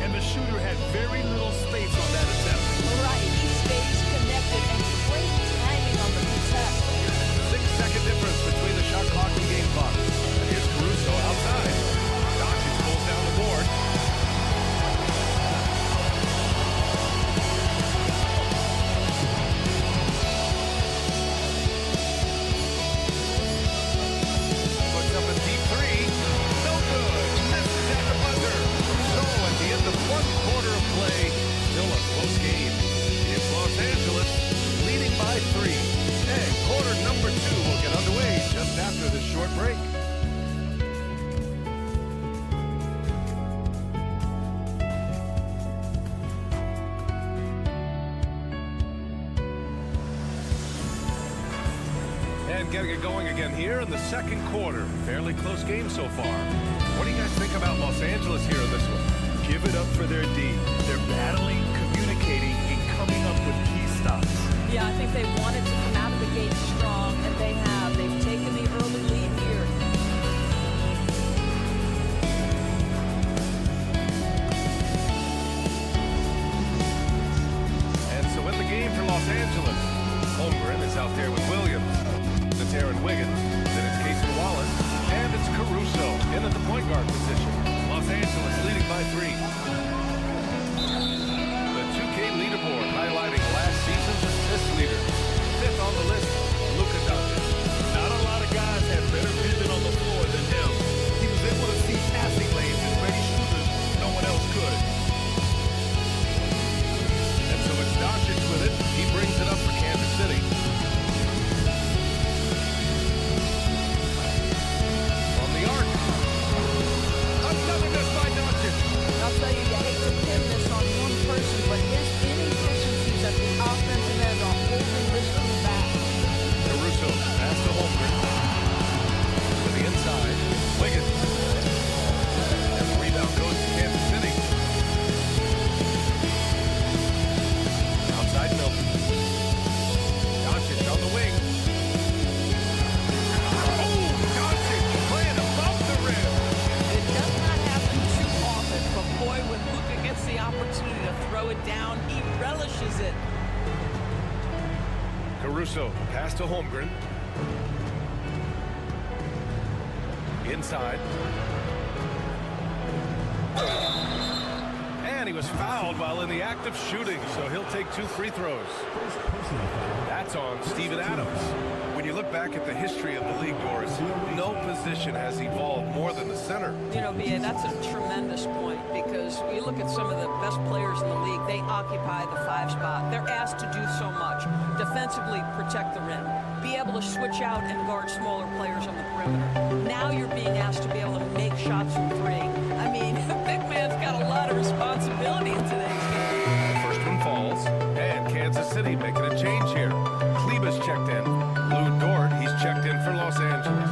And the shooter had very little space on that attempt. Right, he stays connected and great timing on the protect. 6-second difference between the shot clock and game clock. And here's Caruso outside. Doncic pulls down the board. Puts up a deep 3. No good. Misses at the buzzer. So at the end of 1 quarter of play, still a close game. It's Los Angeles leading by 3. And quarter number 2 will get underway just after this short break. And getting it going again here in the second quarter. Fairly close game so far. What do you guys think about Los Angeles here in this one? Give it up for their D. They're battling, communicating, and coming up with key stops. Yeah, I think they wanted to come out of the gate strong, and they have. They've taken the early lead here. And so in the game for Los Angeles, Holmgren is out there with Williams. It's Aaron Wiggins, then it's Casey Wallace, and it's Caruso in at the point guard position. Los Angeles leading by 3. The 2K leaderboard highlighting last season's assist leader. 5th on the list, Luka Doncic. Not a lot of guys had better vision on the floor than him. He was able to see passing lanes and ready shooters no one else could. And so it's Doncic with it. He brings it up for Kansas City. From the arc. Another miss by Doncic. I'll tell you, you hate to pin this on one person, but his inefficiencies at the offensive end are holding this team back. Caruso pass to Holmgren. To the inside. Wiggins. And the rebound goes to Kansas City. Outside Milton. Doncic on the wing. Oh, Doncic playing above the rim. It does not happen too often, but boy, when Luka gets the opportunity to throw it down, he relishes it. Caruso pass to Holmgren. Inside. And he was fouled while in the act of shooting, so he'll take 2 free throws. That's on Steven Adams. When you look back at the history of the league, Doris, no position has evolved more than the center. You know, B.A., that's a tremendous point because you look at some of the best players in the league, they occupy the 5 spot. They're asked to do so much. Defensively, protect the rim. be able to switch out and guard smaller players on the perimeter. Now you're being asked to be able to make shots from three. I mean, the big man's got a lot of responsibility in today's game. The first one falls, and Kansas City making a change here. Kleba's checked in. Lou Dort, he's checked in for Los Angeles.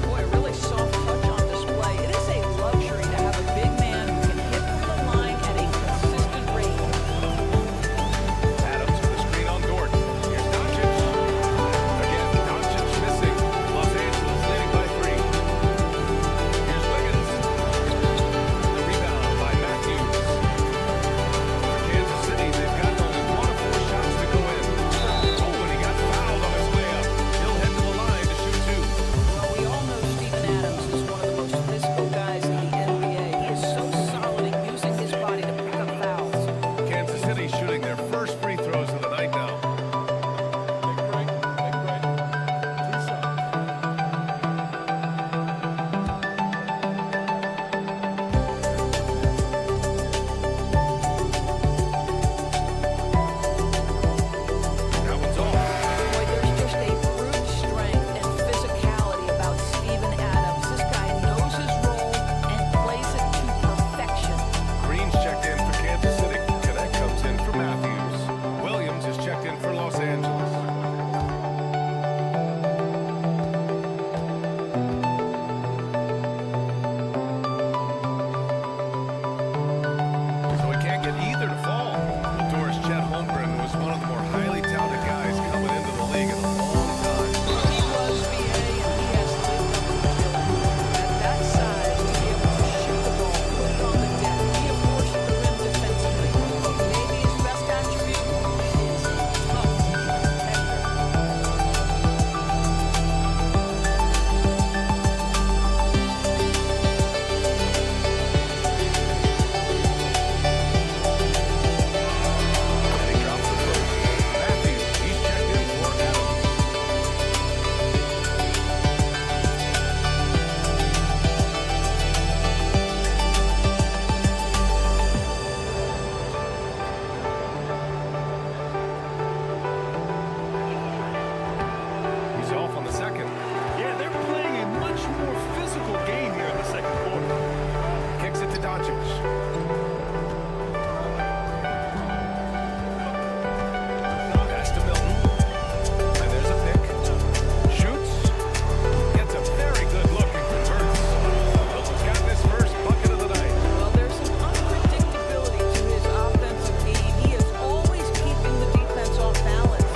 Boy, really soft touch on display. It is a luxury to have a big man who can hit from the line at a consistent rate. Adams with the screen on Dort. Here's Doncic. Again, Doncic missing. Los Angeles leading by 3. Here's Wiggins. The rebound by Matthews. For Kansas City, they've got only 1 of 4 shots to go in. Oh, and he got fouled on his way up. He'll head to the line to shoot 2. Well, we all know Steven Adams is one of the most physical guys in the NBA. He is so solid at using his body to pick up fouls. Kansas City shooting their first free throws of the night now. That one's off. Boy, there's just a brute strength and physicality about Steven Adams. This guy knows his role and plays it to perfection. Green's checked in for Kansas City. Connect comes in for Matthews. Williams is checked in for Los Angeles. So he can't get either to fall. Doris Chet Holmgren was one of the more highly touted guys coming into the league in a long time. He was VA and he has lived up to the billing. At that size, to be able to shoot the ball, put it on the deck, be a force at the rim defensively. Maybe his best attribute is tough protector. And he drops the first. Matthews, he's checked in for Adams. He's off on the second. Yeah, they're playing a much more physical game here in the second quarter. Kicks it to Doncic. Pass to Milton. And there's a pick. Shoots. Gets a very good look and converts. Milton's got this first bucket of the night. Well, there's some unpredictability to his offensive game. He is always keeping the defense off balance.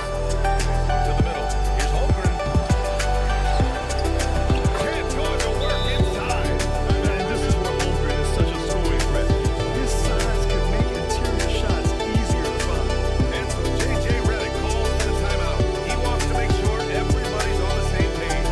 To the middle. Here's Holmgren. Can't go to work inside. Man, this is where Holmgren is such a scoring threat. His size can make interior shots easier to find. And so J.J. Redick calls for the timeout. He wants to make sure everybody's on the same page.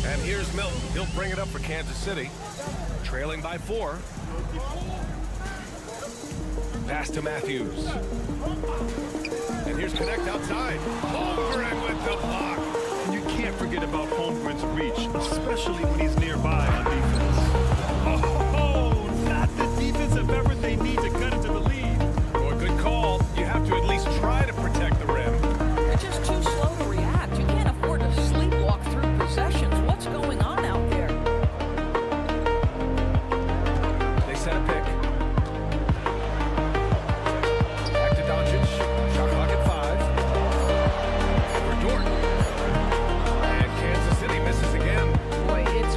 And here's Milton. He'll bring it up for Kansas City. Trailing by 4. Pass to Matthews. And here's Connect outside. Holmgren with the block. And you can't forget about Holmgren's reach, especially when he's nearby on defense. Oh, not the defensive effort they need to cut into the lead. Oh, a good call. You have to at least try to protect the rim. They're just too slow to react. You can't afford to sleepwalk through possessions. What's going on out there? They set a pick. Back to Doncic. Shot clock at 5. For Dort. And Kansas City misses again. Boy, it's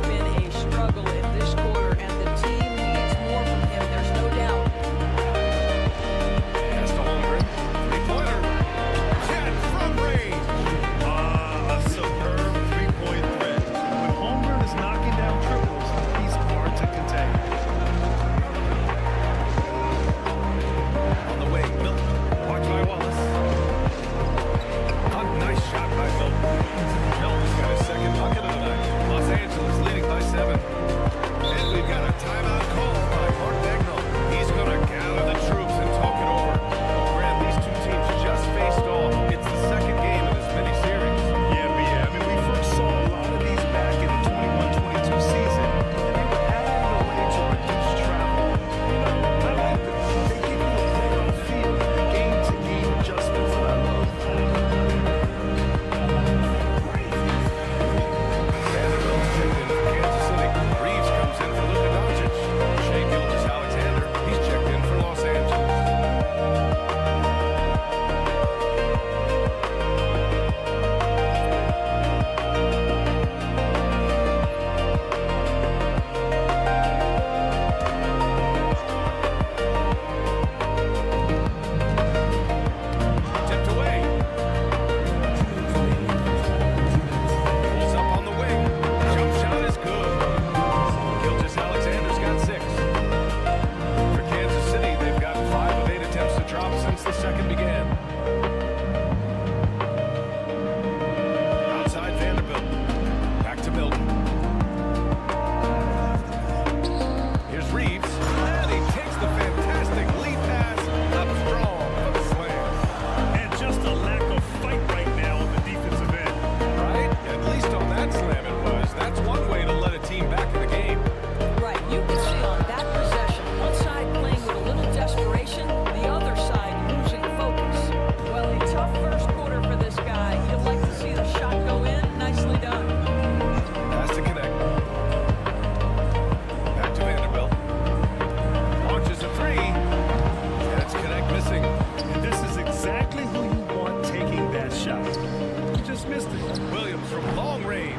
from long range.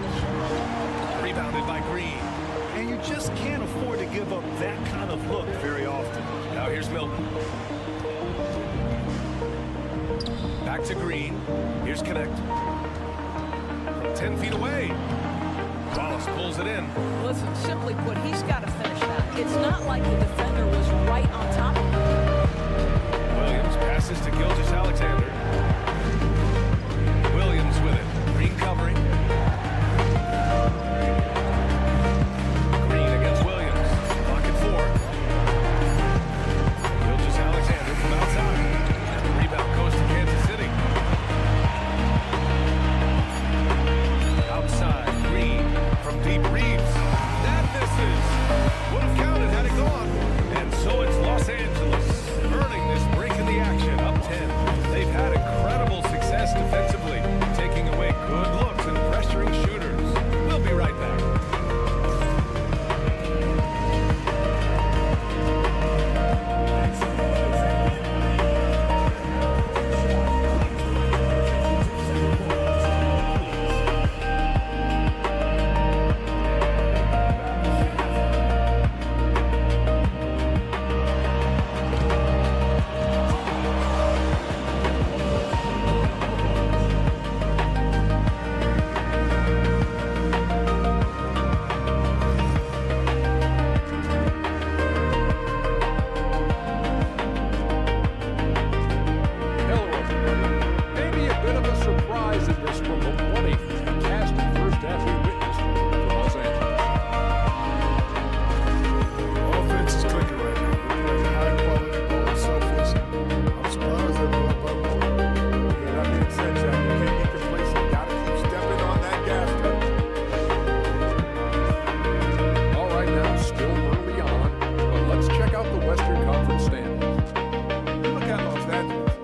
Rebounded by Green. And you just can't afford to give up that kind of look very often. Now here's Milton. Back to Green. Here's Connect. From 10 feet away. Wallace pulls it in. Listen, simply put, he's got to finish that. It's not like the defender was right on top of him. Williams passes to Gilgeous-Alexander. Williams with it. Green covering. Green against Williams. Pocket 4. Gilgeous-Alexander from outside. And the rebound goes to Kansas City. Outside, Green from deep. Reeves. That misses. Would have counted had it gone. And so it's Los Angeles earning this break in the action, up 10. They've had incredible success defensively, taking away good looks and pressuring shooters. We'll be right back. Hello, everybody. Maybe a bit of a surprise in this one, but what a fantastic first half we witnessed for Los Angeles. Offense is clicking right now. They're playing high quality ball, selfless. I'm surprised they're not up by more. Yeah, that being said, Jack, you can't be complacent. Got to keep stepping on that gas pedal. All right, now still early on, but let's check out the Western Conference standings. Look at Los Angeles.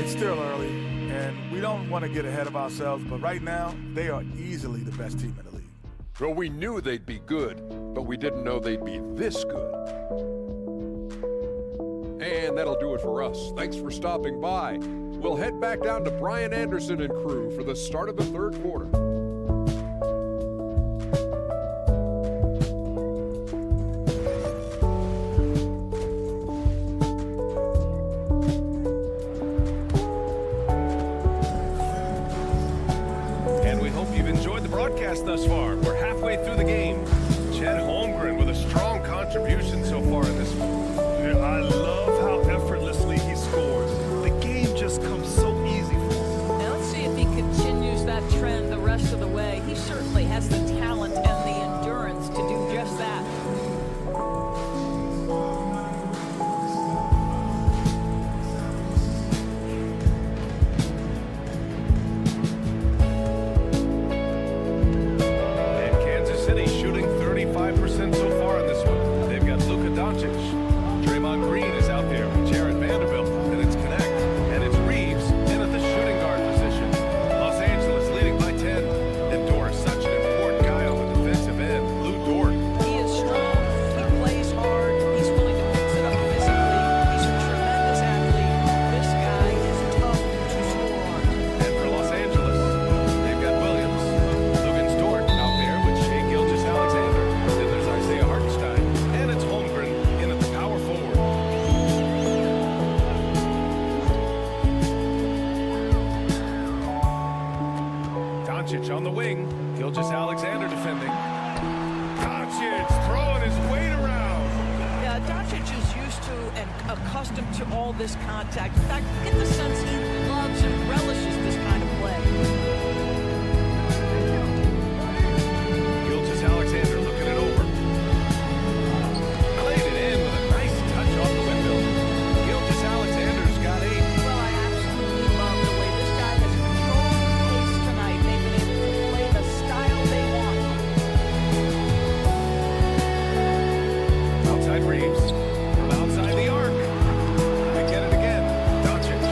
It's still early, and we don't want to get ahead of ourselves, but right now, they are easily the best team in the league. Well, we knew they'd be good, but we didn't know they'd be this good. And that'll do it for us. Thanks for stopping by. We'll head back down to Brian Anderson and crew for the start of the third quarter. And we hope you've enjoyed the broadcast thus far. We're halfway through the game. Chet Holmgren with a strong contribution so far in this one. Yeah, I love how effortlessly he scores. The game just comes so easy for him. Now let's see if he continues that trend the rest of the way. He certainly has the talent and the endurance to do just that. And Kansas City shooting 35% so far in this one. They've got Luka Doncic. Draymond Green is out there with Jared Vanderbilt. And it's Connect. And it's Reeves in at the shooting guard position. Los Angeles leading by 10. And Dort is such an important guy on the defensive end. Lou Dort. He is strong, he plays hard, he's willing to mix it up physically. He's a tremendous athlete. This guy is tough to score on. And for Los Angeles, they've got Williams. Lugens Dort out there with Shai Gilgeous-Alexander. Then there's Isaiah Hartenstein. And it's Holmgren in at the power forward. Doncic on the wing. Gilgeous-Alexander defending. Doncic throwing his weight around. Yeah, Doncic is used to and accustomed to all this contact. In fact, you get the sense he loves and relishes this kind of play. Gilgeous-Alexander looking it over. Played it in with a nice touch off the window. Gilgeous-Alexander's got 8. Well, I absolutely love the way this guy has controlled the pace tonight. They've been able to play the style they want. Outside Reeves. From outside the arc. They get it again. Doncic.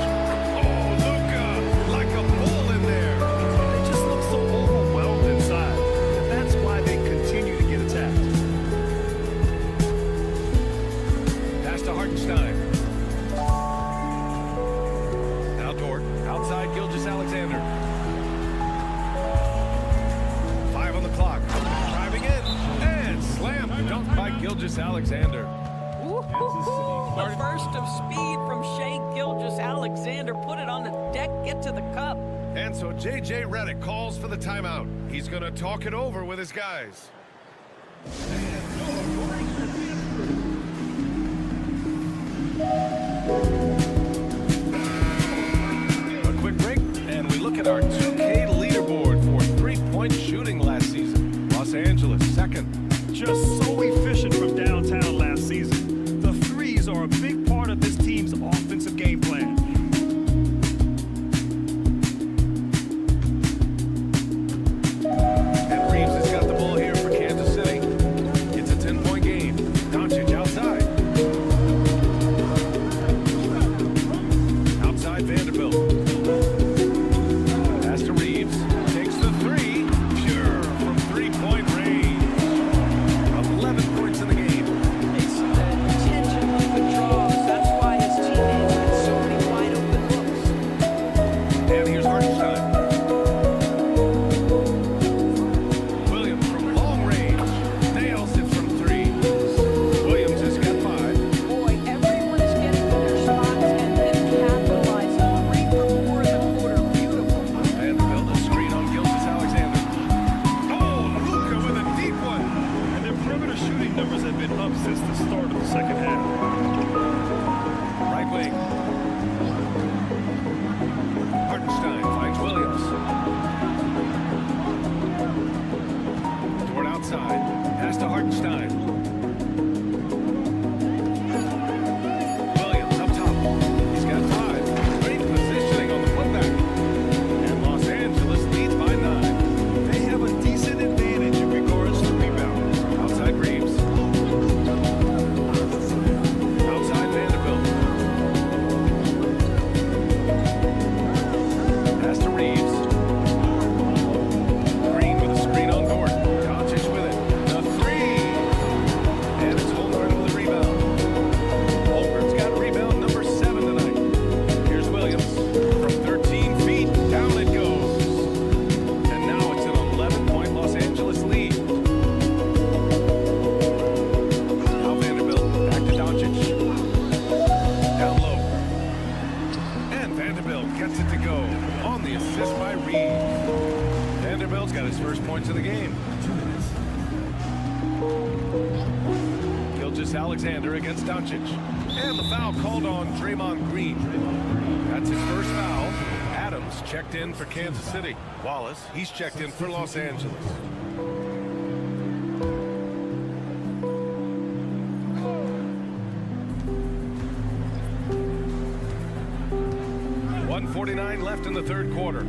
Oh, Luka. Like a bull in there. Gilgeous-Alexander. A burst of speed from Shea Gilgeous-Alexander. Put it on the deck, get to the cup. And so J.J. Redick calls for the timeout. He's going to talk it over with his guys. A quick break, and we look at our 2K leaderboard for three-point shooting last season. Los Angeles, second. Just so efficient from downtown last season. The threes are a big part of this team's offensive game plan. And Reeves has got the ball here for Kansas City. It's a 10-point game. Doncic outside. Outside Vanderbilt. Pass to Reeves. Takes the three. Pure from three-point range. 11 points in the game. It's the tension of the draws. That's why his teammates had so many wide open looks. And here's Hartenstein. Williams from long range. Nails it from three. Williams has got 5. Boy, everyone is getting to their spots and then capitalizing. 3 for 4 in the quarter. Beautiful. Vanderbilt, a screen on Gilgeous-Alexander. Oh, Luka with a deep one. And their perimeter shooting numbers have been up since the start of the second half. Right wing. Hartenstein finds Williams. Toward outside. Pass to Hartenstein. Williams up top. He's got 5. Great positioning on the putback. And Los Angeles leads by 9. They have a decent advantage in regards to rebounds. Outside Reeves. Outside Vanderbilt. Pass to Reeves. Green with a screen on Gordon. Doncic with it. The three. And it's Holmgren with the rebound. Holmgren's got rebound number 7 tonight. Here's Williams. From 13 feet, down it goes. And now it's an 11-point Los Angeles lead. Now Vanderbilt, back to Doncic. Down low. And Vanderbilt gets it to go on the assist by Reeves. Vanderbilt's got his first points of the game. 2 minutes. Gilgeous-Alexander against Doncic. And the foul called on Draymond Green. That's his first foul. Adams checked in for Kansas City. Wallace, he's checked in for Los Angeles. .149 left in the third quarter.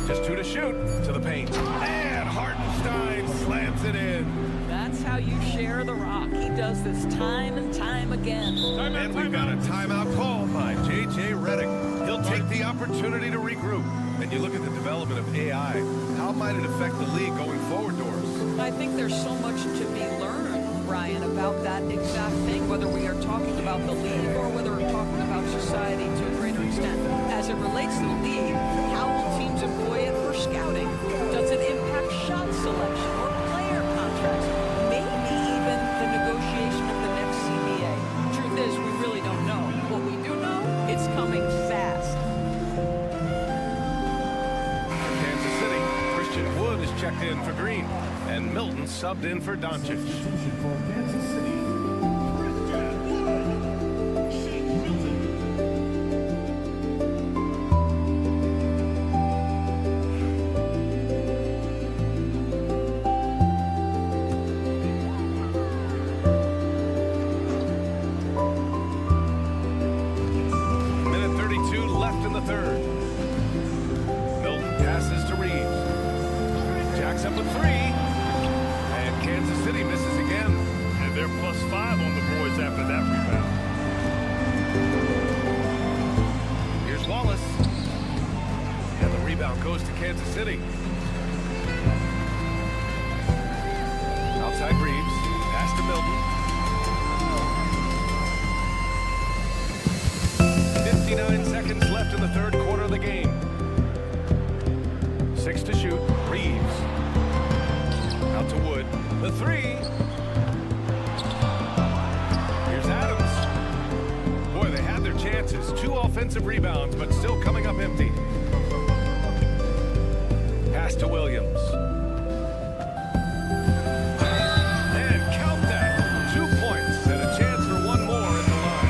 Just 2 to shoot. To the paint. And Hartenstein slams it in. That's how you share the rock. He does this time and time again. And we've got a timeout called by J.J. Redick. He'll take the opportunity to regroup. And you look at the development of AI. How might it affect the league going forward, Doris? I think there's so much to be learned, Brian, about that exact thing, whether we are talking about the league or whether we're talking about society to a greater extent. As it relates to the league, how will teams employ it for scouting? Does it impact shot selection or player contracts? Maybe even the negotiation of the next CBA. Truth is, we really don't know. What we do know, it's coming fast. Kansas City, Christian Wood is checked in for Green. And Milton subbed in for Doncic. Substitution for Kansas City. Minute 32 left in the third. Milton passes to Reeves. Jacks up a 3. And Kansas City misses again. And they're +5 on the boards after that rebound. Here's Wallace. And the rebound goes to Kansas City. Outside Reeves. Pass to Milton. 59 seconds left in the third quarter of the game. 6 to shoot. Reeves. offensive rebounds, but still coming up empty. Pass to Williams. And count that. 2 points and a chance for one more at the line.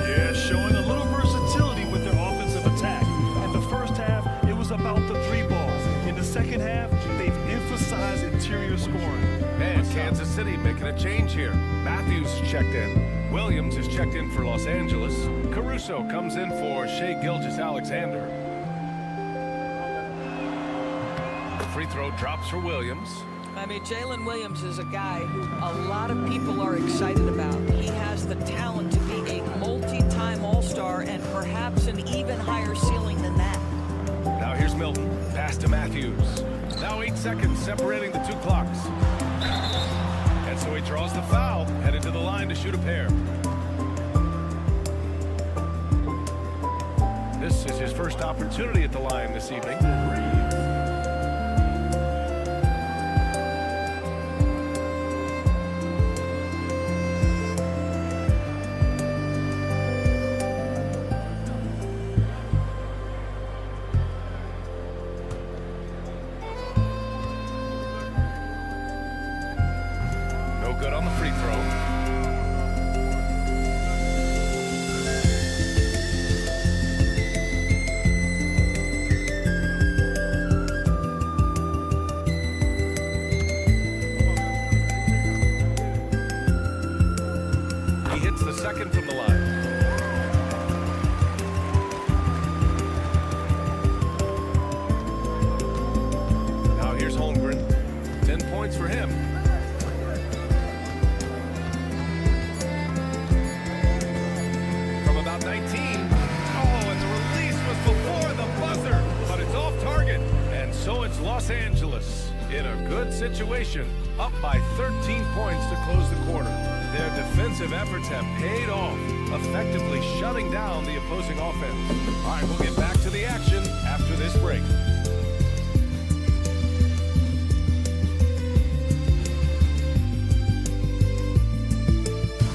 Yeah, showing a little versatility with their offensive attack. In the first half, it was about the three balls. In the second half, they've emphasized interior scoring. And Kansas City making a change here. Matthews checked in. Williams is checked in for Los Angeles. Caruso comes in for Shai Gilgeous-Alexander. Free throw drops for Williams. I mean, Jalen Williams is a guy who a lot of people are excited about. He has the talent to be a multi-time All-Star and perhaps an even higher ceiling than that. Now here's Milton. Pass to Matthews. Now 8 seconds separating the two clocks. And so he draws the foul, headed to the line to shoot a pair. This is his first opportunity at the line this evening. Good on the free throw. He hits the second from the line. Now here's Holmgren. 10 points for him. So it's Los Angeles in a good situation, up by 13 points to close the quarter. Their defensive efforts have paid off, effectively shutting down the opposing offense. All right, we'll get back to the action after this break.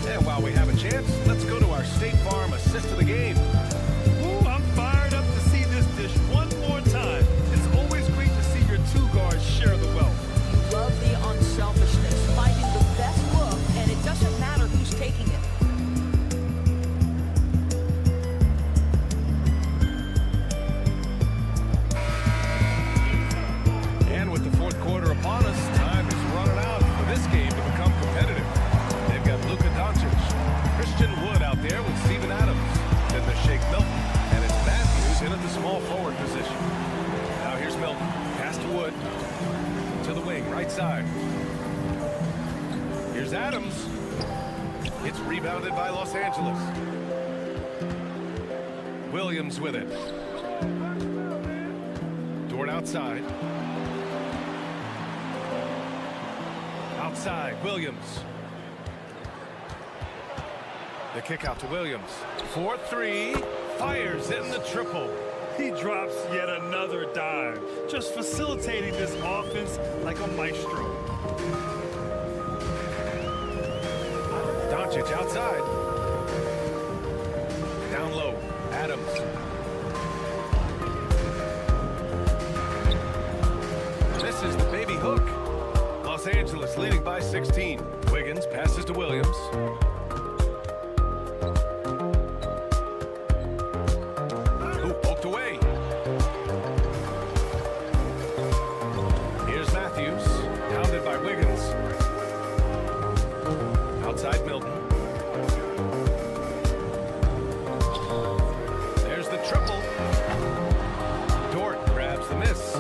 And while we have a chance, let's go to our State Farm assist of the game. Ooh, I'm fired up to see this dish one more time. It's always great to see your two guards share the wealth. You love the unselfishness, finding the best look, and it doesn't matter who's taking it. And with the fourth quarter upon us, time is running out for this game to become competitive. They've got Luka Doncic, Christian Wood out there with Steven Adams, then the Shake Milton, and it's Matthews in at the small forward position. Now here's Milton, pass to Wood, to the wing, right side. Here's Adams. It's rebounded by Los Angeles. Williams with it. Dort outside. Outside, Williams. The kick out to Williams. 4-3, fires in the triple. He drops yet another dime, just facilitating this offense like a maestro. Doncic outside. Down low, Adams. Misses the baby hook. Los Angeles leading by 16. Wiggins passes to Williams. Who poked away. Here's Matthews, pounded by Wiggins. Outside Milton. There's the triple. Dort grabs the miss.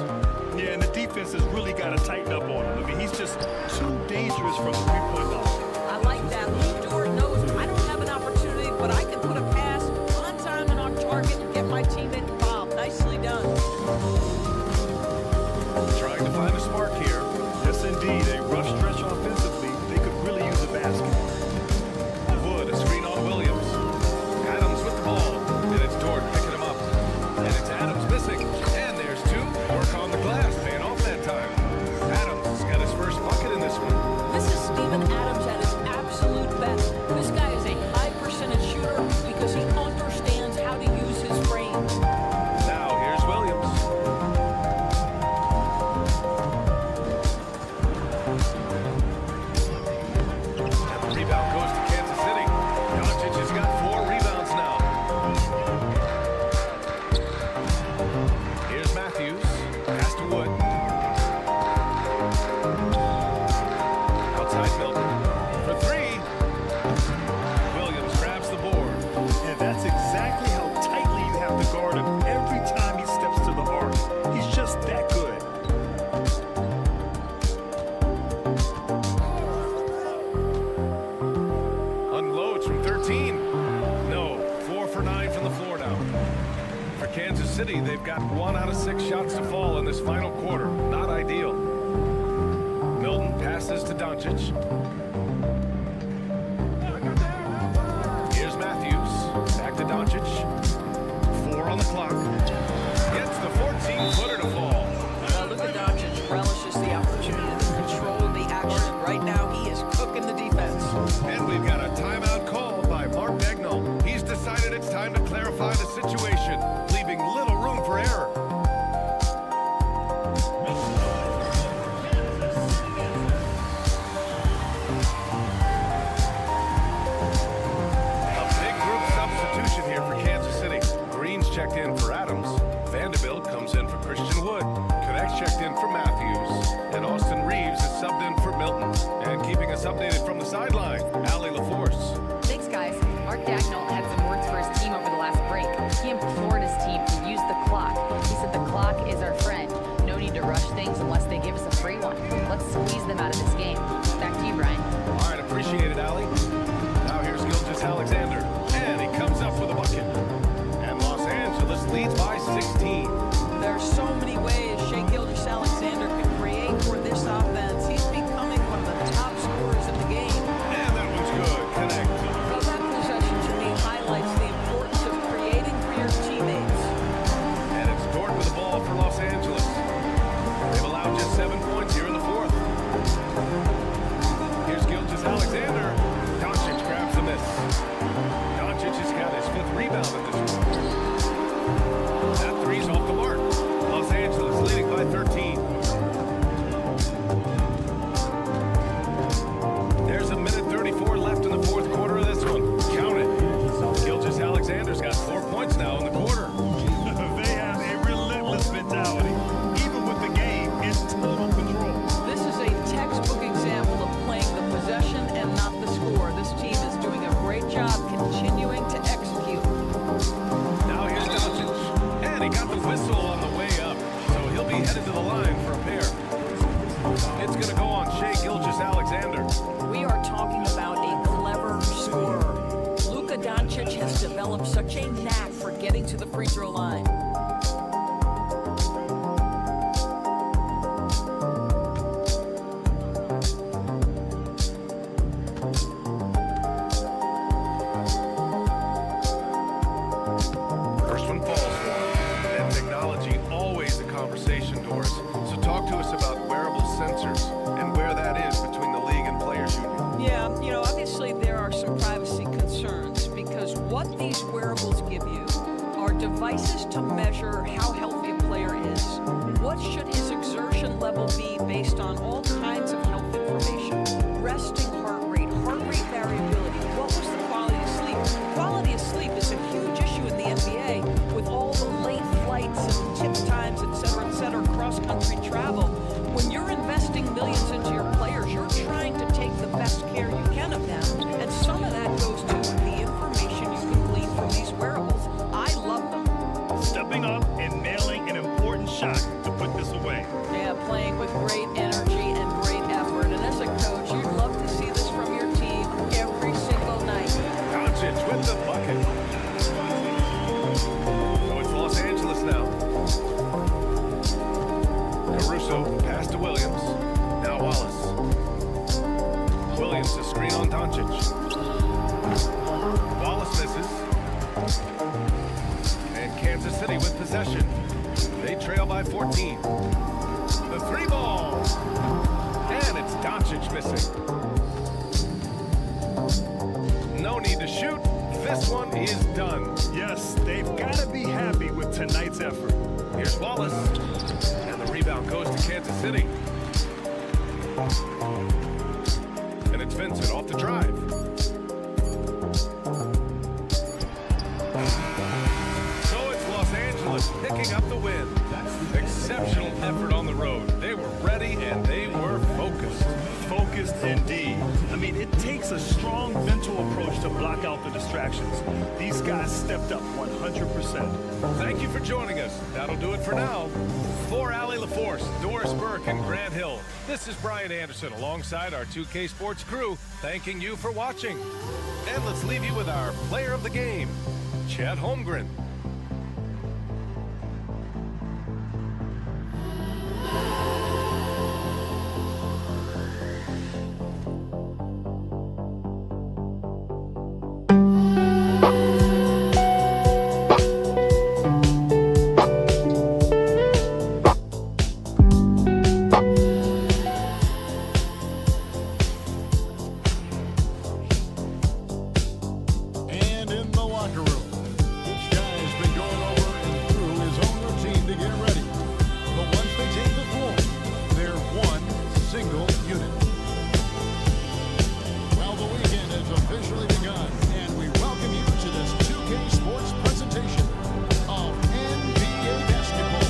Yeah, and the defense has really got to tighten up on him. I mean, he's just too dangerous from the three-point line. I like that. Luke Dort knows I don't have an opportunity, but I can put a pass on time and on target and get my teammate involved. Nicely done. Trying to find a spark here. Yes, indeed. A rough stretch offensively. They could really use a basket. Wood, a screen on Williams. Adams with the ball. And it's Dort picking him up. And it's Adams missing. And there's two. Work on the glass, paying off that time. Adams has got his first bucket in this one. This is Steven Matthews. Pass to Wood. Outside Milton. For three. Williams grabs the board. And that's exactly how tightly you have to guard him every time he steps to the arc. He's just that good. Unloads from 13. No. 4 for 9 from the floor now. For Kansas City, they've got 1 out of 6 shots to fall in this final quarter. Not ideal. Milton passes to Doncic. Here's Matthews. Back to Doncic. 4 on the clock. Gets the 14-footer to fall. Luka Doncic relishes the opportunity to control the action. Right now, he is cooking the defense. And we've got a timeout called by Mark Dagnall. He's decided it's time to clarify the situation, leaving little room for error. A big group substitution here for Kansas City. Green's checked in for Adams. Vanderbilt comes in for Christian Wood. Connect's checked in for Matthews. And Austin Reeves is subbed in for Milton. And keeping us updated from the sideline, Allie LaForce. Thanks, guys. Mark Dagnall had some words for his team over the last break. He implored his team to use the clock. He said the clock is our friend. No need to rush things unless they give us a free one. Let's squeeze them out of this game. Back to you, Brian. All right, appreciate it, Allie. Now here's Gilgeous-Alexander. And he comes up with a bucket. And Los Angeles leads by 16. There's so many ways Shai Gilgeous-Alexander can create for this offense. He's becoming one of the top scorers in the game. And that one's good. Connect. Well, that possession to me highlights the importance of creating for your teammates. And it's Dort with the ball for Los Angeles. They've allowed just 7 points here in the fourth. Here's Gilgeous-Alexander. Doncic grabs the miss. Doncic has got his 5th rebound in this one. That three's off the mark. Los Angeles leading by 13. There's a minute 34 left in the fourth quarter of this one. Count it. Gilgeous-Alexander's got 4 points now in the quarter. They have a relentless mentality. Even with the game in total control. This is a textbook example of playing the possession and not the score. This team is doing a great job continuing to execute. Now here's Doncic. And he got the whistle on the way up. So he'll be headed to the line for a pair. It's going to go on Shai Gilgeous-Alexander. We are talking about a clever scorer. Luka Doncic has developed such a knack for getting to the free throw line. First one falls for him. And technology, always a conversation, Doris. So talk to us about wearable sensors and where that is between the league and players union. Yeah, obviously there are some privacy concerns because what these wearables give you are devices to measure how healthy a player is. What should his exertion level be based on all kinds of health information? Resting heart rate variability. What was the quality of sleep? Quality of sleep is a huge issue in the NBA with all the late flights and tip times, et cetera, cross-country travel. When you're investing millions into your players, you're trying to take the best care you can of them. And some of that goes to the information you can glean from these wearables. I love them. Stepping up and nailing an important shot to put this away. Yeah, playing with great energy and great effort. And as a coach, you'd love to see this from your team every single night. Doncic with the bucket. So it's Los Angeles now. Caruso, pass to Williams. Now Wallace. Williams to screen on Doncic. Wallace misses. And Kansas City with possession. They trail by 14. The 3 ball. And it's Doncic missing. No need to shoot. This one is done. Yes, they've got to be happy with tonight's effort. Here's Wallace. And the rebound goes to Kansas City. And it's Vincent off the drive. So it's Los Angeles picking up the win. Indeed. I mean, it takes a strong mental approach to block out the distractions. These guys stepped up 100%. Thank you for joining us. That'll do it for now. For Allie LaForce, Doris Burke, and Grant Hill, this is Brian Anderson alongside our 2K Sports crew, thanking you for watching. And let's leave you with our player of the game, Chet Holmgren. And in the locker room, each guy has been going over and through his own routine to get ready. But once they take the floor, they're one single unit. Well, the weekend has officially begun, and we welcome you to this 2K Sports presentation of NBA basketball.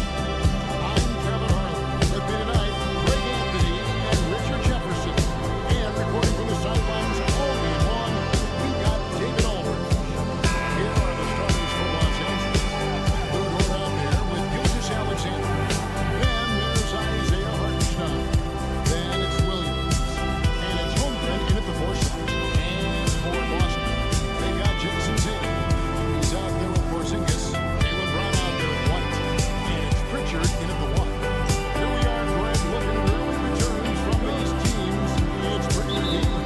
I'm Kevin Harlan. With me tonight, Greg Anthony and Richard Jefferson. And recording from the sidelines all game long, we've got David Aldridge. Here are the starters for Los Angeles. Luke out there with Gilgeous Alexander. Then there's Isaiah Hartenstein. Then it's Williams. And it's Holmgren in at the 4 spot. And for Boston, they got Jason Tatum. He's out there with Porzingis. Jaylen Brown out there with White. And it's Pritchard in at the 1. Here we are, Greg, looking at early returns from these teams. It's pretty redeeming.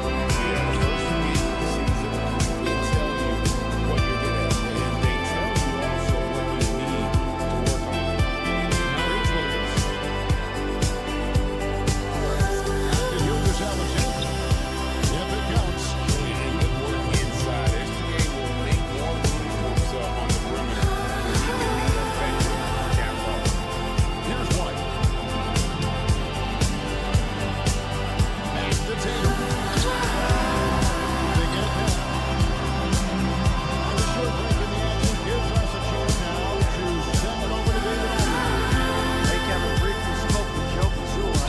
Hey, Kevin, briefly spoke with Joe Mazzulla.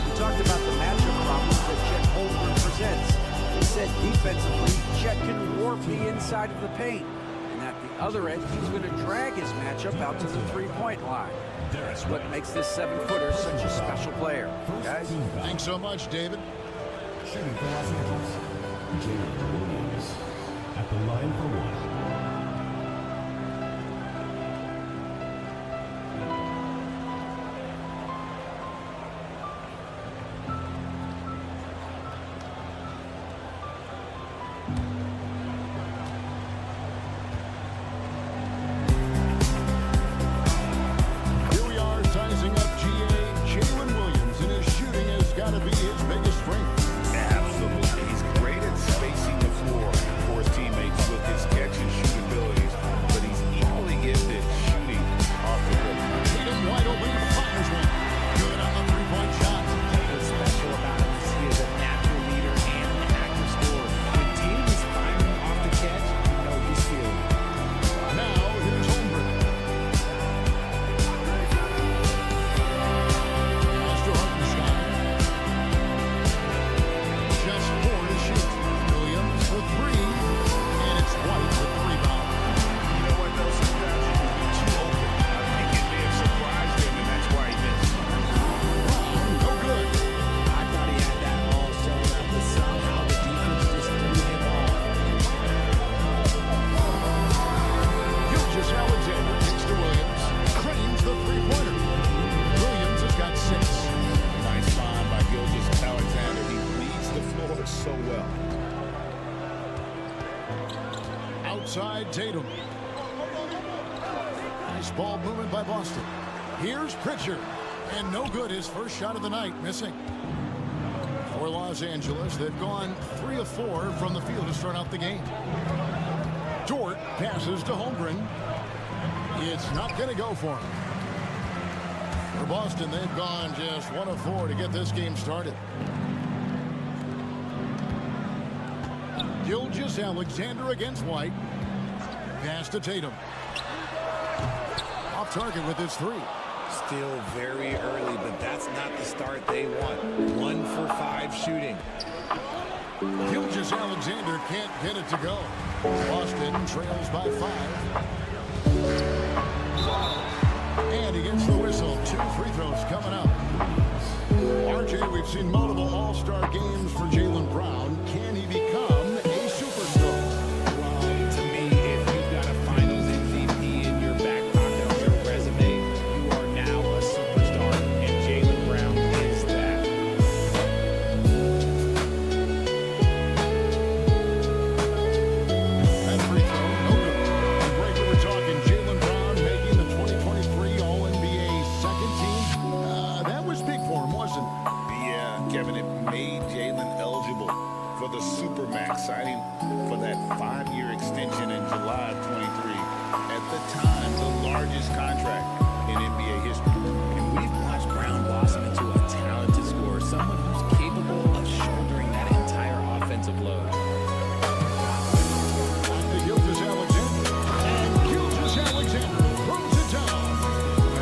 We talked about the matchup problems that Chet Holmgren presents. He said defensively, Chet can warp the inside of the paint. And at the other end, he's going to drag his matchup out to the three-point line. That's what makes this 7-footer such a special player. Guys, Thanks so much, David. Shooting for Los Angeles, Jalen Williams. At the line for one. Here we are, sizing up GA. Jalen Williams, and his shooting has got to be his biggest strength. Absolutely. He's great at spacing the floor for his teammates with his catch and shoot abilities, but he's equally gifted shooting off the rim. Tatum wide open, fires one. Good on the three-point shot. What's special about him is he is a natural leader and an active scorer. When Tatum is firing off the catch, you know he's feeling it. Now, here's Holmgren. Pass to Hartenstein. Just 4 to shoot. Williams for 3. And it's White with the rebound. You know what, though? Sometimes he can be too open. I think it may have surprised him, and that's why he missed. No good. I thought he had that all sewn up, but somehow the defense just threw him off. Gilgeous Alexander kicks to Williams. Cranes the three-pointer. Williams has got 6. Nice find by Gilgeous Alexander. He reads the floor so well. Outside Tatum. Nice ball movement by Boston. Here's Pritchard. And no good, his first shot of the night, missing. For Los Angeles, they've gone 3 of 4 from the field to start out the game. Dort passes to Holmgren. It's not going to go for him. For Boston, they've gone just 1 of 4 to get this game started. Gilgeous Alexander against White. Pass to Tatum. Off target with his 3. Still very early, but that's not the start they want. 1 for 5 shooting. Alexander can't get it to go. Boston trails by 5. And he gets the whistle. 2 free throws coming up. RJ, we've seen multiple all-star games for Jaylen Brown. Can he become a superstar? Well, to me, if you've got a finals MVP in your back pocket on your resume, you are now a superstar, and Jaylen Brown is that. That free throw, no good. And Breaker, we're talking Jaylen Brown making the 2023 All-NBA second team. That was big for him, wasn't it? Yeah, Kevin, it made Jaylen eligible for the Supermax signing for that 5-year extension in July of 23. At the time, the largest contract in NBA history. And we've watched Brown blossom into a talented scorer, someone who's capable of shouldering that entire offensive load. The Gilgeous Alexander. And Gilgeous Alexander throws it down.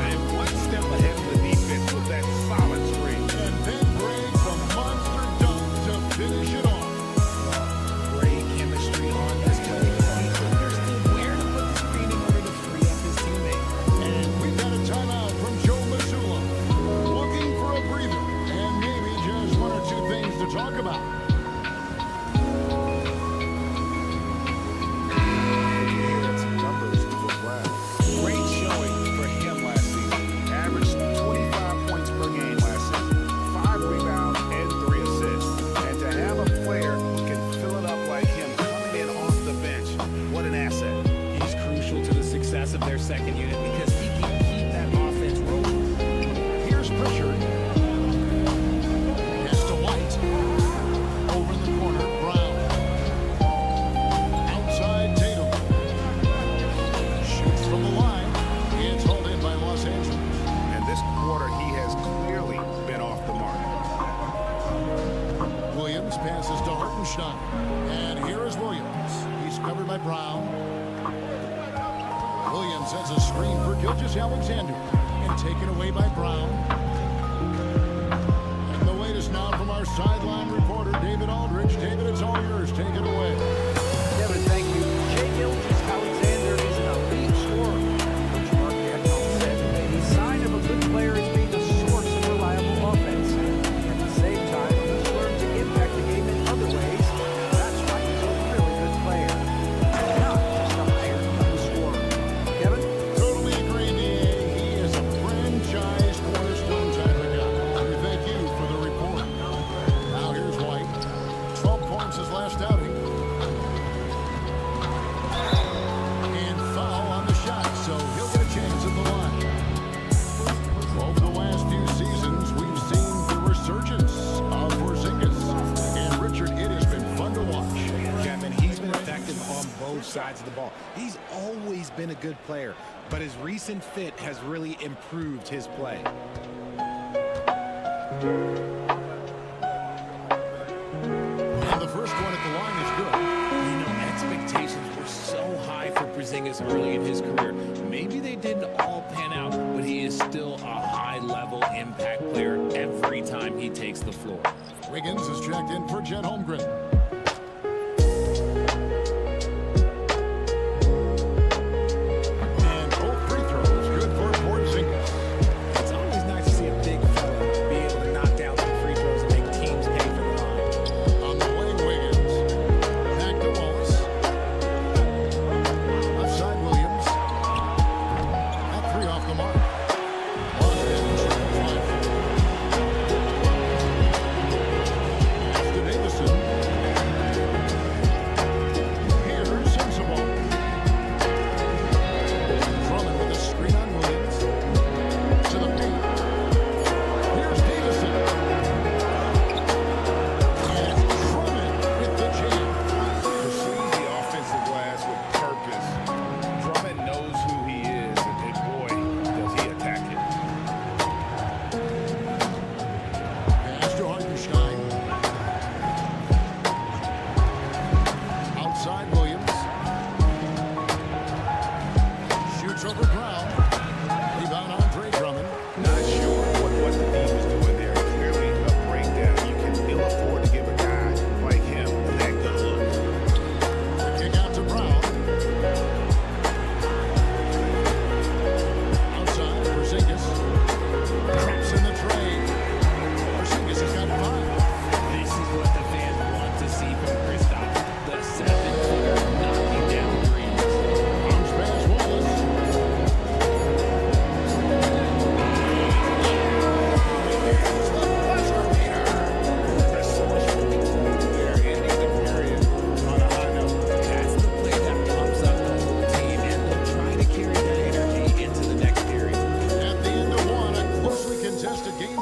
And one step ahead of the defense with that solid screen. And then Greg the monster dunk to finish it off. Great chemistry on this play. He's understood where to put the screen in order to free up his teammate. And we've got a timeout from Joe Mazzulla. Looking for a breather. And maybe just 1 or 2 things to talk about. Great showing for him last season. Averaged 25 points per game last season, 5 rebounds and 3 assists. And to have a player who can fill it up like him coming in off the bench, what an asset. He's crucial to the success of their second unit because he can keep that offense rolling. Here's Pritchard. Gets to White. Over in the corner, Brown. Outside Tatum. Shoots from the line. It's hauled in by Los Angeles. And this quarter, he has clearly been off the mark. Williams passes to Hartenstein. And here is Williams. He's covered by Brown. Williams sets a screen for Gilgeous Alexander. And taken away by Brown. And the latest now from our sideline reporter, David Aldridge. David, it's all yours. Take it away. Kevin, thank you. Shai Gilgeous-Alexander is an elite scorer. Coach Mark Dagnall said the sign of a good player is being a source of reliable offense. At the same time, he's learned to impact the game in other ways. That's why he's a really good player. Not just a higher scorer. Kevin? Totally agree, DA. He is a franchise cornerstone type of guy. We thank you for the report. Now here's White. 12 points his last outing. And foul on the shot, so he'll get a chance at the line. Over the last few seasons, we've seen the resurgence of Porzingis. And Richard, it has been fun to watch. Kevin, he's been effective on both sides of the ball. He's always been a good player, but his recent fit has really improved his play. And the first one at the line is good. You know, expectations were so high for Porzingis early in his career. Maybe they didn't all pan out, but he is still a high-level impact player every time he takes the floor. Wiggins is checked in for Chet Holmgren. And both free throws good for Porzingis. It's always nice to see a big fella be able to knock down some free throws and make teams pay for the line. On the wing, Wiggins. Back to Wallace. Left side, Williams. That 3 off the mark. Boston trails by 4. To Davison.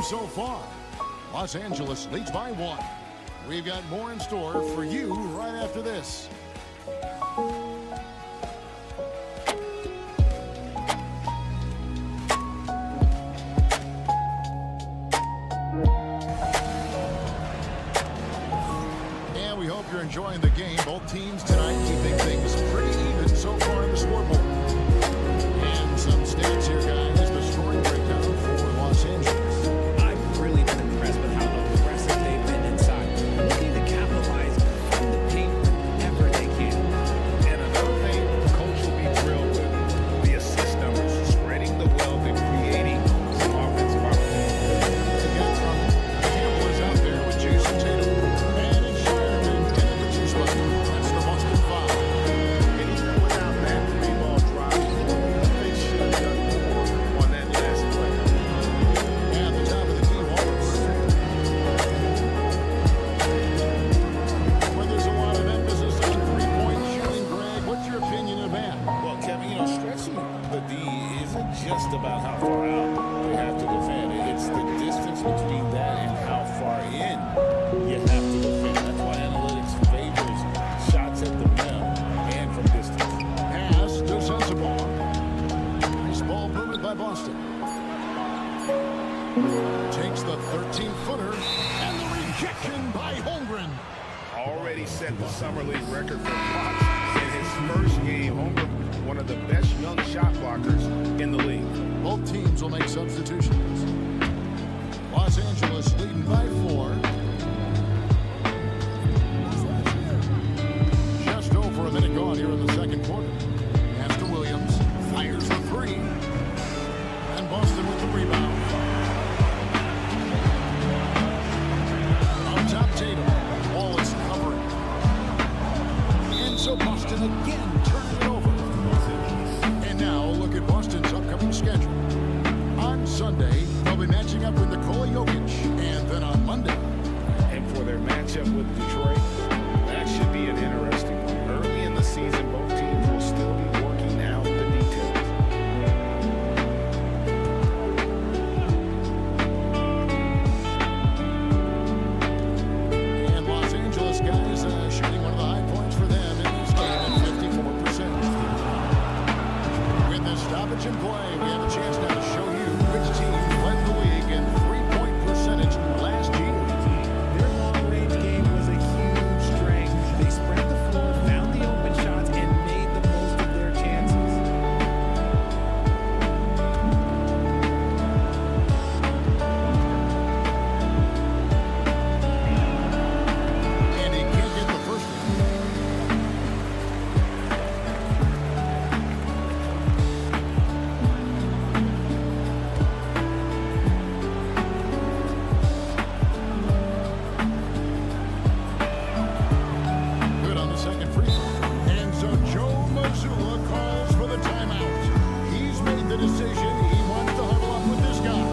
so far. Los Angeles leads by 1. We've got more in store for you right after this. And we hope you're enjoying the game. Both teams tonight keeping things pretty even so far in the scoreboard. And some stats here, guys. The scoring breakdown for Los Angeles. I've really been impressed with how aggressive they've been inside, looking to capitalize from the paint whenever they can. And another thing coach will be thrilled with, the assist numbers, spreading the wealth and creating some offensive opportunities. Again, from Campbell is out there with Jason Tatum. And it's Sherman in the juice button. That's the Boston 5. And even without that three-ball drop, they should have done more on that last play. And the top of the key, Wallace. When there's a lot of emphasis on three-point shooting, Greg, what's your opinion of that? Well, Kevin, stretching the D isn't just about how far out they have to defend. It's the distance between that and how far in you have to defend. That's why analytics favors shots at the rim and from distance. Pass to Sensabaugh. Nice ball movement by Boston. Takes the 13-footer, and the rejection by Holmgren. Already set the summer league record for blocks in his first game. Holmgren, one of the best young shot blockers in the league. Both teams will make substitutions. Los Angeles leading by 4. Just over a minute gone here in the second quarter. Pass to Williams. Fires the 3. And Boston with the rebound. On top, Tatum. Wallace covering. And so Boston again turning it over. And now look at Boston's upcoming schedule. On Sunday, they'll be matching up with Nikola Jokic. And then on Monday, And for their matchup with Detroit, that should be an interesting one. Early in the season, both teams will still be working out the details. and Los Angeles guys shooting one of the high points for them in this game at 54%. With this stoppage in play, we have a chance now to show you which team led the league in three-point percentage last year. Their long-range game was a huge strength. They spread the floor, found the open shots, and made the most of their chances. And he can't get the first one. Good on the second free throw. And so Joe Mazzulla calls for the timeout. He's made the decision. He wants to huddle up with this guy.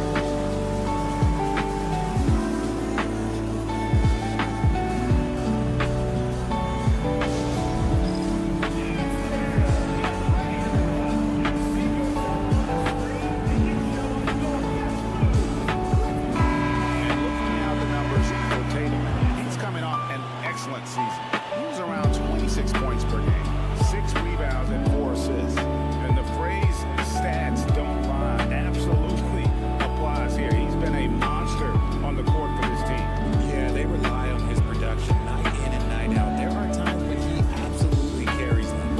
And looking at the numbers for Tatum, he's coming off an excellent season. He was around 26 points per game, 6 rebounds, and 4 assists. And the phrase stats don't lie absolutely applies here. He's been a monster on the court for this team. Yeah, they rely on his production night in and night out. There are times when he absolutely carries them.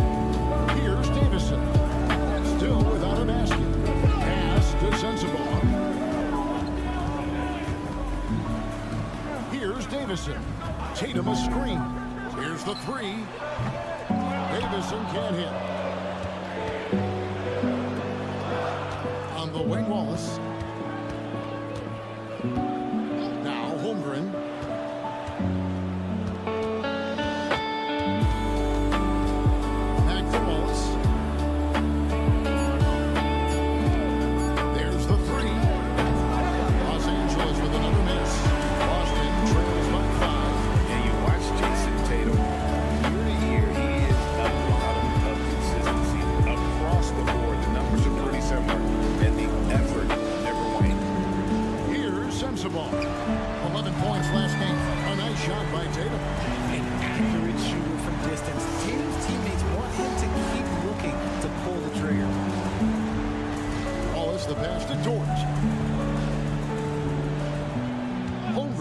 Here's Davison. Still without a basket. Pass to Sensabaugh. Here's Davison. Tatum a screen. Here's the 3. Davison can't hit. On the wing, Wallace. Now Holmgren. Back to Wallace. There's the 3. Los Angeles with another miss. Boston trails by 5. And you watch Jason Tatum, year to year, he is a model of consistency across the board. The numbers are pretty similar, and the effort never waned. Here's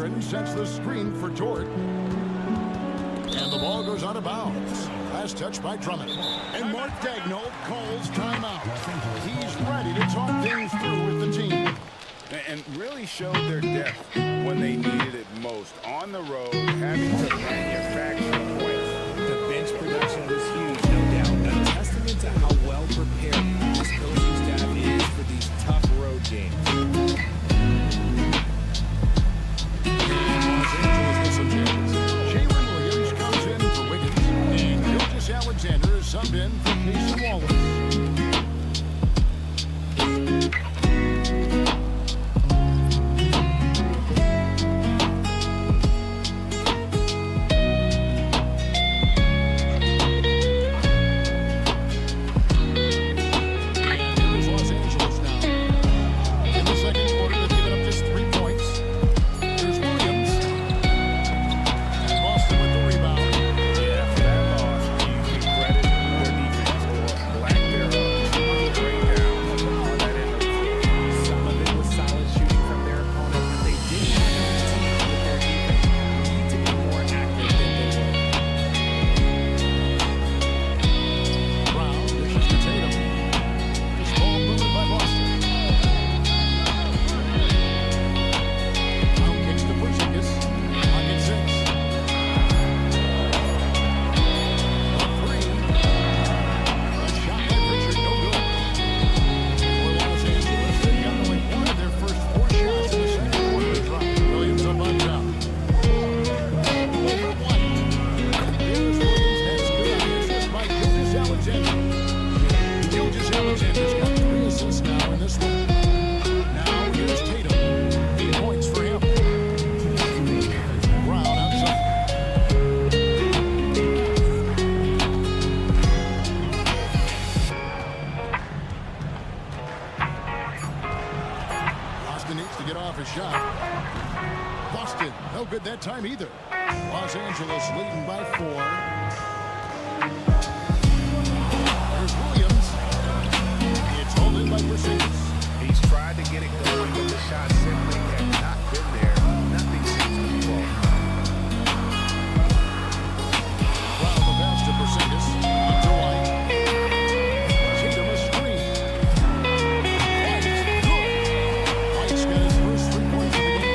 Aaron sets the screen for Dort. And the ball goes out of bounds. Last touch by Drummond. And Mark Daigneault calls timeout. He's ready to talk things through with the team. And really showed their depth when they needed it most. On the road, having to manufacture points. The bench production was huge, no doubt. A testament to how well prepared this coaching staff is for these tough road games. Los Angeles gets some changes. Jalen Williams comes in for Wiggins. And Gilgeous Alexander is subbed in for Casey Wallace. That time either. Los Angeles leading by 4. There's Williams. It's hauled in by Porzingis. He's tried to get it going, but the shot simply has not been there. Nothing seems to be falling. Well, the pass to Porzingis. Up to White. Tatum a screen. White. Good. White's got his first 3 points of the game.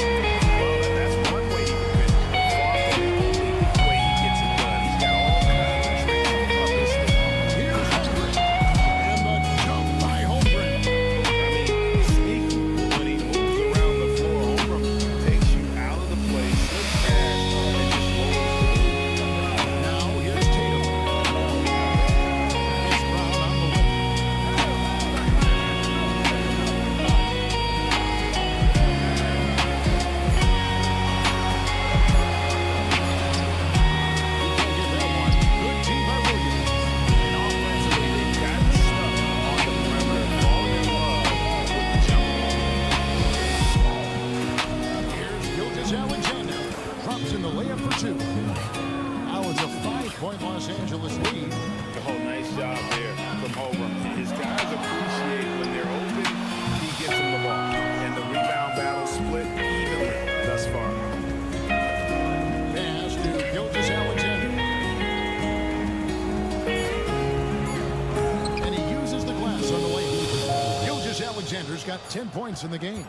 Alexander's got 10 points in the game.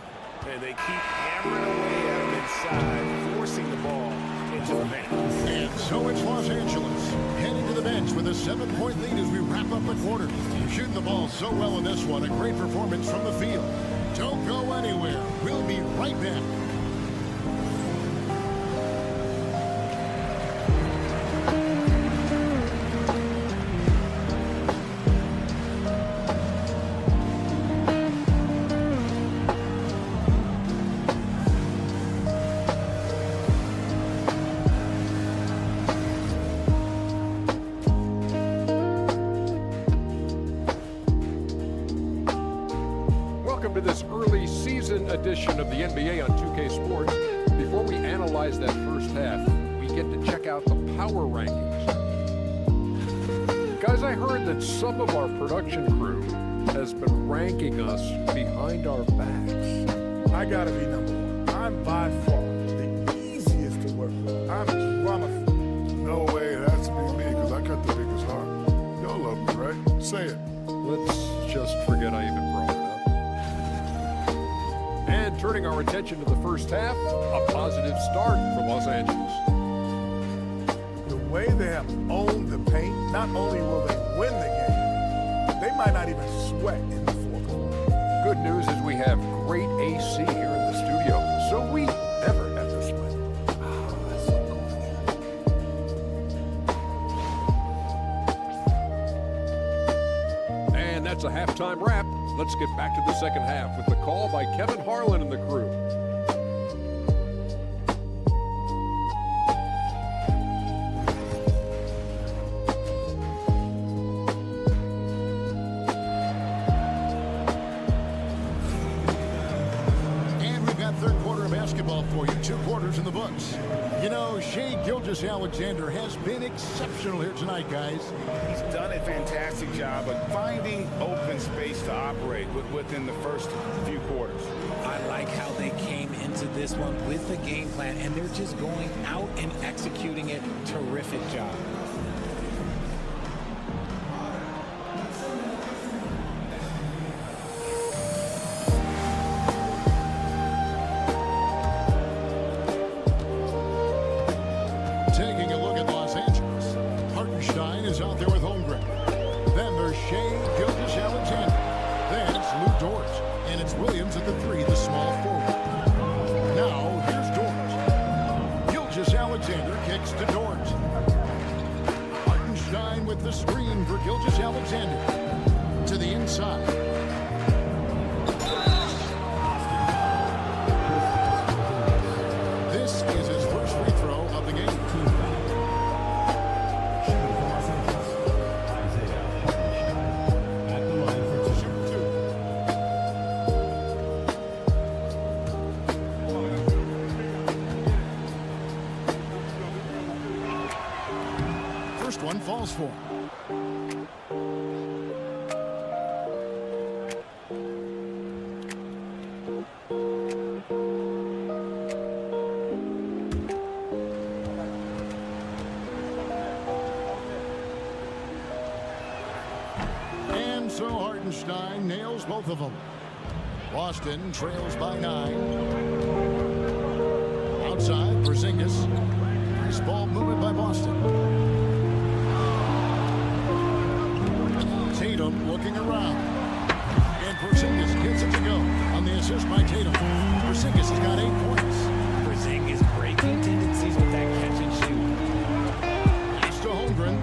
And they keep hammering away at him inside, forcing the ball into the bench. And so it's Los Angeles heading to the bench with a 7-point lead as we wrap up the quarter. Shooting the ball so well in this one. A great performance from the field. Don't go anywhere. We'll be right back. Welcome to this early season edition of the NBA on 2K Sports. Before we analyze that first half, we get to check out the power rankings. Guys, I heard that some of our production crew has been ranking us behind our backs. I gotta be number one. I'm by far the I'm drama. No way, it has to be me because I got the biggest heart. Y'all love me, right? Say it. Let's just forget I even brought it up. And turning our attention to the first half, a positive start for Los Angeles. The way they have owned the paint, not only will they win the game, they might not even sweat in the fourth quarter. Good news is we have great AC here in the studio, so we never have to sweat. That's so cool. And that's a halftime wrap. Let's get back to the second half with the call by Kevin Harlan and the crew. And we've got third quarter of basketball for you. 2 quarters in the books. You know, Shai Gilgeous-Alexander has been exceptional here tonight, guys. He's done a fantastic job of finding open space to operate within the first few quarters. I like how they came into this one with the game plan, and they're just going out and executing it. Terrific job. Taking a look at Los Angeles. Hartenstein is out there with Holmgren. Then there's Shai Gilgeous-Alexander. Then it's Lou Dort. And it's Williams at the 3, the small forward. Now, here's Dort. Gilgeous-Alexander kicks to Dort. Hartenstein with the screen for Gilgeous-Alexander. To the inside. This is his first free throw of the game. At the line for two. First one falls for him. And so Hartenstein nails both of them. Boston trails by 9. Outside, Porzingis. Nice ball movement by Boston. Tatum looking around. And Porzingis gets it to go on the assist by Tatum. Porzingis has got 8 points. Porzingis breaking tendencies with that catch and shoot. It's to Holmgren.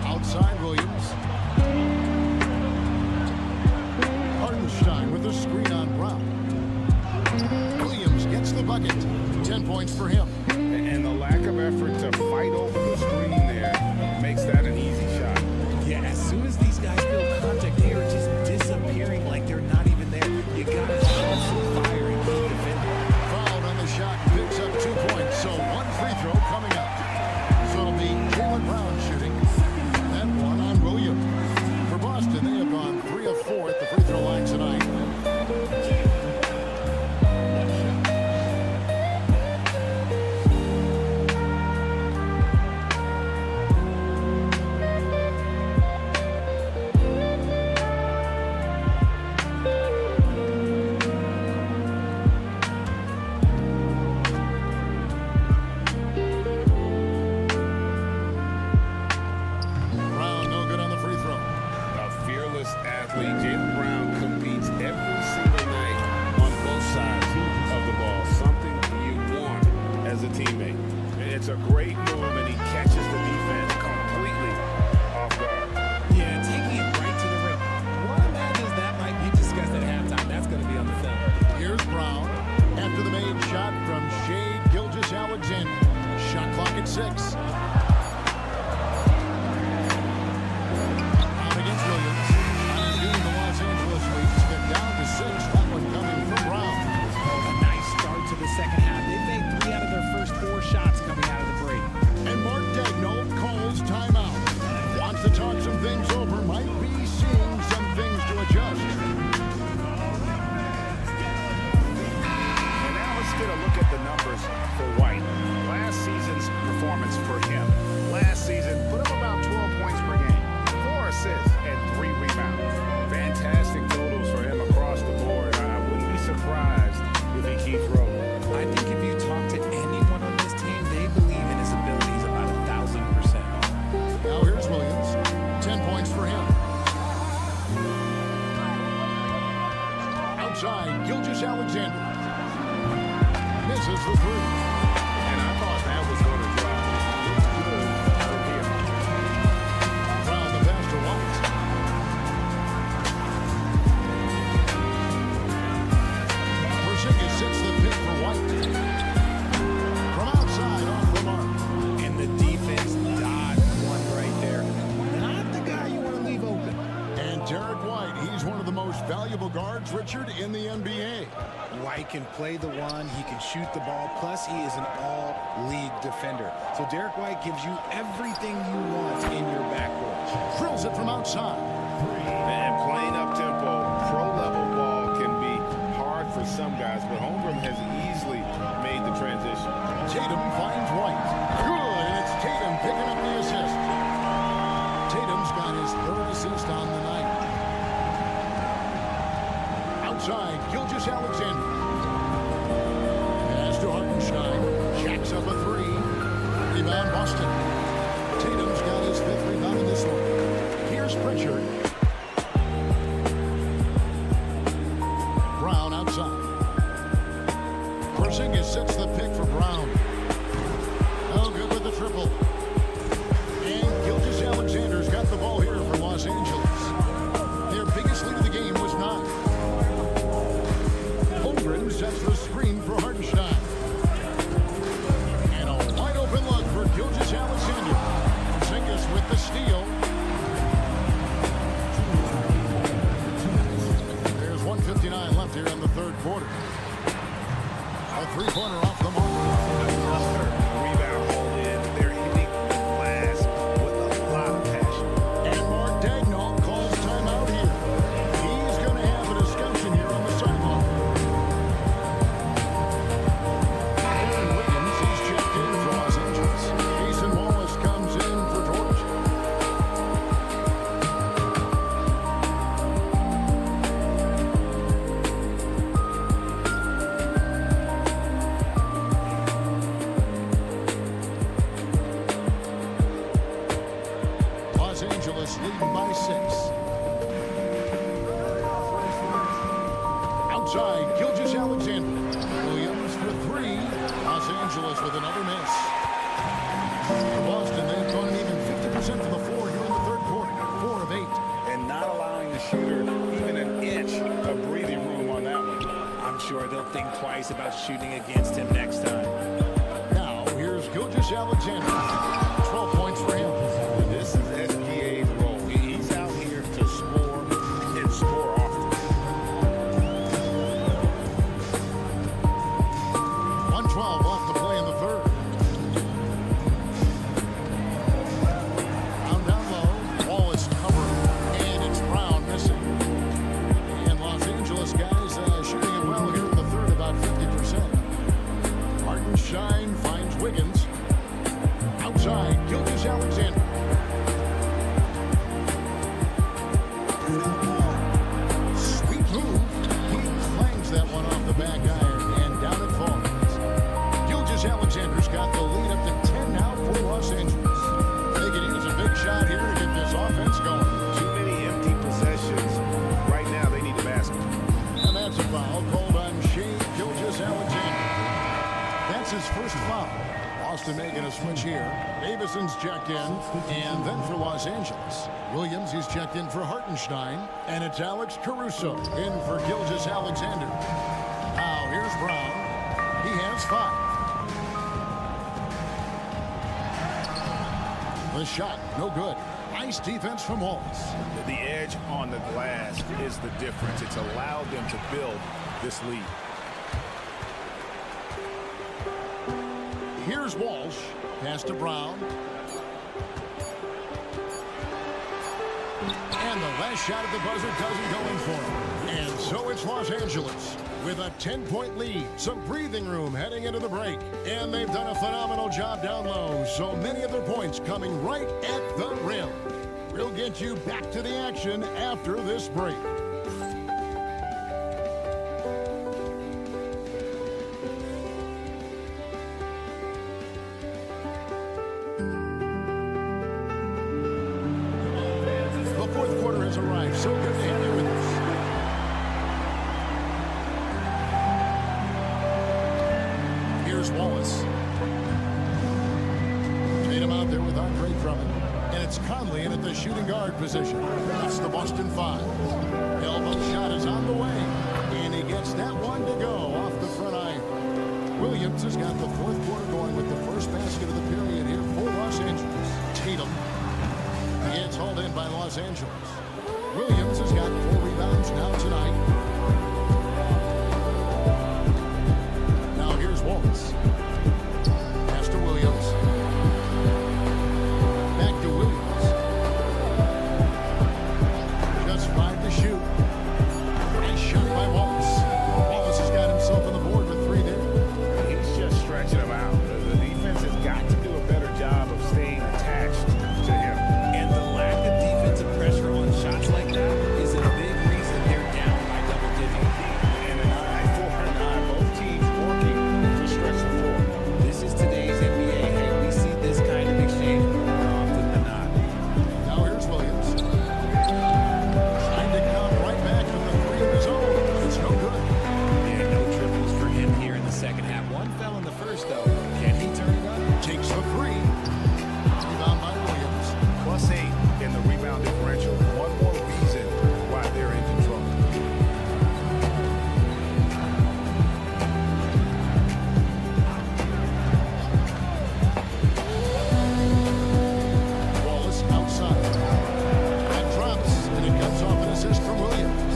Outside Williams. Hartenstein with a screen on Brown. Williams gets the bucket. 10 points for him. And the lack of effort to fight over the screen there makes that an easy shot. Yeah, as soon as these guys feel contact, they are just disappearing like they're not even there. You gotta show some fire and keep defending. Fouled on the shot, picks up 2 points. So 1 free throw coming up. So it'll be Jaylen Brown shooting. That one on Williams. For Boston, they have gone 3 of 4 at the free throw line tonight. Gilgeous-Alexander misses the three. And I thought that was going to drop. Looks good from here. Brown the pass to White. Porzingis sets the pick for White. From outside, off the mark. And the defense dodged one right there. Not the guy you want to leave open. And Derek White, he's one of the most valuable guards, Richard, in the NBA. White can play the one, he can shoot the ball, plus he is an all-league defender. So Derek White gives you everything you want in your backcourt. Drills it from outside. And playing up-tempo, pro-level ball can be hard for some guys, but Holmgren has easily made the transition. Tatum finds White. Good, and it's Tatum picking up the assist. Tatum's got his third assist on the night. Outside, Gilgeous-Alexander. Pass to Hartenstein. Jacks up a three. Rebound, Boston. Tatum's got his fifth rebound in this one. Here's Pritchard. Brown outside. Porzingis sets the pick for Brown. Oh, good with the triple. And Gilgeous-Alexander's got the ball here for Los Angeles. Their biggest lead of the game was 9. Holmgren sets the screen for Hartenstein. And a wide open look for Gilgeous-Alexander. Porzingis with the steal. There's 1:59 left here in the third quarter. A three-pointer off the mark. Another rebound hole in. They're hitting the glass with a lot of passion. And Mark Daigneault calls timeout here. He's going to have a discussion here on the sideline. Aaron Wiggins, he's checked in for Los Angeles. Jason Wallace comes in for Georgia. Los Angeles leading by 6. Outside, Gilgeous-Alexander. Williams for 3. Los Angeles with another miss. For Boston, they've gone even 50% from the floor here in the third quarter. 4 of 8. And not allowing the shooter even an inch of breathing room on that one. I'm sure they'll think twice about shooting against him next time. Now, here's Gilgeous-Alexander. 12 points for him. This is SGA's role. He's out here to score and score often. 1:12 left to play in the third. Brown down low. Wallace covered. And it's Brown missing. And Los Angeles guys shooting it well here in the third, about 50%. Hartenstein finds Wiggins. Outside, Gilgeous-Alexander. Sweet move. He clangs that one off the back iron, and down it falls. Gilgeous-Alexander's got the lead up to 10 now for Los Angeles. They can use a big shot here to get this offense going. Too many empty possessions. Right now, they need a basket. And that's a foul called on Shea Gilgeous-Alexander. That's his first foul. Boston making a switch here. Davison's checked in, and then for Los Angeles, Williams, he's checked in for Hartenstein, and it's Alex Caruso in for Gilgeous-Alexander. Now here's Brown. He has 5. The shot, no good. Nice defense from Wallace. The edge on the glass is the difference. It's allowed them to build this lead. Here's Walsh. Pass to Brown. And the last shot at the buzzer doesn't go in for him. And so it's Los Angeles with a 10-point lead. Some breathing room heading into the break. And they've done a phenomenal job down low. So many of their points coming right at the rim. We'll get you back to the action after this break. The fourth quarter has arrived. So good to have you with us. here's Wallace. Tatum out there with Andre Drummond. And it's Conley in at the shooting guard position. That's the Boston Five. Elbow shot is on the way. And he gets that one to go off the front iron. Williams has got the fourth quarter going with the first basket of the period here for Los Angeles. Tatum gets hauled in by Los Angeles. Williams has got 4 rebounds now tonight. Now here's Wallace. Pass to Williams. Back to Williams. Just 5 to shoot. Nice shot by Wallace. Wallace has got himself on the board with 3 there. He's just stretching him out. The defense has got to do a better job of staying attached to him. And the lack of defensive pressure on shots like that is a big reason they're down by double digits. And an eye for an eye, both teams working to stretch the floor. This is today's NBA. Hey, we see this kind of exchange more often than not. Now here's Williams. Trying to come right back with the 3 of his own. It's no good. Yeah, no triples for him here in the second half. One fell in the first, though. Can he turn it up? Takes the 3. Rebound by Williams. +8 in the rebound differential. One more reason why they're in control. Wallace outside. That drops, and it comes off an assist from Williams.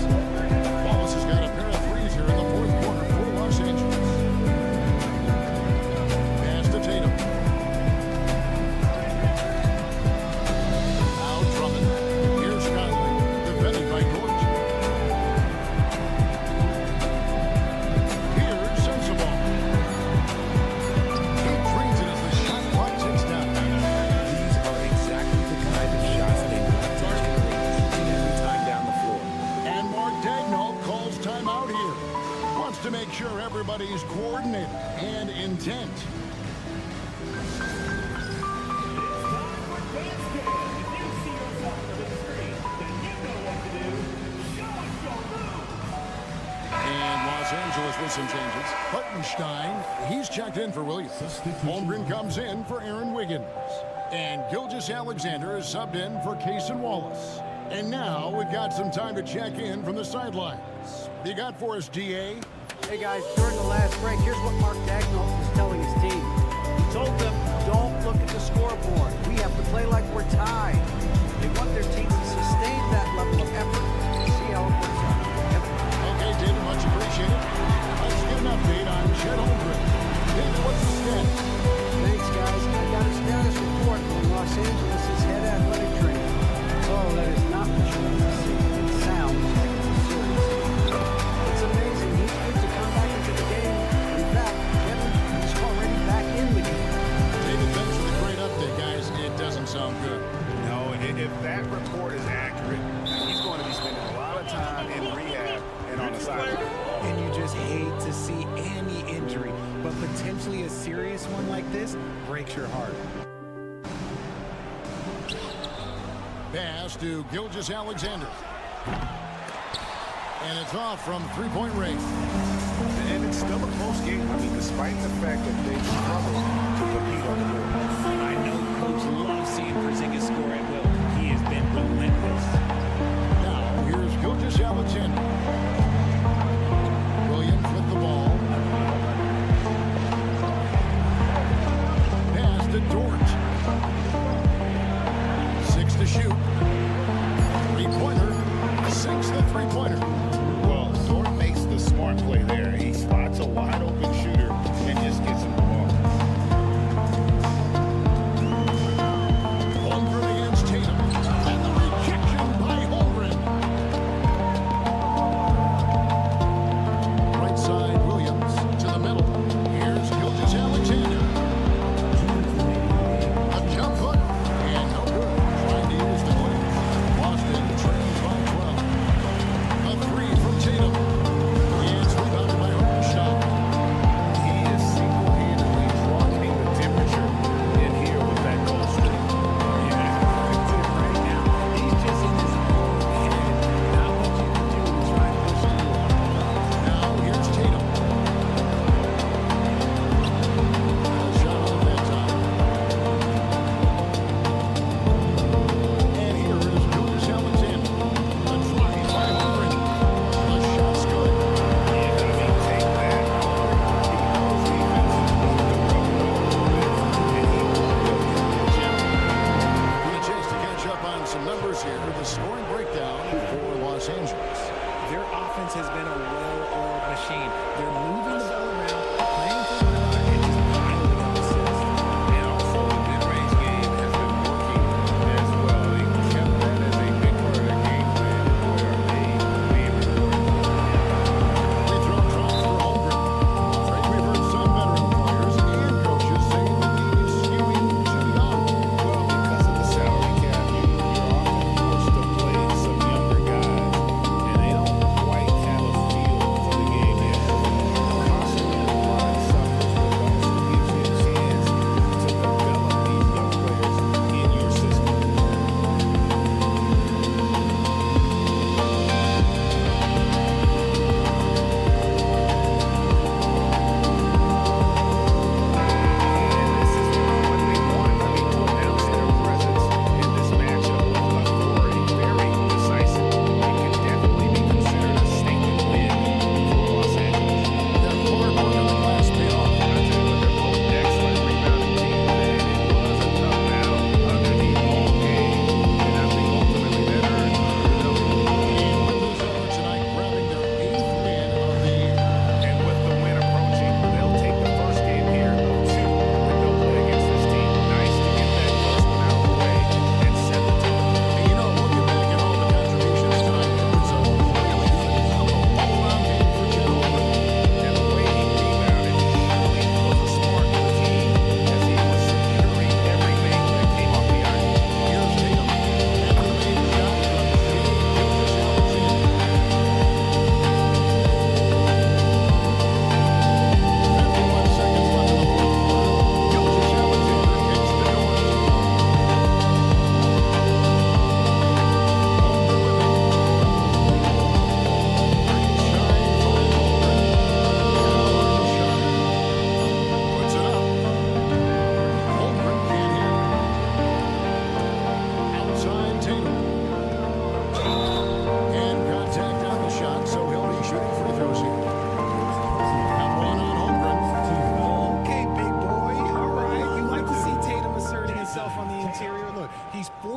Wallace has got a pair of 3s here in the fourth quarter for Los Angeles. Pass to Tatum. Now Drummond. Here's Conley. Defended by George. Here's Sensabaugh. He drains it as the shot clock ticks down. These are exactly the kind of shots they want to generate every time down the floor. And Mark Dagnall calls timeout here. Wants to make sure everybody's coordinated and intent. And Los Angeles with some changes. Hartenstein, he's checked in for Williams. Holmgren comes in for Aaron Wiggins. And Gilgeous-Alexander is subbed in for Cason Wallace. And now we've got some time to check in from the sidelines. You got for us, DA? Hey guys, during the last break, here's what Mark Dagnall was telling his team. He told them, don't look at the scoreboard. We have to play like we're tied. They want their team to sustain that level of effort and see how it works out. Okay, David, much appreciated. Let's get an update on Chet Holmgren. David, what's the status? Thanks, guys. I got a status report from Los Angeles' head athletic trainer. Oh, that is not what you want to see. It sounds like it's serious. It's amazing. He's good to come back into the game. In fact, Kevin, he's already back in the game. David, thanks for the great update, guys. It doesn't sound good. No, if that report is accurate, he's going to be spending a lot of time in rehab and on the sideline. And you just hate to see any injury, but potentially a serious one like this breaks your heart. Pass to Gilgeous-Alexander. And it's off from three-point range. And it's still a close game. I mean, despite the fact that they struggled to compete on the board. I know Coach loves seeing Porzingis score at will. He has been relentless. Now, here's Gilgeous-Alexander. Williams with the ball. Pass to Dort. 6 to shoot. Three-pointer. Sinks the three-pointer. Well, Dort makes the smart play there. He spots a wide open shooter and just gets him the ball.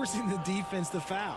forcing the defense to foul.